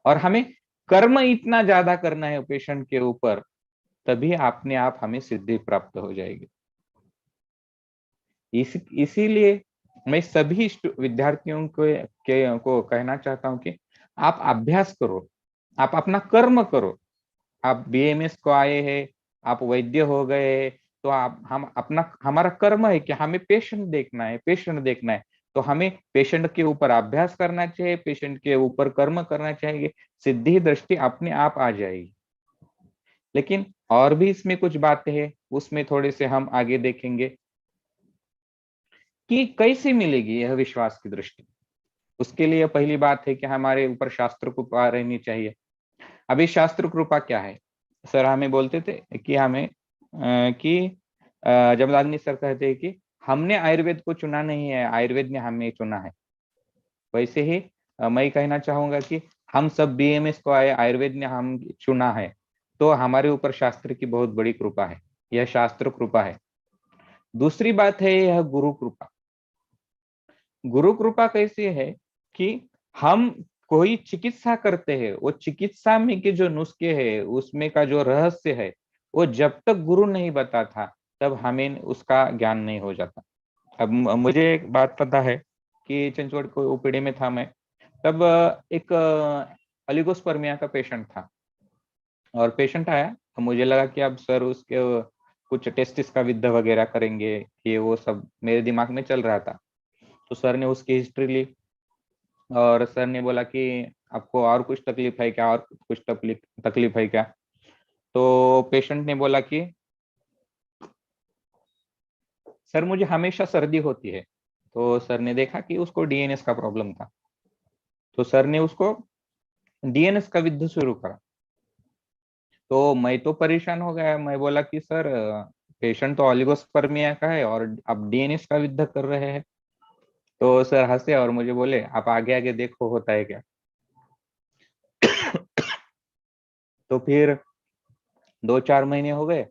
और हमें कर्म इतना ज्यादा करना है पेशेंट के ऊपर, तभी अपने आप हमें सिद्धि प्राप्त हो जाएगी। इसीलिए मैं सभी विद्यार्थियों को कहना चाहता हूं कि आप अभ्यास करो, आप अपना कर्म करो। आप बीएमएस को आए हैं, आप वैद्य हो गए, तो हमारा कर्म है कि हमें पेशेंट देखना है, पेशेंट देखना है। तो हमें पेशेंट के ऊपर अभ्यास करना चाहिए, पेशेंट के ऊपर कर्म करना चाहिए, सिद्धि दृष्टि अपने आप आ जाएगी। लेकिन और भी इसमें कुछ बातें हैं, उसमें थोड़े से हम आगे देखेंगे कि कैसे मिलेगी यह विश्वास की दृष्टि। उसके लिए पहली बात है कि हमारे ऊपर शास्त्र कृपा रहनी चाहिए। अभी शास्त्र कृपा क्या है, सर हमें बोलते थे कि हमें जमदाग्नि सर कहते हैं कि हमने आयुर्वेद को चुना नहीं है, आयुर्वेद ने हमें चुना है। वैसे ही मैं कहना चाहूंगा कि हम सब बीएमएस को आए, आयुर्वेद ने हम चुना है, तो हमारे ऊपर शास्त्र की बहुत बड़ी कृपा है, यह शास्त्र कृपा है। दूसरी बात है यह गुरु कृपा। गुरु कृपा कैसी है कि हम कोई चिकित्सा करते हैं, वो चिकित्सा में के जो नुस्खे है, उसमें का जो रहस्य है, वो जब तक गुरु नहीं बताता तब हमें उसका ज्ञान नहीं हो जाता। अब मुझे एक बात पता है कि चिंचवड़ को ओपीडी में था मैं, तब एक ओलिगोस्पर्मिया का पेशेंट था, और पेशेंट आया तो मुझे लगा कि अब सर उसके कुछ टेस्टिस का विद्या वगैरह करेंगे, ये वो सब मेरे दिमाग में चल रहा था। तो सर ने उसकी हिस्ट्री ली, और सर ने बोला कि आपको और कुछ तकलीफ है क्या, और कुछ तकलीफ है क्या। तो पेशेंट ने बोला कि सर मुझे हमेशा सर्दी होती है। तो सर ने देखा कि उसको डीएनएस का प्रॉब्लम था, तो सर ने उसको डीएनएस का विद्या शुरू करा। तो मैं तो परेशान हो गया, मैं बोला कि सर पेशेंट तो ओलिगोस्पर्मिया का है और आप डीएनएस का विद्या कर रहे हैं। तो सर हंसे और मुझे बोले आप आगे आगे देखो होता है क्या। तो फिर 2-4 महीने हो गए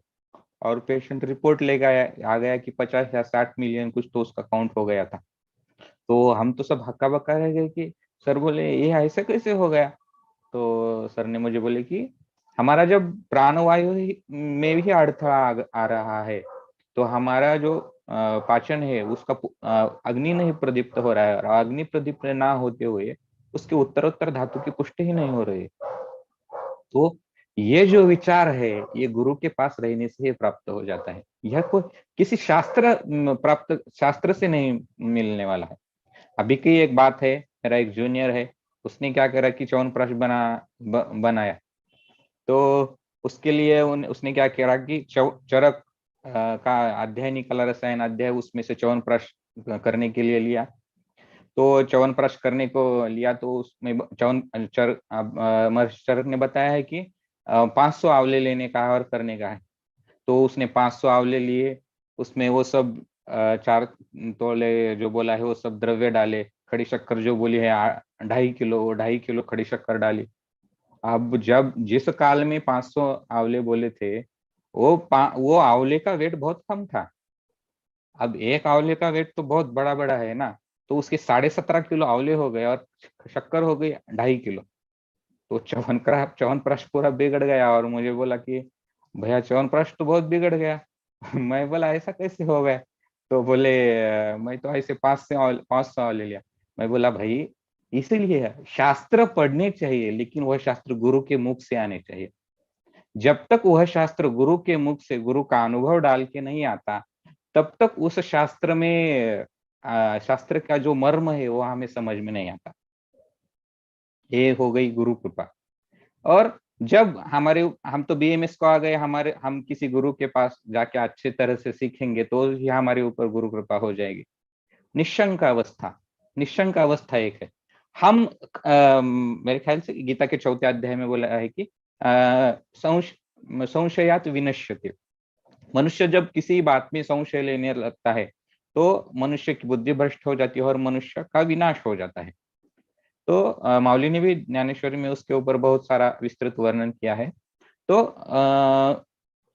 और पेशेंट रिपोर्ट ले गया, आ गया कि 50 या 60 मिलियन कुछ तो उसका काउंट हो गया था। तो हम तो सब हक्का बक्का रह गए कि सर बोले ये ऐसा कैसे हो गया। तो सर ने मुझे बोले कि हमारा जब प्राणवायु में भी अड़थड़ा आ रहा है, तो हमारा जो पाचन है उसका अग्नि नहीं प्रदीप्त हो रहा है, और अग्नि प्रदीप्त ना होते हुए उसके उत्तरोत्तर धातु की पुष्टि ही नहीं हो रही है। तो ये जो विचार है ये गुरु के पास रहने से ही प्राप्त हो जाता है, यह कोई किसी शास्त्र से नहीं मिलने वाला है। अभी की एक बात है, मेरा एक जूनियर है, उसने क्या करा कि च्यवनप्राश बनाया। तो उसके लिए उसने क्या करा कि चरक का अध्याय निकाला, रसायन अध्याय, उसमें से च्यवनप्राश करने के लिए लिया। तो च्यवनप्राश करने को लिया तो उसमें चरक ने बताया है कि 500 आंवले लेने का है और करने का है। तो उसने 500 आंवले लिए, उसमें वो सब 4 तोले जो बोला है वो सब द्रव्य डाले, खड़ी शक्कर जो बोली है 2.5 किलो, वो 2.5 किलो खड़ी शक्कर डाली। अब जब जिस काल में 500 आंवले बोले थे, वो आंवले का वेट बहुत कम था, अब एक आंवले का वेट तो बहुत बड़ा बड़ा है ना, तो उसके 17.5 किलो आंवले हो गए और शक्कर हो गई 2.5 किलो। तो च्यवनप्राश पूरा बिगड़ गया और मुझे बोला कि भैया च्यवनप्राश तो बहुत बिगड़ गया। मैं बोला ऐसा कैसे हो गया? तो बोले मैं तो ऐसे 500 ले लिया। मैं बोला भाई इसीलिए है, शास्त्र पढ़ने चाहिए लेकिन वह शास्त्र गुरु के मुख से आने चाहिए। जब तक वह शास्त्र गुरु के मुख से, गुरु का अनुभव डाल के नहीं आता, तब तक उस शास्त्र में शास्त्र का जो मर्म है वो हमें समझ में नहीं आता। ये हो गई गुरु कृपा। और जब हम तो बीएमएस को आ गए, हम किसी गुरु के पास जाके अच्छे तरह से सीखेंगे तो ही हमारे ऊपर गुरु कृपा हो जाएगी। निशंक अवस्था, निशंक अवस्था एक है। हम मेरे ख्याल से गीता के 4थे अध्याय में बोला है कि संशयात विनश्यति। मनुष्य जब किसी बात में संशय लेने लगता है तो मनुष्य की बुद्धि भ्रष्ट हो जाती है और मनुष्य का विनाश हो जाता है। तो माउली ने भी ज्ञानेश्वरी में उसके ऊपर बहुत सारा विस्तृत वर्णन किया है। तो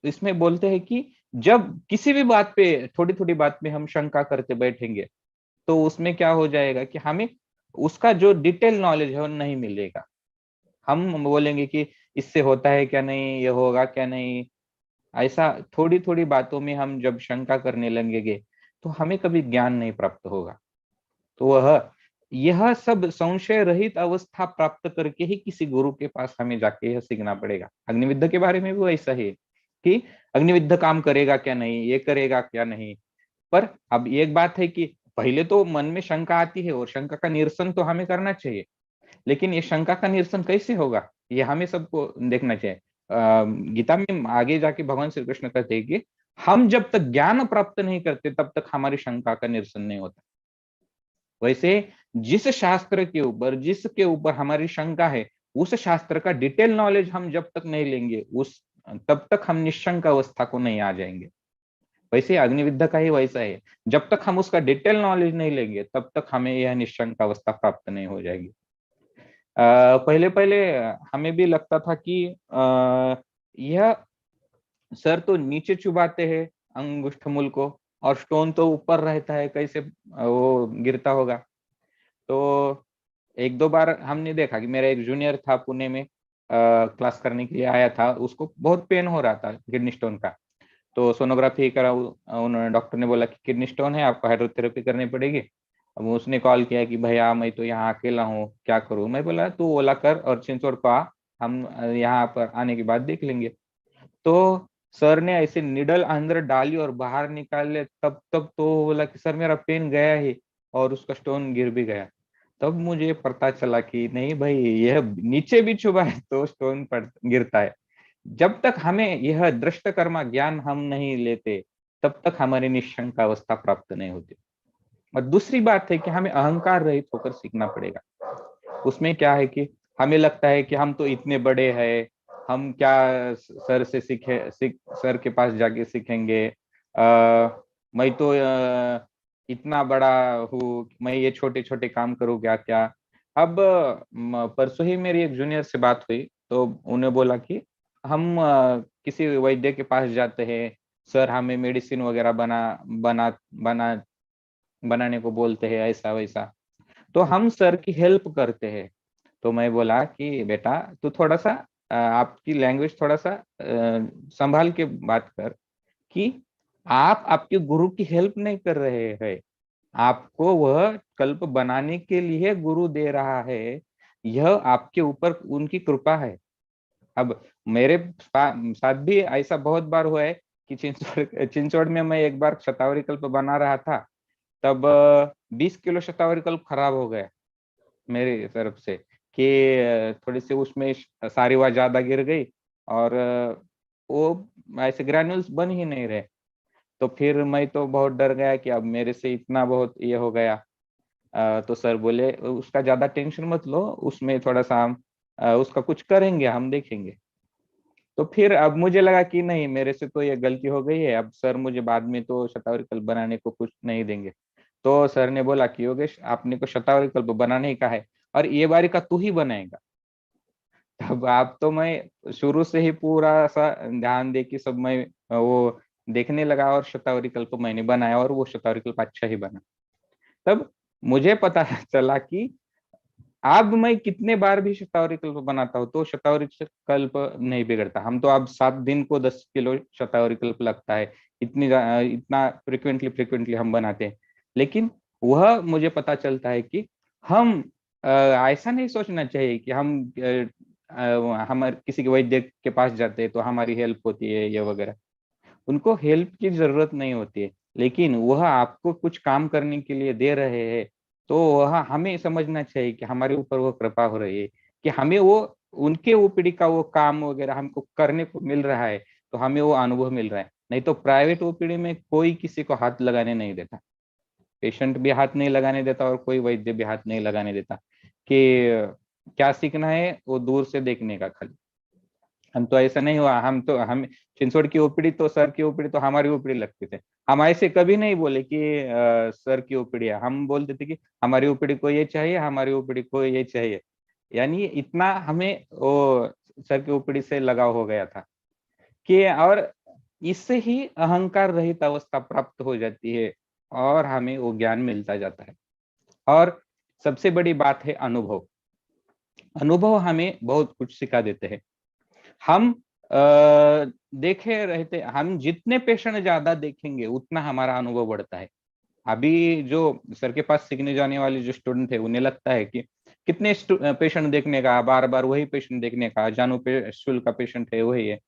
इसमें बोलते हैं कि जब किसी भी बात पे, थोड़ी थोड़ी बात में हम शंका करते बैठेंगे तो उसमें क्या हो जाएगा कि हमें उसका जो डिटेल नॉलेज है वो नहीं मिलेगा। हम बोलेंगे कि इससे होता है क्या नहीं, ये होगा क्या नहीं, ऐसा थोड़ी थोड़ी बातों में हम जब शंका करने लगेंगे तो हमें कभी ज्ञान नहीं प्राप्त होगा। तो यह सब संशय रहित अवस्था प्राप्त करके ही किसी गुरु के पास हमें जाके यह सीखना पड़ेगा। अग्निविद्या के बारे में भी वैसा ही कि अग्निविद्या काम करेगा क्या नहीं, ये करेगा क्या नहीं। पर अब एक बात है कि पहले तो मन में शंका आती है और शंका का निरसन तो हमें करना चाहिए, लेकिन ये शंका का निरसन कैसे होगा ये हमें सबको देखना चाहिए। गीता में आगे जाके भगवान श्री कृष्ण कहते हैं कि हम जब तक ज्ञान प्राप्त नहीं करते तब तक हमारी शंका का निरसन नहीं होता। वैसे जिसके ऊपर हमारी शंका है उस शास्त्र का डिटेल नॉलेज हम जब तक नहीं लेंगे तब तक हम निशंक अवस्था को नहीं आ जाएंगे। वैसे अग्निविद्या का ही वैसा है, जब तक हम उसका डिटेल नॉलेज नहीं लेंगे तब तक हमें यह निशंक अवस्था प्राप्त नहीं हो जाएगी। पहले पहले हमें भी लगता था कि यह सर तो नीचे चुबाते हैं अंगुष्ठ मूल को और स्टोन तो ऊपर रहता है, कैसे वो गिरता होगा। तो एक दो बार हमने देखा कि मेरा एक जूनियर था पुणे में, क्लास करने के लिए आया था, उसको बहुत पेन हो रहा था किडनी स्टोन का। तो सोनोग्राफी करा, उन्होंने डॉक्टर ने बोला कि किडनी स्टोन है, आपको हाइड्रोथेरेपी करनी पड़ेगी। अब उसने कॉल किया कि भैया मैं तो यहाँ अकेला हूँ, क्या करूँ? मैं बोला तू ओला कर और चिंचोड़ को आ, हम यहाँ पर आने के बाद देख लेंगे। तो सर ने ऐसे निडल अंदर डाली और बाहर निकाले, तब तक तो बोला कि सर मेरा पेन गया ही, और उसका स्टोन गिर भी गया। तब मुझे पता चला कि नहीं भाई, यह नीचे भी चुभा है तो स्टोन गिरता है। जब तक हमें यह दृष्ट कर्मा ज्ञान हम नहीं लेते तब तक हमारी निशंक अवस्था प्राप्त नहीं होती। और दूसरी बात है कि हमें अहंकार रहित होकर सीखना पड़ेगा। उसमें क्या है कि हमें लगता है कि हम तो इतने बड़े हैं, हम क्या सर से सर के पास जाके सीखेंगे, मैं तो इतना बड़ा हूँ, मैं ये छोटे छोटे काम करूँ क्या क्या। अब परसों ही मेरी एक जूनियर से बात हुई तो उन्हें बोला कि हम किसी वैद्य के पास जाते हैं, सर हमें मेडिसिन वगैरह बनाने को बोलते हैं, ऐसा वैसा, तो हम सर की हेल्प करते हैं। तो मैं बोला कि बेटा तू थोड़ा सा आपकी लैंग्वेज थोड़ा सा संभाल के बात कर कि आप आपके गुरु की हेल्प नहीं कर रहे हैं, आपको वह कल्प बनाने के लिए गुरु दे रहा है, यह आपके ऊपर उनकी कृपा है। अब मेरे साथ भी ऐसा बहुत बार हुआ है कि चिंचोड़ में मैं एक बार शतावरी कल्प बना रहा था, तब 20 किलो शतावरी कल्प खराब हो गया मेरी तरफ से कि थोड़ी सी उसमें सारीवा ज्यादा गिर गई और वो ऐसे ग्रैन्यूल्स बन ही नहीं रहे। तो फिर मैं तो बहुत डर गया कि अब मेरे से इतना बहुत ये हो गया। तो सर बोले उसका ज्यादा टेंशन मत लो, उसमें थोड़ा सा हम उसका कुछ करेंगे, हम देखेंगे। तो फिर अब मुझे लगा कि नहीं, मेरे से तो ये गलती हो गई है, अब सर मुझे बाद में तो शतावरी कल्प बनाने को कुछ नहीं देंगे। तो सर ने बोला कि योगेश आपने को शतावरी कल्प बनाने का है और ये बारी का तू ही बनाएगा। तब आप तो मैं शुरू से ही पूरा सा ध्यान दे कि सब मैं वो देखने लगा और शतावरी कल्प मैंने बनाया और वो शतावरी कल्प अच्छा ही बना। तब मुझे पता चला कि अब मैं कितने बार भी शतावरी कल्प बनाता हूँ तो शतावरी कल्प नहीं बिगड़ता। हम तो अब 7 दिन को 10 किलो शतावरी कल्प लगता है, इतना फ्रिक्वेंटली हम बनाते हैं। लेकिन वह मुझे पता चलता है कि हम ऐसा नहीं सोचना चाहिए कि हम किसी के वैद्य के पास जाते हैं तो हमारी हेल्प होती है ये वगैरह। उनको हेल्प की जरूरत नहीं होती है, लेकिन वह आपको कुछ काम करने के लिए दे रहे हैं तो वह हमें समझना चाहिए कि हमारे ऊपर वो कृपा हो रही है, कि हमें वो उनके ओपीडी का वो काम वगैरह हमको करने को मिल रहा है, तो हमें वो अनुभव मिल रहा है। नहीं तो प्राइवेट ओपीडी में कोई किसी को हाथ लगाने नहीं देता, पेशेंट भी हाथ नहीं लगाने देता और कोई वैद्य भी हाथ नहीं लगाने देता कि क्या सीखना है वो दूर से देखने का खाली। हम तो ऐसा नहीं हुआ, हम चिंचवड़ की ओपीडी तो सर की ओपीडी तो हमारी ओपीडी लगते थे। हम ऐसे कभी नहीं बोले कि सर की ओपीडी है, हम बोलते थे कि हमारी ओपीडी को ये चाहिए, हमारी ओपीडी को ये चाहिए। यानी इतना हमें वो सर की ओपीडी से लगाव हो गया था कि, और इससे ही अहंकार रहित अवस्था प्राप्त हो जाती है और हमें वो ज्ञान मिलता जाता है। और सबसे बड़ी बात है अनुभव। अनुभव हमें बहुत कुछ सिखा देते हैं। हम देखे रहते, हम जितने पेशेंट ज्यादा देखेंगे उतना हमारा अनुभव बढ़ता है। अभी जो सर के पास सीखने जाने वाले जो स्टूडेंट है उन्हें लगता है कि कितने पेशेंट देखने का, बार बार वही पेशेंट देखने का, जानू पे शुल्क का पेशेंट है वही है।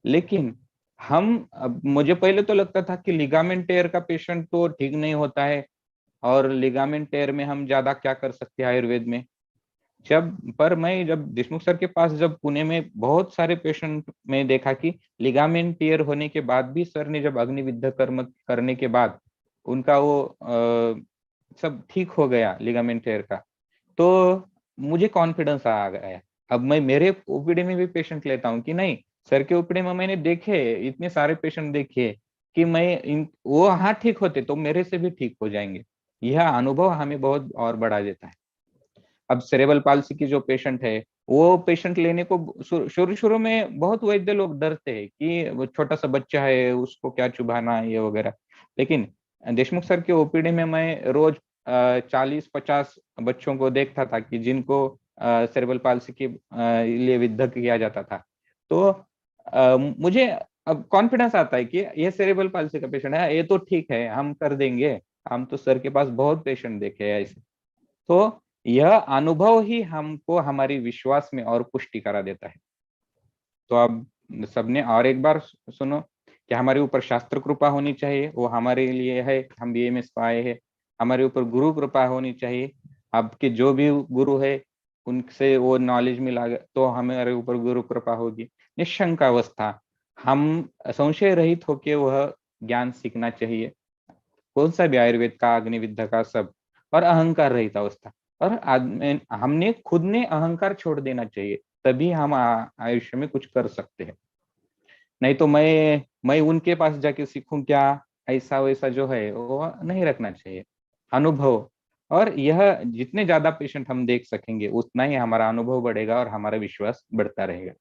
लेकिन मुझे पहले तो लगता था कि लिगामेंट टेयर का पेशेंट तो ठीक नहीं होता है और लिगामेंट टेयर में हम ज्यादा क्या कर सकते हैं आयुर्वेद में। पर मैं जब देशमुख सर के पास जब पुणे में बहुत सारे पेशेंट में देखा कि लिगामेंट टियर होने के बाद भी सर ने जब अग्निविद्या कर्म करने के बाद उनका वो सब ठीक हो गया लिगामेंट टियर का, तो मुझे कॉन्फिडेंस आ गया। अब मैं मेरे ओपीडी में भी पेशेंट लेता हूँ कि नहीं, सर के ओपीडी में मैंने देखे, इतने सारे पेशेंट देखे कि वो हाँ ठीक होते तो मेरे से भी ठीक हो जाएंगे। यह अनुभव हमें बहुत और बढ़ा देता है। अब सेरेबल पाल्सी की जो पेशेंट है वो पेशेंट लेने को शुरू शुरू में बहुत वैद्य लोग डरते हैं कि वो छोटा सा बच्चा है उसको क्या चुभाना है ये वगैरह। लेकिन देशमुख सर के ओपीडी में मैं रोज 40-50 बच्चों को देखता था कि जिनको सेरेबल पाल्सी के लिए विद्या किया जाता था। तो मुझे अब कॉन्फिडेंस आता है कि ये सेरेबल पाल्सी का पेशेंट है, ये तो ठीक है, हम कर देंगे, हम तो सर के पास बहुत पेशेंट देखे हैं ऐसे। तो यह अनुभव ही हमको हमारी विश्वास में और पुष्टि करा देता है। तो अब सबने और एक बार सुनो कि हमारे ऊपर शास्त्र कृपा होनी चाहिए, वो हमारे लिए है, हम बीएमएस को आए हैं। हमारे ऊपर गुरु कृपा होनी चाहिए, आपके जो भी गुरु है उनसे वो नॉलेज मिला तो हमारे ऊपर गुरु कृपा होगी। निशंक अवस्था, हम संशय रहित होके वह ज्ञान सीखना चाहिए, कौन सा भी आयुर्वेद का, अग्निविद्या का, सब। और अहंकार रहित अवस्था, और हमने खुद ने अहंकार छोड़ देना चाहिए, तभी हम आयुष्य में कुछ कर सकते हैं। नहीं तो मैं उनके पास जाके सीखूं क्या, ऐसा वैसा जो है वो नहीं रखना चाहिए। अनुभव, और यह जितने ज्यादा पेशेंट हम देख सकेंगे उतना ही हमारा अनुभव बढ़ेगा और हमारा विश्वास बढ़ता रहेगा।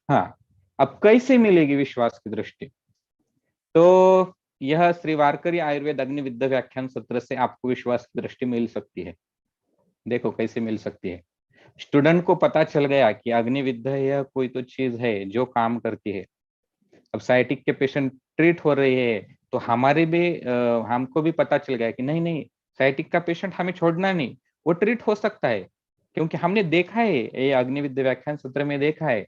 हाँ, अब कैसे मिलेगी विश्वास की दृष्टि? तो यह श्री वारकरी आयुर्वेद अग्निविद्या व्याख्यान सत्र से आपको विश्वास की दृष्टि मिल सकती है। देखो कैसे मिल सकती है। स्टूडेंट को पता चल गया कि अग्निविद्या यह कोई तो चीज है जो काम करती है। अब साइटिक के पेशेंट ट्रीट हो रहे हैं तो हमारे भी हमको भी पता चल गया कि नहीं नहीं, साइटिक का पेशेंट हमें छोड़ना नहीं, वो ट्रीट हो सकता है, क्योंकि हमने देखा है, ये अग्निविद्या व्याख्यान सत्र में देखा है।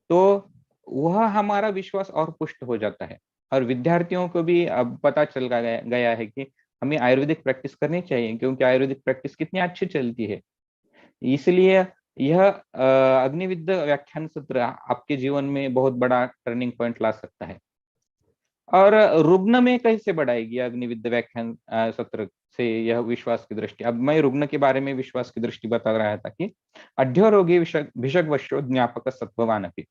तो वह हमारा विश्वास और पुष्ट हो जाता है। और विद्यार्थियों को भी अब पता चल गया है कि हमें आयुर्वेदिक प्रैक्टिस करनी चाहिए, क्योंकि आयुर्वेदिक प्रैक्टिस कितनी अच्छी चलती है। इसलिए यह अग्निविद्या व्याख्यान सत्र आपके जीवन में बहुत बड़ा टर्निंग पॉइंट ला सकता है। और रुग्ण में कैसे बढ़ाएगी अग्निविद्या व्याख्यान सत्र से यह विश्वास की दृष्टि? अब मैं रुग्ण के बारे में विश्वास की दृष्टि बता रहा था कि अध्योरोगी भिषग्वश्यो ज्ञापक सत्ववान अपि।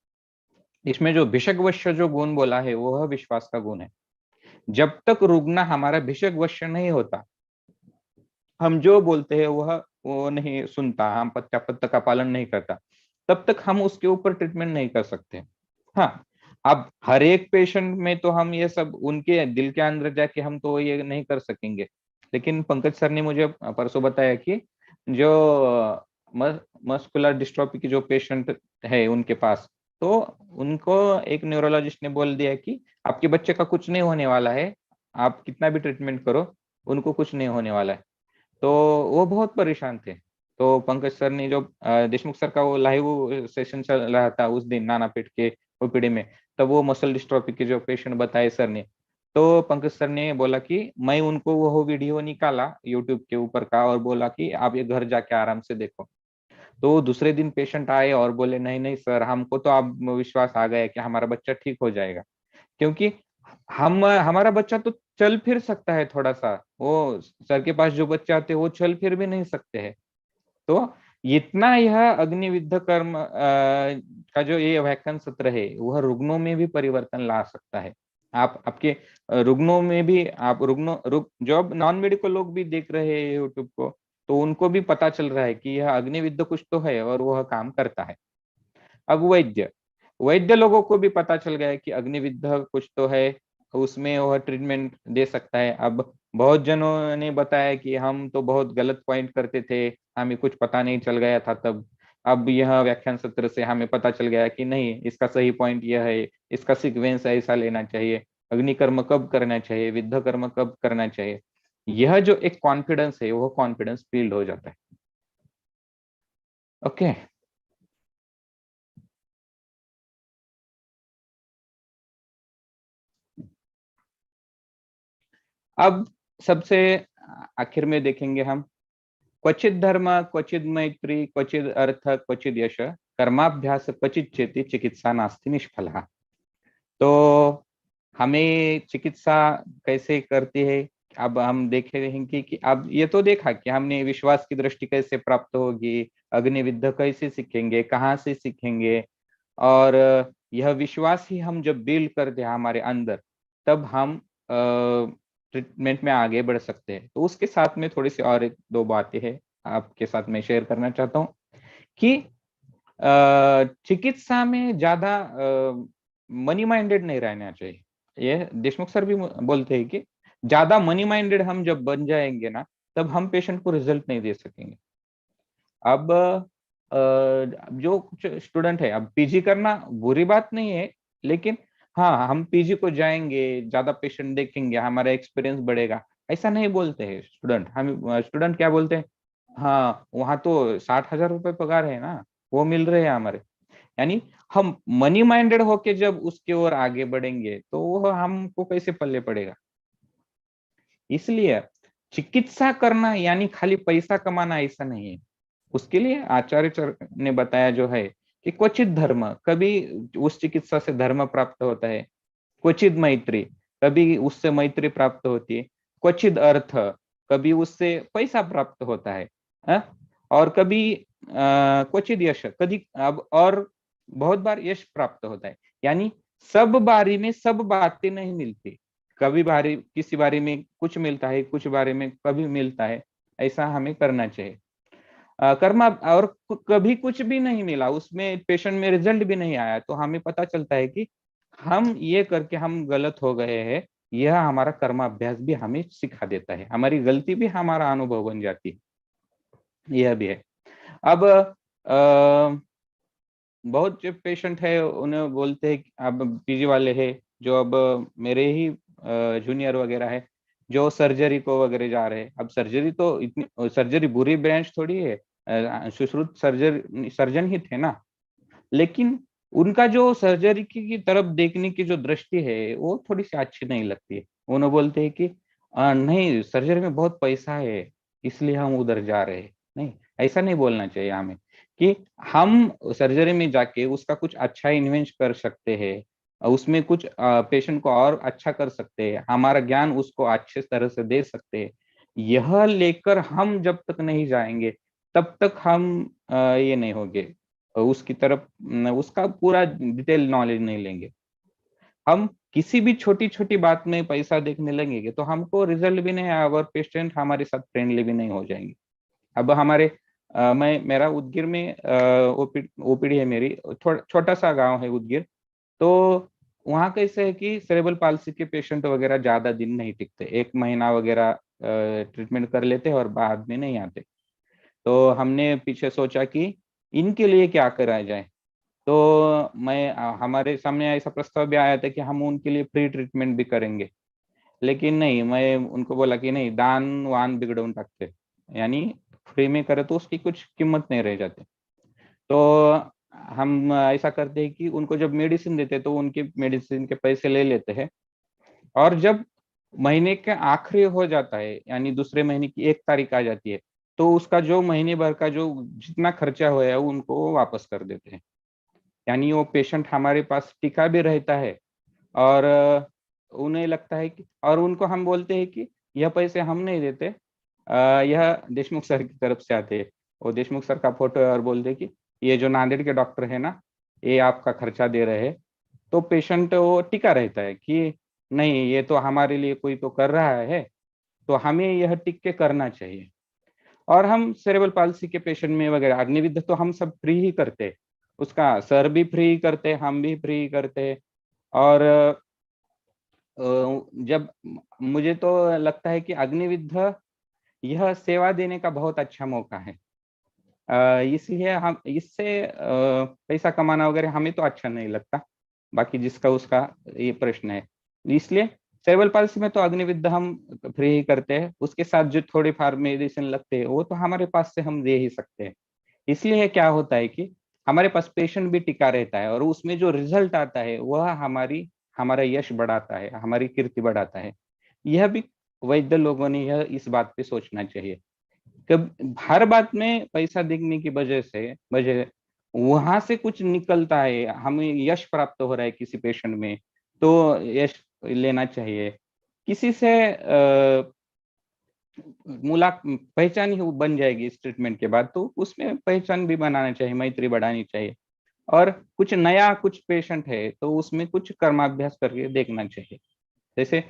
इसमें जो भिषग्वश्य जो गुण बोला है वह विश्वास का गुण है। जब तक रुग्ण हमारा भिषग्वश्य नहीं होता, हम जो बोलते हैं वह वो नहीं सुनता, हम पत्ता का पालन नहीं करता, तब तक हम उसके ऊपर ट्रीटमेंट नहीं कर सकते। हाँ, अब हर एक पेशेंट में तो हम ये सब उनके दिल के अंदर जाके हम तो ये नहीं कर सकेंगे। लेकिन पंकज सर ने मुझे परसों बताया कि जो मस्कुलर डिस्ट्रोफी की जो पेशेंट है उनके पास, तो उनको एक न्यूरोलॉजिस्ट ने बोल दिया कि आपके बच्चे का कुछ नहीं होने वाला है, आप कितना भी ट्रीटमेंट करो उनको कुछ नहीं होने वाला है। तो वो बहुत परेशान थे। तो पंकज सर ने जो देशमुख सर का वो लाइव सेशन चल रहा था उस दिन नानापेट के ओपीडी में, तब वो मसल डिस्ट्रोफी के जो पेशेंट बताए सर ने, तो पंकज सर ने बोला कि मैं उनको वो वीडियो निकाला यूट्यूब के ऊपर का और बोला कि आप ये घर जाके आराम से देखो। तो दूसरे दिन पेशेंट आए और बोले नहीं नहीं सर, हमको तो अब विश्वास आ गया कि हमारा बच्चा ठीक हो जाएगा, क्योंकि हमारा बच्चा तो चल फिर सकता है थोड़ा सा, वो सर के पास जो बच्चे आते हैं वो चल फिर भी नहीं सकते हैं। तो इतना यह अग्निविद्ध कर्म का जो ये व्याख्यान सत्र है वह रुग्णों में भी परिवर्तन ला सकता है। आप आपके रुग्णों में भी, आप जो अब नॉन मेडिकल लोग भी देख रहे हैं यूट्यूब को, तो उनको भी पता चल रहा है कि यह अग्निविद्ध कुछ तो है और वह काम करता है। अब वैद्य लोगों को भी पता चल गया है कि अग्निविद्ध कुछ तो है, उसमें वह ट्रीटमेंट दे सकता है। अब बहुत जनों ने बताया कि हम तो बहुत गलत पॉइंट करते थे, हमें कुछ पता नहीं चल गया था तब। अब यह व्याख्यान सत्र से हमें पता चल गया कि नहीं, इसका सही पॉइंट यह है, इसका सीक्वेंस ऐसा लेना चाहिए, अग्निकर्म कब करना चाहिए, विद्ध कर्म कब करना चाहिए। यह जो एक कॉन्फिडेंस है वह कॉन्फिडेंस बिल्ड हो जाता है। ओके अब सबसे आखिर में देखेंगे हम क्वचित धर्म क्वचित मैत्री क्वचित अर्थ क्वचित यश कर्माभ्यास क्वचित चेति चिकित्सा नास्ति निष्फला। तो हमें चिकित्सा कैसे करती है, अब हम देखे रहेंगे कि अब ये तो देखा कि हमने विश्वास की दृष्टि कैसे प्राप्त होगी, अग्निविद्ध कैसे सीखेंगे, कहाँ से सीखेंगे, और यह विश्वास ही हम जब बिल्ड करते हैं हमारे अंदर, तब हम ट्रीटमेंट में आगे बढ़ सकते हैं। तो उसके साथ में थोड़ी सी और एक दो बातें हैं आपके साथ में शेयर करना चाहता हूँ कि चिकित्सा में ज्यादा मनी माइंडेड नहीं रहना चाहिए। ये देशमुख सर भी बोलते हैं कि ज्यादा मनी माइंडेड हम जब बन जाएंगे ना, तब हम पेशेंट को रिजल्ट नहीं दे सकेंगे। अब जो कुछ स्टूडेंट है, अब पीजी करना बुरी बात नहीं है, लेकिन हाँ, हम पीजी को जाएंगे, ज्यादा पेशेंट देखेंगे, हमारा एक्सपीरियंस बढ़ेगा, ऐसा नहीं बोलते हैं स्टूडेंट। हम स्टूडेंट क्या बोलते हैं, हाँ वहां तो 60,000 रुपए पगार है ना, वो मिल रहे हैं हमारे। यानी हम मनी माइंडेड होके जब उसके ओर आगे बढ़ेंगे तो वो हमको कैसे पल्ले पड़ेगा। इसलिए चिकित्सा करना यानी खाली पैसा कमाना ऐसा नहीं है। उसके लिए आचार्य ने बताया जो है कि क्वचित धर्म, कभी उस चिकित्सा से धर्म प्राप्त होता है, क्वचित मैत्री, कभी उससे मैत्री प्राप्त होती है, क्वचित अर्थ, कभी उससे पैसा प्राप्त होता है, और कभी क्वचित यश, कभी अब और बहुत बार यश प्राप्त होता है। यानी सब बारी में सब बातें नहीं मिलती, कभी बारी किसी बारे में कुछ मिलता है, कुछ बारे में कभी मिलता है। ऐसा हमें करना चाहिए। कर्मा और कभी कुछ भी नहीं मिला, उसमें पेशेंट में रिजल्ट भी नहीं आया, तो हमें पता चलता है कि हम ये करके हम गलत हो गए हैं। यह हमारा कर्माभ्यास भी हमें सिखा देता है, हमारी गलती भी हमारा अनुभव बन जाती है। यह भी है। अब बहुत जो पेशेंट है उन्हें बोलते हैं, अब पीजी वाले हैं जो अब मेरे ही जूनियर वगैरह है, जो सर्जरी को वगैरह जा रहे हैं। अब सर्जरी तो इतनी, सर्जरी बुरी ब्रांच थोड़ी है, सुश्रुत सर्जन ही थे ना, लेकिन उनका जो सर्जरी की तरफ देखने की जो दृष्टि है वो थोड़ी सी अच्छी नहीं लगती है। उन्होंने बोलते हैं कि नहीं, सर्जरी में बहुत पैसा है इसलिए हम उधर जा रहे हैं। नहीं, ऐसा नहीं बोलना चाहिए हमें, कि हम सर्जरी में जाके उसका कुछ अच्छा इन्वेंट कर सकते हैं, उसमें कुछ पेशेंट को और अच्छा कर सकते हैं, हमारा ज्ञान उसको अच्छे तरह से दे सकते हैं। यह लेकर हम जब तक नहीं जाएंगे तब तक हम ये नहीं होंगे, उसकी तरफ उसका पूरा डिटेल नॉलेज नहीं लेंगे। हम किसी भी छोटी छोटी बात में पैसा देखने लगेंगे तो हमको रिजल्ट भी नहीं आएगा और पेशेंट हमारे साथ फ्रेंडली भी नहीं हो जाएंगे। अब हमारे मेरा उदगीर में ओपीडी है मेरी, छोटा सा गांव है उदगीर। तो वहाँ कैसे है कि सेरेब्रल पाल्सी के पेशेंट वगैरह ज्यादा दिन नहीं टिकते, 1 महीना वगैरह ट्रीटमेंट कर लेते हैं और बाद में नहीं आते। तो हमने पीछे सोचा कि इनके लिए क्या करा जाए। तो हमारे सामने ऐसा प्रस्ताव भी आया था कि हम उनके लिए फ्री ट्रीटमेंट भी करेंगे, लेकिन नहीं, मैं उनको बोला कि नहीं, दान वान बिगड़ून टाकते, यानी फ्री में करे तो उसकी कुछ कीमत नहीं रह जाती। तो हम ऐसा करते हैं कि उनको जब मेडिसिन देते तो उनके मेडिसिन के पैसे ले लेते हैं, और जब महीने के आखिरी हो जाता है, यानी दूसरे महीने की 1 तारीख आ जाती है, तो उसका जो महीने भर का जो जितना खर्चा हुआ है उनको वापस कर देते हैं। यानी वो पेशेंट हमारे पास टिका भी रहता है, और उन्हें लगता है कि, और उनको हम बोलते हैं कि यह पैसे हम नहीं देते, यह देशमुख सर की तरफ से आते हैं। वो देशमुख सर का फोटो है और बोलते कि ये जो नांदेड़ के डॉक्टर है ना, ये आपका खर्चा दे रहे हैं। तो पेशेंट वो टिका रहता है कि नहीं, ये तो हमारे लिए कोई तो कर रहा है, तो हमें यह टिक के करना चाहिए। और हम सेरेब्रल पाल्सी के पेशेंट में वगैरह अग्निविद्ध तो हम सब फ्री ही करते हैं, उसका सर भी फ्री करते, हम भी फ्री करते। और जब मुझे तो लगता है कि अग्निविद्ध यह सेवा देने का बहुत अच्छा मौका है। इसलिए हम इससे पैसा कमाना वगैरह हमें तो अच्छा नहीं लगता, बाकी जिसका उसका ये प्रश्न है। इसलिए सेरेब्रल पाल्सी में तो अग्निविद्या हम फ्री ही करते हैं, उसके साथ जो थोड़े फार मेडिसिन लगते हैं वो तो हमारे पास से हम दे ही सकते हैं। इसलिए क्या होता है कि हमारे पास पेशेंट भी टिका रहता है, और उसमें जो रिजल्ट आता है वह हमारा यश बढ़ाता है, हमारी कीर्ति बढ़ाता है। यह भी वैद्य लोगों ने यह इस बात पे सोचना चाहिए। कब हर बात में पैसा देखने की वजह वहां से कुछ निकलता है, हमें यश प्राप्त हो रहा है किसी पेशेंट में, तो यश लेना चाहिए। किसी से पहचान ही बन जाएगी इस ट्रीटमेंट के बाद, तो उसमें पहचान भी बनाना चाहिए, मैत्री बढ़ानी चाहिए। और कुछ नया कुछ पेशेंट है तो उसमें कुछ कर्माभ्यास करके देखना चाहिए। जैसे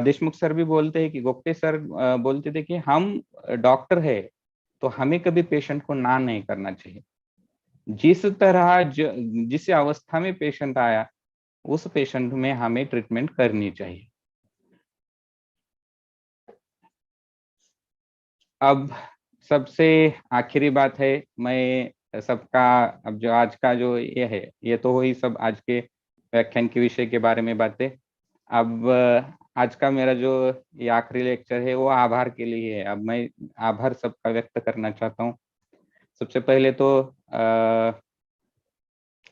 देशमुख सर भी बोलते हैं कि गोप्ते सर बोलते थे कि हम डॉक्टर है तो हमें कभी पेशेंट को ना नहीं करना चाहिए। जिस तरह जिस अवस्था में पेशेंट आया उस पेशेंट में हमें ट्रीटमेंट करनी चाहिए। अब सबसे आखिरी बात है, मैं सबका, अब जो आज का जो ये है, ये तो वही सब आज के व्याख्यान के विषय के बारे में बातें। अब आज का मेरा जो ये आखिरी लेक्चर है वो आभार के लिए है। अब मैं आभार सबका व्यक्त करना चाहता हूँ। सबसे पहले तो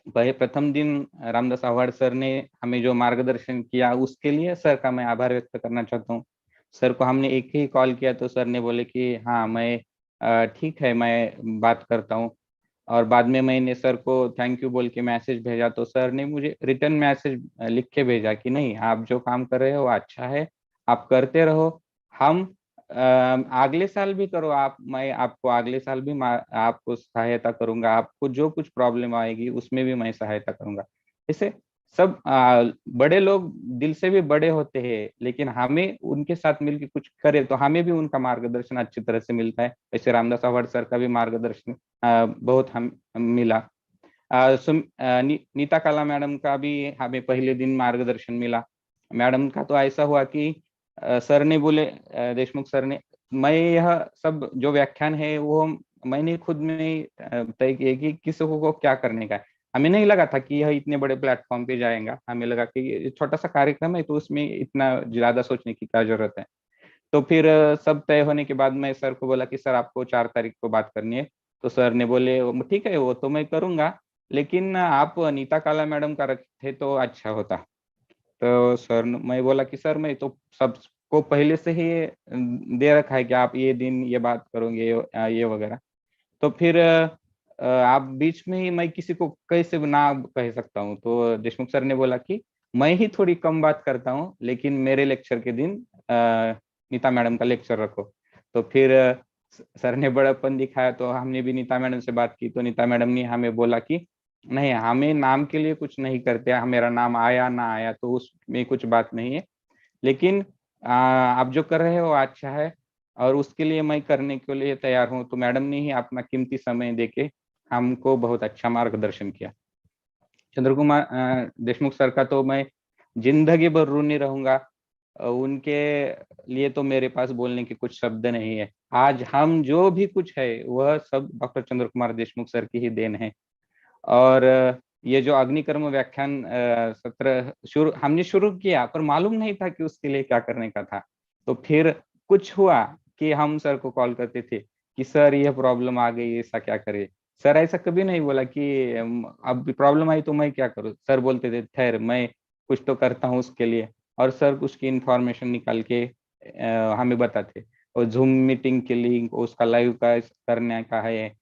प्रथम दिन रामदास आव्हाड सर ने हमें जो मार्गदर्शन किया उसके लिए सर का मैं आभार व्यक्त करना चाहता हूँ। सर को हमने एक ही कॉल किया तो सर ने बोले कि हाँ मैं ठीक है, मैं बात करता हूँ। और बाद में मैंने सर को थैंक यू बोल के मैसेज भेजा तो सर ने मुझे रिटर्न मैसेज लिख के भेजा कि नहीं, आप जो काम कर रहे हो अच्छा है, आप करते रहो, हम अगले साल भी करो आप, मैं आपको अगले साल भी आपको सहायता करूंगा, आपको जो कुछ प्रॉब्लम आएगी उसमें भी मैं सहायता करूंगा। इसे सब बड़े लोग दिल से भी बड़े होते हैं, लेकिन हमें उनके साथ मिलकर कुछ करे तो हमें भी उनका मार्गदर्शन अच्छी तरह से मिलता है। वैसे रामदास आव्हाड सर का भी मार्गदर्शन बहुत हम मिला। नीता काला मैडम का भी हमें पहले दिन मार्गदर्शन मिला। मैडम का तो ऐसा हुआ कि सर ने बोले, देशमुख सर ने, मैं यह सब जो व्याख्यान है वो मैंने खुद में तय किए कि किसी को क्या करने का है। हमें नहीं लगा था कि यह इतने बड़े प्लेटफॉर्म पे जाएगा, हमें लगा कि ये छोटा सा कार्यक्रम है तो उसमें इतना ज्यादा सोचने की क्या जरूरत है। तो फिर सब तय होने के बाद मैं सर को बोला कि सर आपको 4 तारीख को बात करनी है। तो सर ने बोले ठीक है, वो तो मैं करूंगा, लेकिन आप नीता काला मैडम का रखे तो अच्छा होता। तो सर मैं बोला कि सर मैं तो सबको पहले से ही दे रखा है कि आप ये दिन ये बात करोगे ये वगैरह। तो फिर आप बीच में ही मैं किसी को कैसे ना कह सकता हूँ। तो देशमुख सर ने बोला कि मैं ही थोड़ी कम बात करता हूँ, लेकिन मेरे लेक्चर के दिन नीता मैडम का लेक्चर रखो। तो फिर सर ने बड़ापन दिखाया तो हमने भी नीता मैडम से बात की। तो नीता मैडम ने हमें बोला कि नहीं, हमें नाम के लिए कुछ नहीं करते, मेरा नाम आया ना आया तो उसमें कुछ बात नहीं है, लेकिन आप जो कर रहे हो अच्छा है। और उसके लिए मैं करने के लिए तैयार हूँ। तो मैडम ने ही अपना कीमती समय देके हमको बहुत अच्छा मार्गदर्शन किया। चंद्र कुमार देशमुख सर का तो मैं जिंदगी भर ऋणी रहूंगा। उनके लिए तो मेरे पास बोलने के कुछ शब्द नहीं है। आज हम जो भी कुछ है वह सब डॉक्टर चंद्र कुमार देशमुख सर की ही देन है। और ये जो अग्निकर्म व्याख्यान सत्र हमने शुरू किया, पर मालूम नहीं था कि उसके लिए क्या करने का था। तो फिर कुछ हुआ कि हम सर को कॉल करते थे कि सर ये प्रॉब्लम आ गई, ऐसा क्या करे। सर ऐसा कभी नहीं बोला कि अब प्रॉब्लम आई तो मैं क्या करूँ। सर बोलते थे ठहर, मैं कुछ तो करता हूँ उसके लिए। और सर उसकी इंफॉर्मेशन निकाल के हमें बताते। और जूम मीटिंग के लिंक उसका लाइव का करने का है,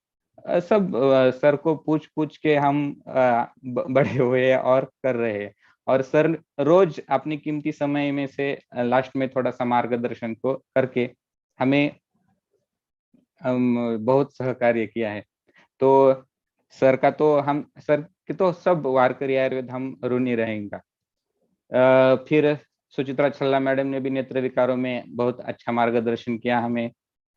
सब सर को पूछ पूछ के हम बड़े हुए और कर रहे हैं। और सर रोज अपनी कीमती समय में से लास्ट में थोड़ा सा मार्गदर्शन को करके हमें बहुत सहकार्य किया है। तो सर का तो हम सर के तो सब वारकरी आयुर्वेद हम ऋणी रहेंगे। फिर सुचित्रा छल्ला मैडम ने भी नेत्र विकारों में बहुत अच्छा मार्गदर्शन किया हमें।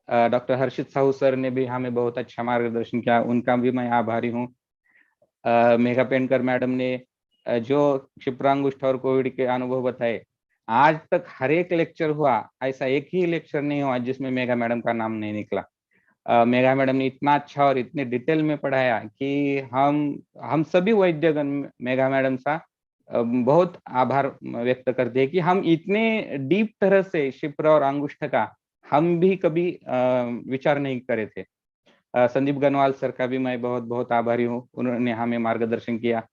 डॉक्टर हर्षित साहू सर ने भी हमें बहुत अच्छा मार्गदर्शन किया, उनका भी मैं आभारी हूँ। मेघा पेंटर मैडम ने जो क्षिप्रांगुष्ठ और कोविड के अनुभव बताए, आज तक हर एक लेक्चर हुआ, ऐसा एक ही लेक्चर नहीं हुआ जिसमें मेघा मैडम का नाम नहीं निकला। मेघा मैडम ने इतना अच्छा और इतने डिटेल में पढ़ाया कि हम सभी वैद्यगण मेघा मैडम सा बहुत आभार व्यक्त करते हैं कि हम इतने डीप तरह से क्षिप्र और अंगुष्ठ का हम भी कभी विचार नहीं करे थे। संदीप गनवाल सर का भी मैं बहुत बहुत आभारी हूँ, उन्होंने हमें मार्गदर्शन किया।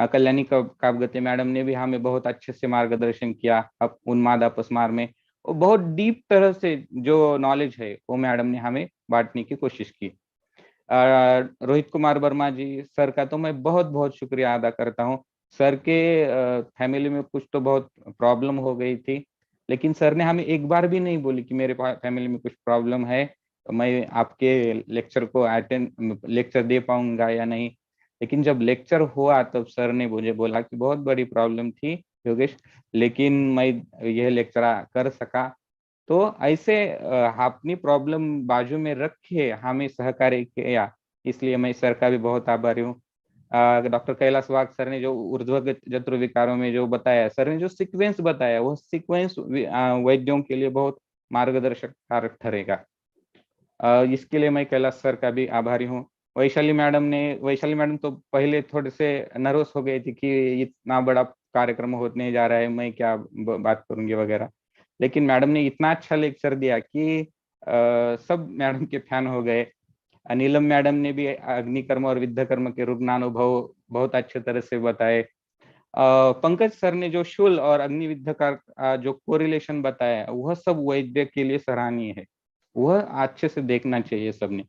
कल्याणी काबगते मैडम ने भी हमें बहुत अच्छे से मार्गदर्शन किया उन्माद अपस्मार में। वो बहुत डीप तरह से जो नॉलेज है वो मैडम ने हमें बांटने की कोशिश की। रोहित कुमार वर्मा जी सर का तो मैं बहुत बहुत शुक्रिया अदा करता हूँ। सर के फैमिली में कुछ तो बहुत प्रॉब्लम हो गई थी, लेकिन सर ने हमें एक बार भी नहीं बोली कि मेरे फैमिली में कुछ प्रॉब्लम है, तो मैं आपके लेक्चर को लेक्चर दे पाऊंगा या नहीं। लेकिन जब लेक्चर हुआ तब सर ने मुझे बोला कि बहुत बड़ी प्रॉब्लम थी योगेश, लेकिन मैं यह लेक्चर कर सका। तो ऐसे अपनी प्रॉब्लम बाजू में रख के हमें सहकार्य किया, इसलिए मैं सर का भी बहुत आभारी हूँ। डॉक्टर कैलाश वाघ सर ने जो ऊर्ध्व जत्रु विकारों में जो बताया, सर ने जो सीक्वेंस बताया, वो सीक्वेंस वैद्यों के लिए बहुत मार्गदर्शक कारक ठहरेगा। इसके लिए मैं कैलाश सर का भी आभारी हूँ। वैशाली मैडम तो पहले थोड़े से नर्वस हो गई थी कि इतना बड़ा कार्यक्रम होने जा रहा है, मैं क्या बात करूंगी वगैरह। लेकिन मैडम ने इतना अच्छा लेक्चर दिया कि सब मैडम के फैन हो गए। नीलम मैडम ने भी अग्निकर्म और विद्धकर्म के रुग्णानुभव बहुत अच्छे तरह से बताए। पंकज सर ने जो शूल और अग्निविद्ध का जो कोरिलेशन बताया, वह सब वैद्य के लिए सराहनीय है, वह अच्छे से देखना चाहिए सबने।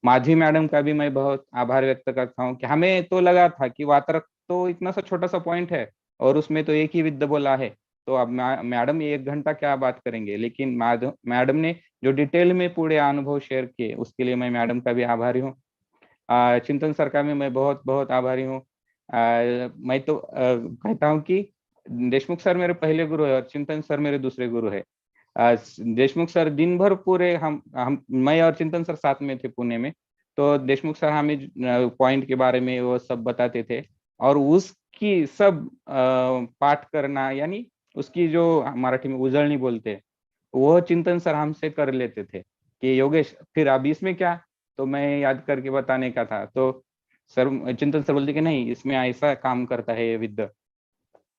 माझी मैडम का भी मैं बहुत आभार व्यक्त करता हूँ कि हमें तो लगा था कि वातरक तो इतना सा छोटा सा पॉइंट है और उसमें तो एक ही विद्ध बोला है, तो अब मैडम 1 घंटा क्या बात करेंगे। लेकिन मैडम ने जो डिटेल में पूरे अनुभव शेयर किए, उसके लिए मैं मैडम का भी आभारी हूँ। चिंतन सर का भी मैं बहुत बहुत आभारी हूँ। मैं तो कहता हूँ कि देशमुख सर मेरे पहले गुरु है और चिंतन सर मेरे दूसरे गुरु है। देशमुख सर दिन भर पूरे हम मैं और चिंतन सर साथ में थे पुणे में, तो देशमुख सर हमें पॉइंट के बारे में वो सब बताते थे और उसकी सब पाठ करना, यानी उसकी जो मराठी में उजळणी बोलते, वो चिंतन सर हमसे कर लेते थे कि योगेश फिर अब इसमें क्या, तो मैं याद करके बताने का था। तो सर चिंतन सर बोलते कि नहीं, इसमें ऐसा काम करता है ये विद्या।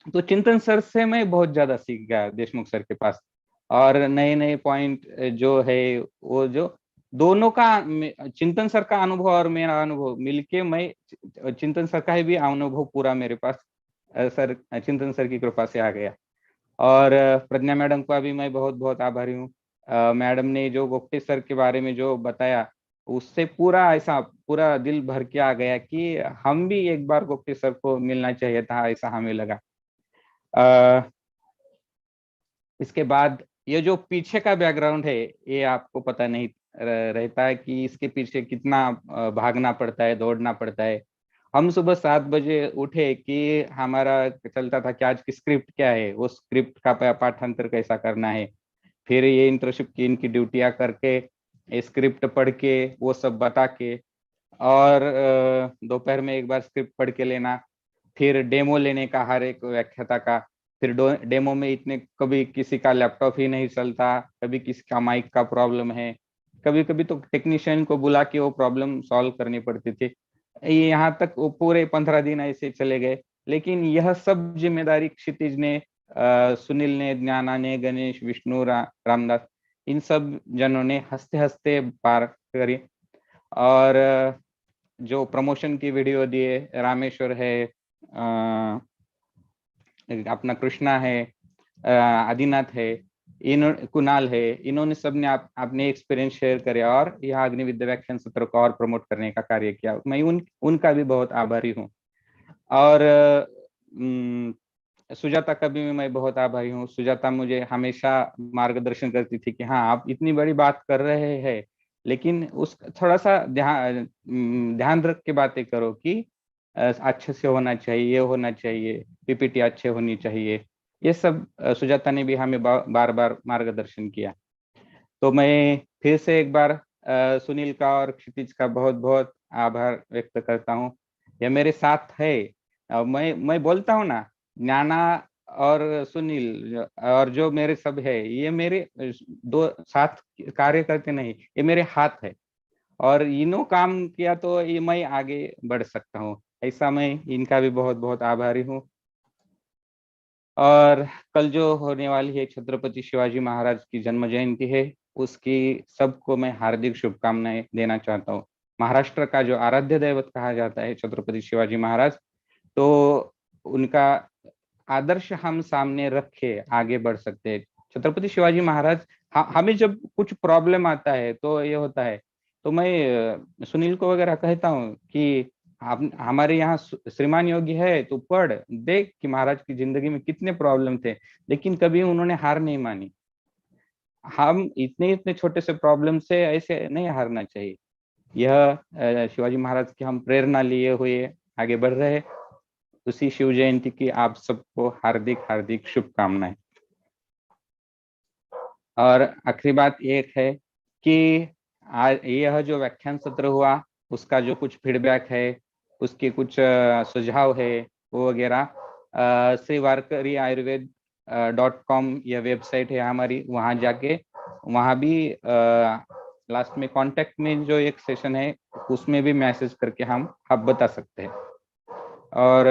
तो चिंतन सर से मैं बहुत ज्यादा सीख गया देशमुख सर के पास। और नए नए पॉइंट जो है वो जो दोनों का चिंतन सर का अनुभव और मेरा अनुभव मिलके मैं चिंतन सर का भी अनुभव पूरा मेरे पास सर चिंतन सर की कृपा से आ गया। और प्रज्ञा मैडम का भी मैं बहुत बहुत आभारी हूँ। मैडम ने जो गोप्ते सर के बारे में जो बताया, उससे पूरा ऐसा पूरा दिल भर के आ गया कि हम भी एक बार गोप्ते सर को मिलना चाहिए था, ऐसा हमें लगा। इसके बाद ये जो पीछे का बैकग्राउंड है, ये आपको पता नहीं रहता है कि इसके पीछे कितना भागना पड़ता है, दौड़ना पड़ता है। हम सुबह 7 बजे उठे कि हमारा चलता था कि आज की स्क्रिप्ट क्या है, वो स्क्रिप्ट का पाठांतर कैसा करना है। फिर ये इंटर्नशिप की इनकी ड्यूटियां करके स्क्रिप्ट पढ़ के वो सब बता के, और दोपहर में एक बार स्क्रिप्ट पढ़ के लेना, फिर डेमो लेने का हर एक व्याख्याता का। फिर डेमो में इतने, कभी किसी का लैपटॉप ही नहीं चलता, कभी किसी का माइक का प्रॉब्लम है, कभी कभी तो टेक्नीशियन को बुला के वो प्रॉब्लम सॉल्व करनी पड़ती थी। यहाँ तक वो पूरे 15 दिन ऐसे चले गए। लेकिन यह सब जिम्मेदारी क्षितिज ने, सुनील ने, ज्ञाना ने, गणेश, विष्णु, रामदास, इन सब जनों ने हंसते हंसते पार करी। और जो प्रमोशन की वीडियो दिए, रामेश्वर है, अपना कृष्णा है, आदिनाथ है, कुणाल है, इन्होंने सबने अपने एक्सपीरियंस शेयर करे और यह अग्निविद्या व्याख्यान सत्र को और प्रमोट करने का कार्य किया। मैं उनका भी बहुत आभारी हूँ। और सुजाता का भी मैं बहुत आभारी हूँ। सुजाता मुझे हमेशा मार्गदर्शन करती थी कि हाँ, आप इतनी बड़ी बात कर रहे हैं, लेकिन उस थोड़ा सा ध्यान रख के बातें करो कि अच्छे से होना चाहिए, ये होना चाहिए, पीपीटी अच्छे होनी चाहिए। ये सब सुजाता ने भी हमें बार बार मार्गदर्शन किया। तो मैं फिर से एक बार सुनील का और क्षितिज का बहुत बहुत आभार व्यक्त करता हूँ। ये मेरे साथ है। मैं बोलता हूँ ना, ज्ञाना और सुनील और जो मेरे सब है, ये मेरे दो साथ कार्य करते नहीं, ये मेरे हाथ है। और इन्हों काम किया तो ये मैं आगे बढ़ सकता हूँ। ऐसा मैं इनका भी बहुत बहुत आभारी हूँ। और कल जो होने वाली है छत्रपति शिवाजी महाराज की जन्म जयंती है, उसकी सबको मैं हार्दिक शुभकामनाएं देना चाहता हूँ। महाराष्ट्र का जो आराध्य दैवत कहा जाता है छत्रपति शिवाजी महाराज, तो उनका आदर्श हम सामने रख के आगे बढ़ सकते हैं। छत्रपति शिवाजी महाराज, हमें जब कुछ प्रॉब्लम आता है तो ये होता है, तो मैं सुनील को वगैरह कहता हूँ कि आप हमारे यहाँ श्रीमान योगी है, तो पढ़ देख कि महाराज की जिंदगी में कितने प्रॉब्लम थे, लेकिन कभी उन्होंने हार नहीं मानी। हम इतने इतने छोटे से प्रॉब्लम से ऐसे नहीं हारना चाहिए। यह शिवाजी महाराज की हम प्रेरणा लिए हुए आगे बढ़ रहे। उसी शिव जयंती की आप सबको हार्दिक हार्दिक शुभकामनाएं। और आखिरी बात एक है कि आज यह जो व्याख्यान सत्र हुआ, उसका जो कुछ फीडबैक है, उसके कुछ सुझाव है, वो वगैरह श्री वारकरी आयुर्वेद .com यह वेबसाइट है हमारी, वहाँ जाके, वहाँ भी लास्ट में कांटेक्ट में जो एक सेशन है, उसमें भी मैसेज करके हम आप बता सकते हैं। और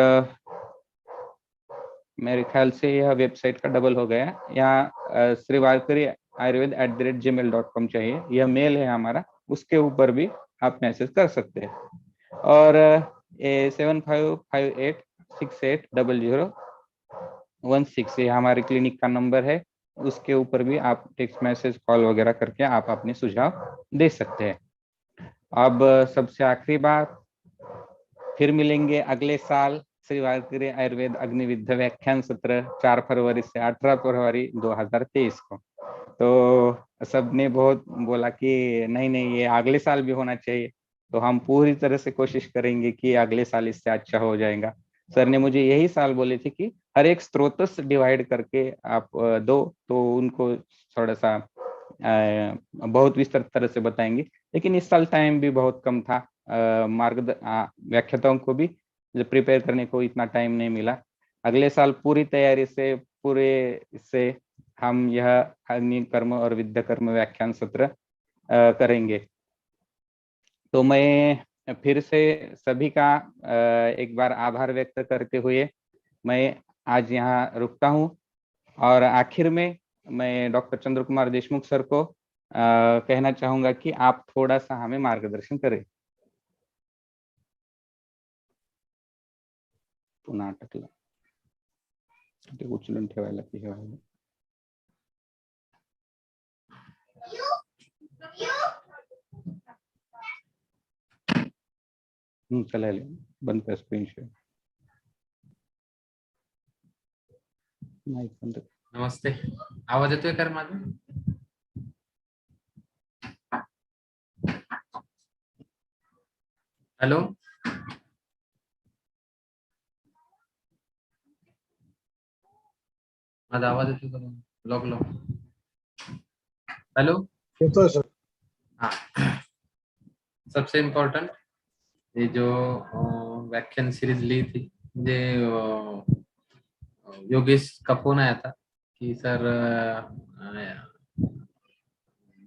मेरे ख्याल से यह वेबसाइट का डबल हो गया। यहाँ श्री वारकरी आयुर्वेद @gmail.com चाहिए, यह मेल है हमारा, उसके ऊपर भी आप मैसेज कर सकते हैं। और 7558680016 ये हमारे क्लिनिक का नंबर है, उसके ऊपर भी आप टेक्स्ट मैसेज, कॉल वगैरह करके आप अपने सुझाव दे सकते हैं। अब सबसे आखिरी बात, फिर मिलेंगे अगले साल श्री वारकरी आयुर्वेद अग्निविद्या व्याख्यान सत्र 4 फरवरी से 18 फरवरी 2023 को। तो सबने बहुत बोला कि नहीं नहीं, ये अगले साल भी होना चाहिए, तो हम पूरी तरह से कोशिश करेंगे कि अगले साल इससे अच्छा हो जाएगा। सर ने मुझे यही साल बोले थे कि हर एक स्रोत से डिवाइड करके आप दो, तो उनको थोड़ा सा बहुत विस्तृत तरह से बताएंगे। लेकिन इस साल टाइम भी बहुत कम था, व्याख्याताओं को भी प्रिपेयर करने को इतना टाइम नहीं मिला। अगले साल पूरी तैयारी से, पूरे इससे हम यह अग्नि कर्म और विद्या कर्म व्याख्यान सत्र करेंगे। तो मैं फिर से सभी का एक बार आभार व्यक्त करते हुए मैं आज यहाँ रुकता हूँ। और आखिर में मैं डॉक्टर चंद्र कुमार देशमुख सर को कहना चाहूंगा कि आप थोड़ा सा हमें मार्गदर्शन करें। पुन्हा अटकलं ते उचलून ठेवायला की हे व्हायला. चलायला बंद कर स्क्रीन शेअर. नाही बंद. नमस्ते, आवाज येतोय का माझा? हॅलो, माझा आवाज येतोय का? Lock hello. येतोय सर. हाँ, सबसे इम्पोर्टेंट ये जो व्याख्यान सीरीज ली थी, मुझे योगेश का फोन आया था कि सर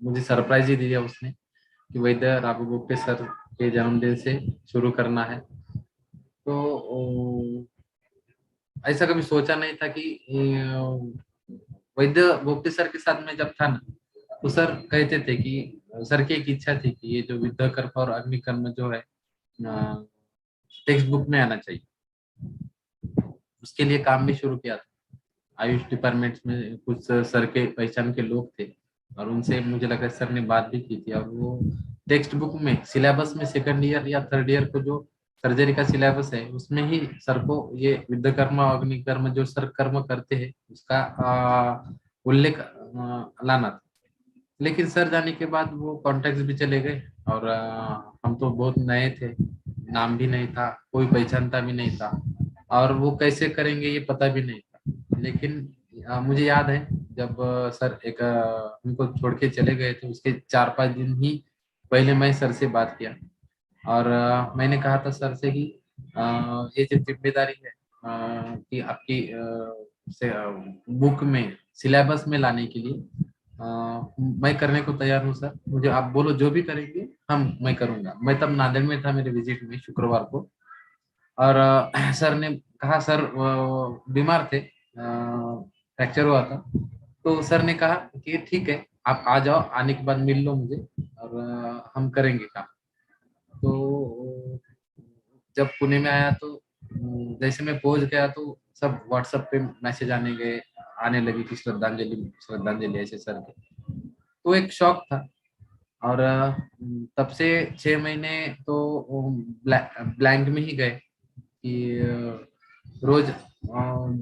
मुझे सरप्राइज ही दिया उसने कि वैद्य राघव गुप्ते सर के जन्मदिन से शुरू करना है। तो ऐसा कभी सोचा नहीं था कि वैद्य गुप्ते सर के साथ में जब था ना, तो सर कहते थे कि सर की एक इच्छा थी कि ये जो विद्या कर्म और अग्नि कर्म जो है टेक्स्ट बुक में आना चाहिए। उसके लिए काम भी शुरू किया था। आयुष डिपार्टमेंट में कुछ सर के पहचान के लोग थे और उनसे मुझे लगा सर ने बात भी की थी, और वो टेक्स्ट बुक में सिलेबस में सेकंड ईयर या थर्ड ईयर को जो सर्जरी का सिलेबस है उसमें ही सर को ये विद्या कर्म और अग्नि कर्म जो सर कर्म करते हैं उसका उल्लेख लाना था। लेकिन सर जाने के बाद वो कॉन्टेक्ट भी चले गए और हम तो बहुत नए थे, नाम भी नहीं था, कोई पहचानता भी नहीं था और वो कैसे करेंगे ये पता भी नहीं था। लेकिन मुझे याद है जब सर एक हमको छोड़ के चले गए थे, उसके 4-5 दिन ही पहले मैं सर से बात किया और मैंने कहा था सर से कि ये जो जिम्मेदारी है कि आपकी बुक में सिलेबस में लाने के लिए मैं करने को तैयार हूँ सर, मुझे आप बोलो जो भी करेंगे मैं करूंगा। मैं तब नांदेड़ में था मेरे विजिट में शुक्रवार को, और सर ने कहा सर बीमार थे, फ्रैक्चर हुआ था, तो सर ने कहा कि ठीक है आप आ जाओ, आने के बाद मिल लो मुझे और हम करेंगे काम। तो जब पुणे में आया तो जैसे मैं पहुंच गया तो सब व्हाट्सएप पे मैसेज आने लगी कि श्रद्धांजलि ऐसे सर के। तो एक शौक था और तब से 6 महीने तो ब्लैंक में ही गए कि रोज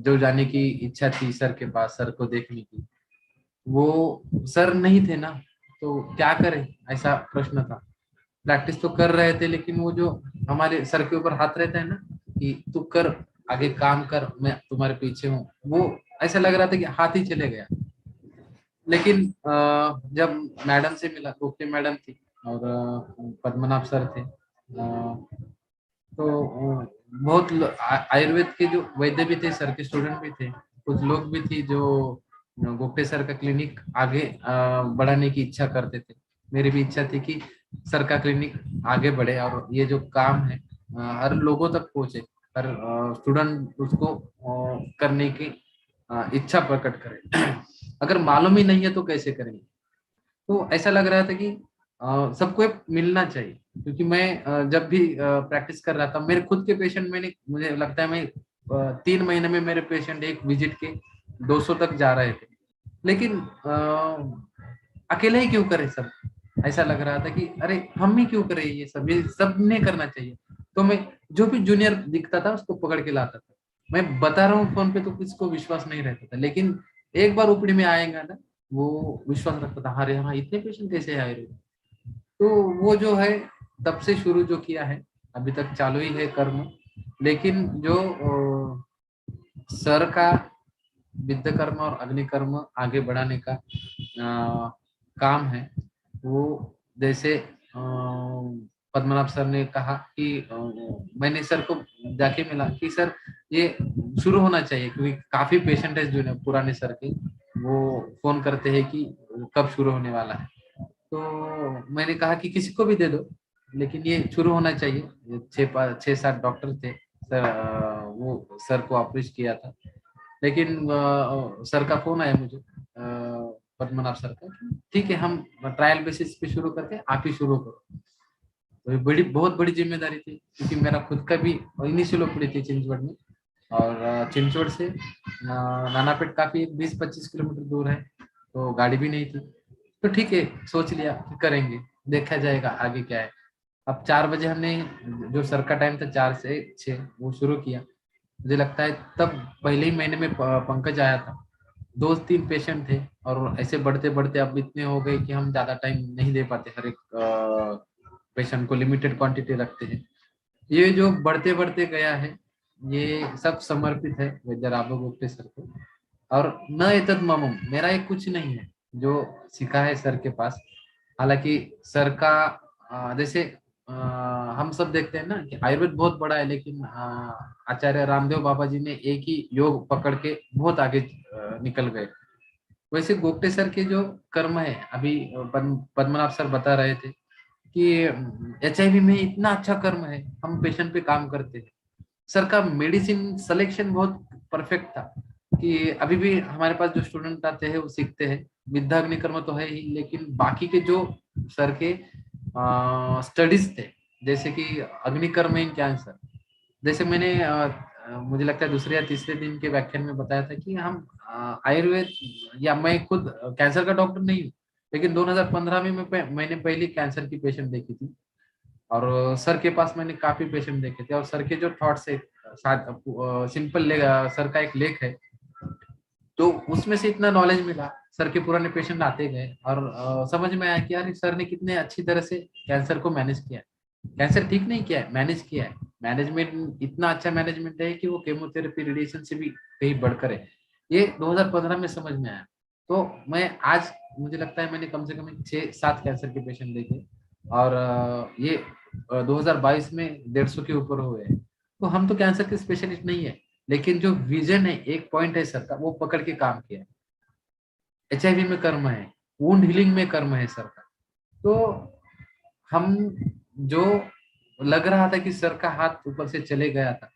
जो जाने की इच्छा थी सर के पास, सर को देखने की, वो सर नहीं थे ना तो क्या करें, ऐसा प्रश्न था। प्रैक्टिस तो कर रहे थे लेकिन वो जो हमारे सर के ऊपर हाथ रहता है ना कि तू कर, आगे काम कर, मैं तुम्हारे पीछे हूँ, वो ऐसा लग रहा था कि हाथ ही चले गया। लेकिन जब मैडम से मिला, गोखले मैडम थी और पद्मनाभ सर थे, तो बहुत आयुर्वेद के जो वैद्य भी थे, सर के स्टूडेंट भी थे, कुछ लोग भी थी जो गोखले सर का क्लिनिक आगे बढ़ाने की इच्छा करते थे। मेरी भी इच्छा थी कि सर का क्लिनिक आगे बढ़े और ये जो काम है हर लोगों तक पहुंचे, हर स्टूडेंट उसको करने की इच्छा प्रकट करे। अगर मालूम ही नहीं है तो कैसे करेंगे। तो ऐसा लग रहा था कि सबको मिलना चाहिए, क्योंकि मैं जब भी प्रैक्टिस कर रहा था मेरे खुद के पेशेंट, मुझे लगता है मैं 3 महीने में मेरे पेशेंट एक विजिट के 200 तक जा रहे थे। लेकिन अकेले ही क्यों करें सब, ऐसा लग रहा था कि अरे हम ही क्यों करें ये सब ने करना चाहिए। तो मैं जो भी जूनियर दिखता था उसको पकड़ के लाता था। मैं बता रहा हूँ फोन पे तो किसको विश्वास नहीं रहता था, लेकिन एक बार उपड़ी में आएगा ना वो विश्वास रखता था, अरे हाँ इतने पेशेंट कैसे आए रहे। तो वो जो है तब से शुरू जो किया है अभी तक चालू ही है कर्म। लेकिन जो सर का विद्या कर्म और अग्नि कर्म आगे बढ़ाने का काम है, वो जैसे पद्मनाभ सर ने कहा कि मैंने सर को जाके मिला कि सर ये शुरू होना चाहिए, क्योंकि काफी पेशेंट है जो पुराने सर के, वो फोन करते हैं कि कब शुरू होने वाला है। तो मैंने कहा कि किसी को भी दे दो, लेकिन ये शुरू होना चाहिए। 6-7 डॉक्टर थे सर, वो सर को अप्रोच किया था, लेकिन सर का फोन आया मुझे पद्मनाभ सर का, ठीक है हम ट्रायल बेसिस पे शुरू करके आप ही शुरू करो। तो ये बहुत बड़ी जिम्मेदारी थी, क्योंकि मेरा खुद का भी इनिशियल ओपीडी थी चिंचवड़ में, और चिंचवड़ से नानापेट काफी 20-25 किलोमीटर दूर है, तो गाड़ी भी नहीं थी। तो ठीक है सोच लिया कि करेंगे, देखा जाएगा आगे क्या है। अब 4 बजे हमने, जो सर का टाइम था 4 से 6, वो शुरू किया। मुझे लगता है तब पहले ही महीने में पंकज आया था, 2-3 पेशेंट थे, और ऐसे बढ़ते बढ़ते अब इतने हो गए कि हम ज्यादा टाइम नहीं दे पाते, हर एक पेशेंट को लिमिटेड क्वांटिटी रखते हैं। ये जो बढ़ते बढ़ते गया है ये सब समर्पित है वैद्य राघव गुप्ते सर को। और न एतद ममम, मेरा एक कुछ नहीं है, जो सीखा है सर के पास। हालांकि सर का जैसे हम सब देखते हैं ना कि आयुर्वेद बहुत बड़ा है, लेकिन आचार्य रामदेव बाबा जी ने एक ही योग पकड़ के बहुत आगे निकल गए। वैसे गोगटे सर के जो कर्म है, अभी पद्मनाभ सर बता रहे थे कि HIV में इतना अच्छा कर्म है, हम पेशेंट पे काम करते हैं। सर का मेडिसिन सिलेक्शन बहुत परफेक्ट था कि अभी भी हमारे पास जो स्टूडेंट आते हैं वो सीखते हैं। विद्याग्नि कर्म तो है ही, लेकिन बाकी के जो सर के स्टडीज थे, जैसे कि अग्निकर्म इन कैंसर, जैसे मैंने मुझे लगता है दूसरे या तीसरे दिन के व्याख्यान में बताया था कि हम आयुर्वेद, या मैं खुद कैंसर का डॉक्टर नहीं हूँ, लेकिन 2015 में मैंने पहली कैंसर की पेशेंट देखी थी, और सर के पास मैंने काफी पेशेंट देखे थे। और सर के जो थॉट्स है, सिंपल सर का एक लेख है, तो उसमें से इतना नॉलेज मिला। सर के पुराने पेशेंट आते गए और समझ में आया कि यार सर ने कितने अच्छी तरह से कैंसर को मैनेज किया है। कैंसर ठीक नहीं किया है, मैनेज किया है। मैनेजमेंट इतना अच्छा मैनेजमेंट है कि वो केमोथेरेपी रेडिएशन से भी कहीं बढ़कर है। ये 2015 में समझ में आया। तो मैं आज, मुझे लगता है मैंने कम से कम 6-7 कैंसर के पेशेंट देखे, और ये 2022 में 150 के ऊपर हुए हैं। तो हम तो कैंसर के स्पेशलिस्ट नहीं है, लेकिन जो विजन है, एक पॉइंट है सर का, वो पकड़ के काम किया है। HIV में कर्म है, वुंड हीलिंग में कर्म है सर का। तो हम, जो लग रहा था कि सर का हाथ ऊपर से चले गया था,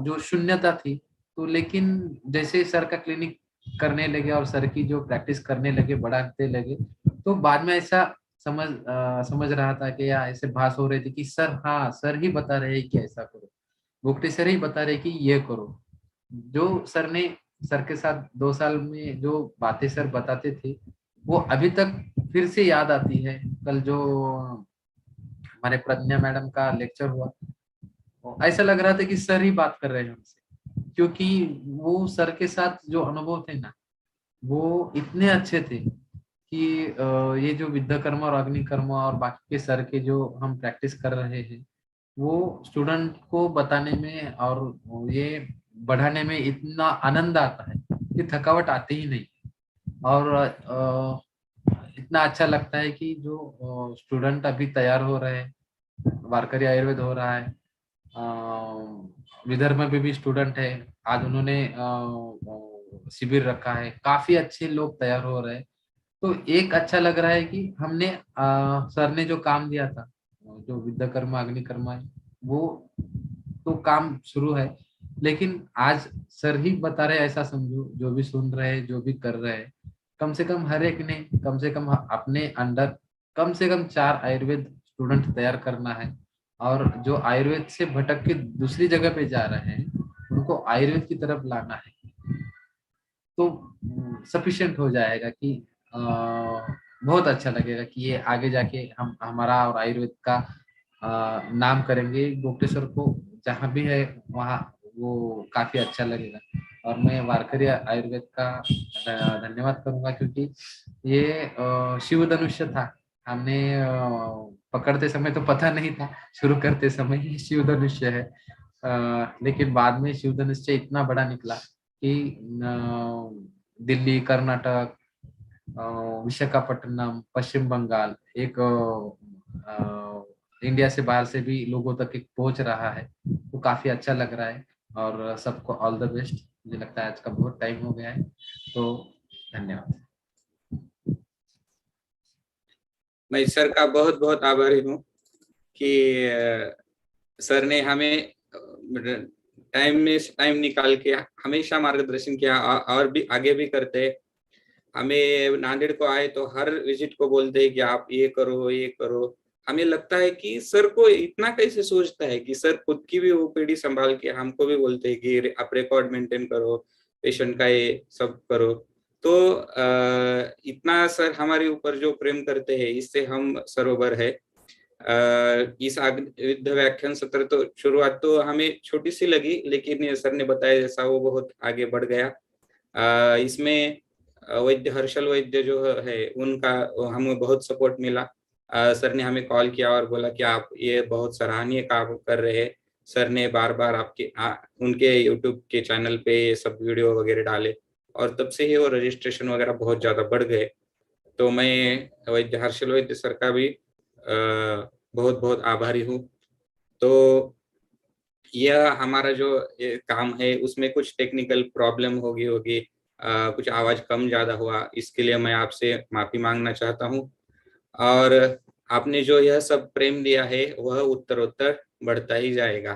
जो शून्यता थी, तो लेकिन जैसे सर का क्लिनिक करने लगे और सर की जो प्रैक्टिस करने लगे, बढ़ाते लगे, तो बाद में ऐसा समझ रहा था कि या ऐसे भास हो रही थी कि सर, हाँ सर ही बता रहे हैं कि ऐसा करो, गोगटे सर ही बता रहे कि ये करो। जो सर ने, सर के साथ 2 साल में जो बातें सर बताते थे, वो अभी तक फिर से याद आती है। कल जो हमारे प्रज्ञा मैडम का लेक्चर हुआ, ऐसा लग रहा था कि सर ही बात कर रहे हैं हमसे, क्योंकि वो सर के साथ जो अनुभव थे ना, वो इतने अच्छे थे कि ये जो विद्याकर्म और अग्निकर्म और बाकी के सर के जो हम प्रैक्टिस कर रहे हैं, वो स्टूडेंट को बताने में और ये बढ़ाने में इतना आनंद आता है कि थकावट आती ही नहीं। और इतना अच्छा लगता है कि जो स्टूडेंट अभी तैयार हो रहे हैं, वारकरी आयुर्वेद हो रहा है, विदर्भ में भी स्टूडेंट है, आज उन्होंने शिविर रखा है, काफी अच्छे लोग तैयार हो रहे हैं। तो एक अच्छा लग रहा है कि हमने सर ने जो काम दिया था, जो विद्याकर्म अग्निकर्म है, वो तो काम शुरू है, लेकिन आज सर ही बता रहे, ऐसा समझो, जो भी सुन रहे हैं, जो भी कर रहे हैं, कम से कम हर एक ने कम से कम अपने अंडर कम से कम 4 आयुर्वेद स्टूडेंट तैयार करना है। और जो आयुर्वेद से भटक के दूसरी जगह पे जा रहे हैं, उनको आयुर्वेद की तरफ लाना है। तो सफिशिएंट हो जाएगा कि बहुत अच्छा लगेगा कि ये आगे जाके हम, हमारा और आयुर्वेद का नाम करेंगे। गोगटे सर को जहाँ भी है वहाँ वो काफी अच्छा लगेगा। और मैं वारकरी आयुर्वेद का धन्यवाद करूंगा, क्योंकि ये शिव धनुष्य था। हमने पकड़ते समय तो पता नहीं था, शुरू करते समय ही शिव धनुष्य है, लेकिन बाद में शिव धनुष्य इतना बड़ा निकला कि दिल्ली, कर्नाटक, विशाखापट्टनम, पश्चिम बंगाल, एक इंडिया से बाहर से भी लोगों तक एक पहुंच रहा है। तो काफी अच्छा लग रहा है, और सबको ऑल द बेस्ट। मुझे लगता है आज का बहुत टाइम हो गया है, तो धन्यवाद। मैं सर का बहुत बहुत आभारी हूँ कि सर ने हमें टाइम निकाल के हमेशा मार्गदर्शन किया, और भी आगे भी करते। हमें नांदेड़ को आए तो हर विजिट को बोलते हैं कि आप ये करो, ये करो। हमें लगता है कि सर को इतना कैसे सोचता है कि सर खुद की भी ओपीडी संभाल के हमको भी बोलते हैं कि आप रिकॉर्ड मेंटेन करो, पेशेंट का ये सब करो। तो इतना सर हमारे ऊपर जो प्रेम करते हैं, इससे हम सरोवर है। इस विद्या व्याख्यान सत्र तो शुरुआत तो हमें छोटी सी लगी, लेकिन सर ने बताया जैसा वो बहुत आगे बढ़ गया। इसमें वैद्य हर्षल वैद्य जो है, उनका हमें बहुत सपोर्ट मिला। सर ने हमें कॉल किया और बोला कि आप ये बहुत सराहनीय काम कर रहे हैं। सर ने बार बार आपके उनके यूट्यूब के चैनल पे ये सब वीडियो वगैरह डाले, और तब से ही वो रजिस्ट्रेशन वगैरह बहुत ज्यादा बढ़ गए। तो मैं वैद्य हर्षल वैद्य सर का भी बहुत बहुत आभारी हूँ। तो यह हमारा जो ये काम है उसमें कुछ टेक्निकल प्रॉब्लम होगी, कुछ आवाज कम ज्यादा हुआ, इसके लिए मैं आपसे माफी मांगना चाहता हूँ। और आपने जो यह सब प्रेम दिया है वह उत्तरोत्तर बढ़ता ही जाएगा।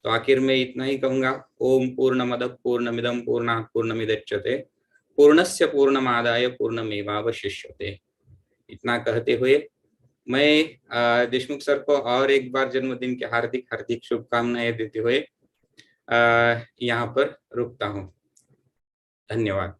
तो आखिर में इतना ही कहूंगा, ओम पूर्णमद पूर्णमिदम पूर्णात् पूर्णमुदच्यते पूर्णस्य पूर्णमादाय पूर्णमेवावशिष्यते। इतना कहते हुए मैं देशमुख सर को और एक बार जन्मदिन की हार्दिक हार्दिक शुभकामनाएं देते हुए यहाँ पर रुकता हूँ। धन्यवाद।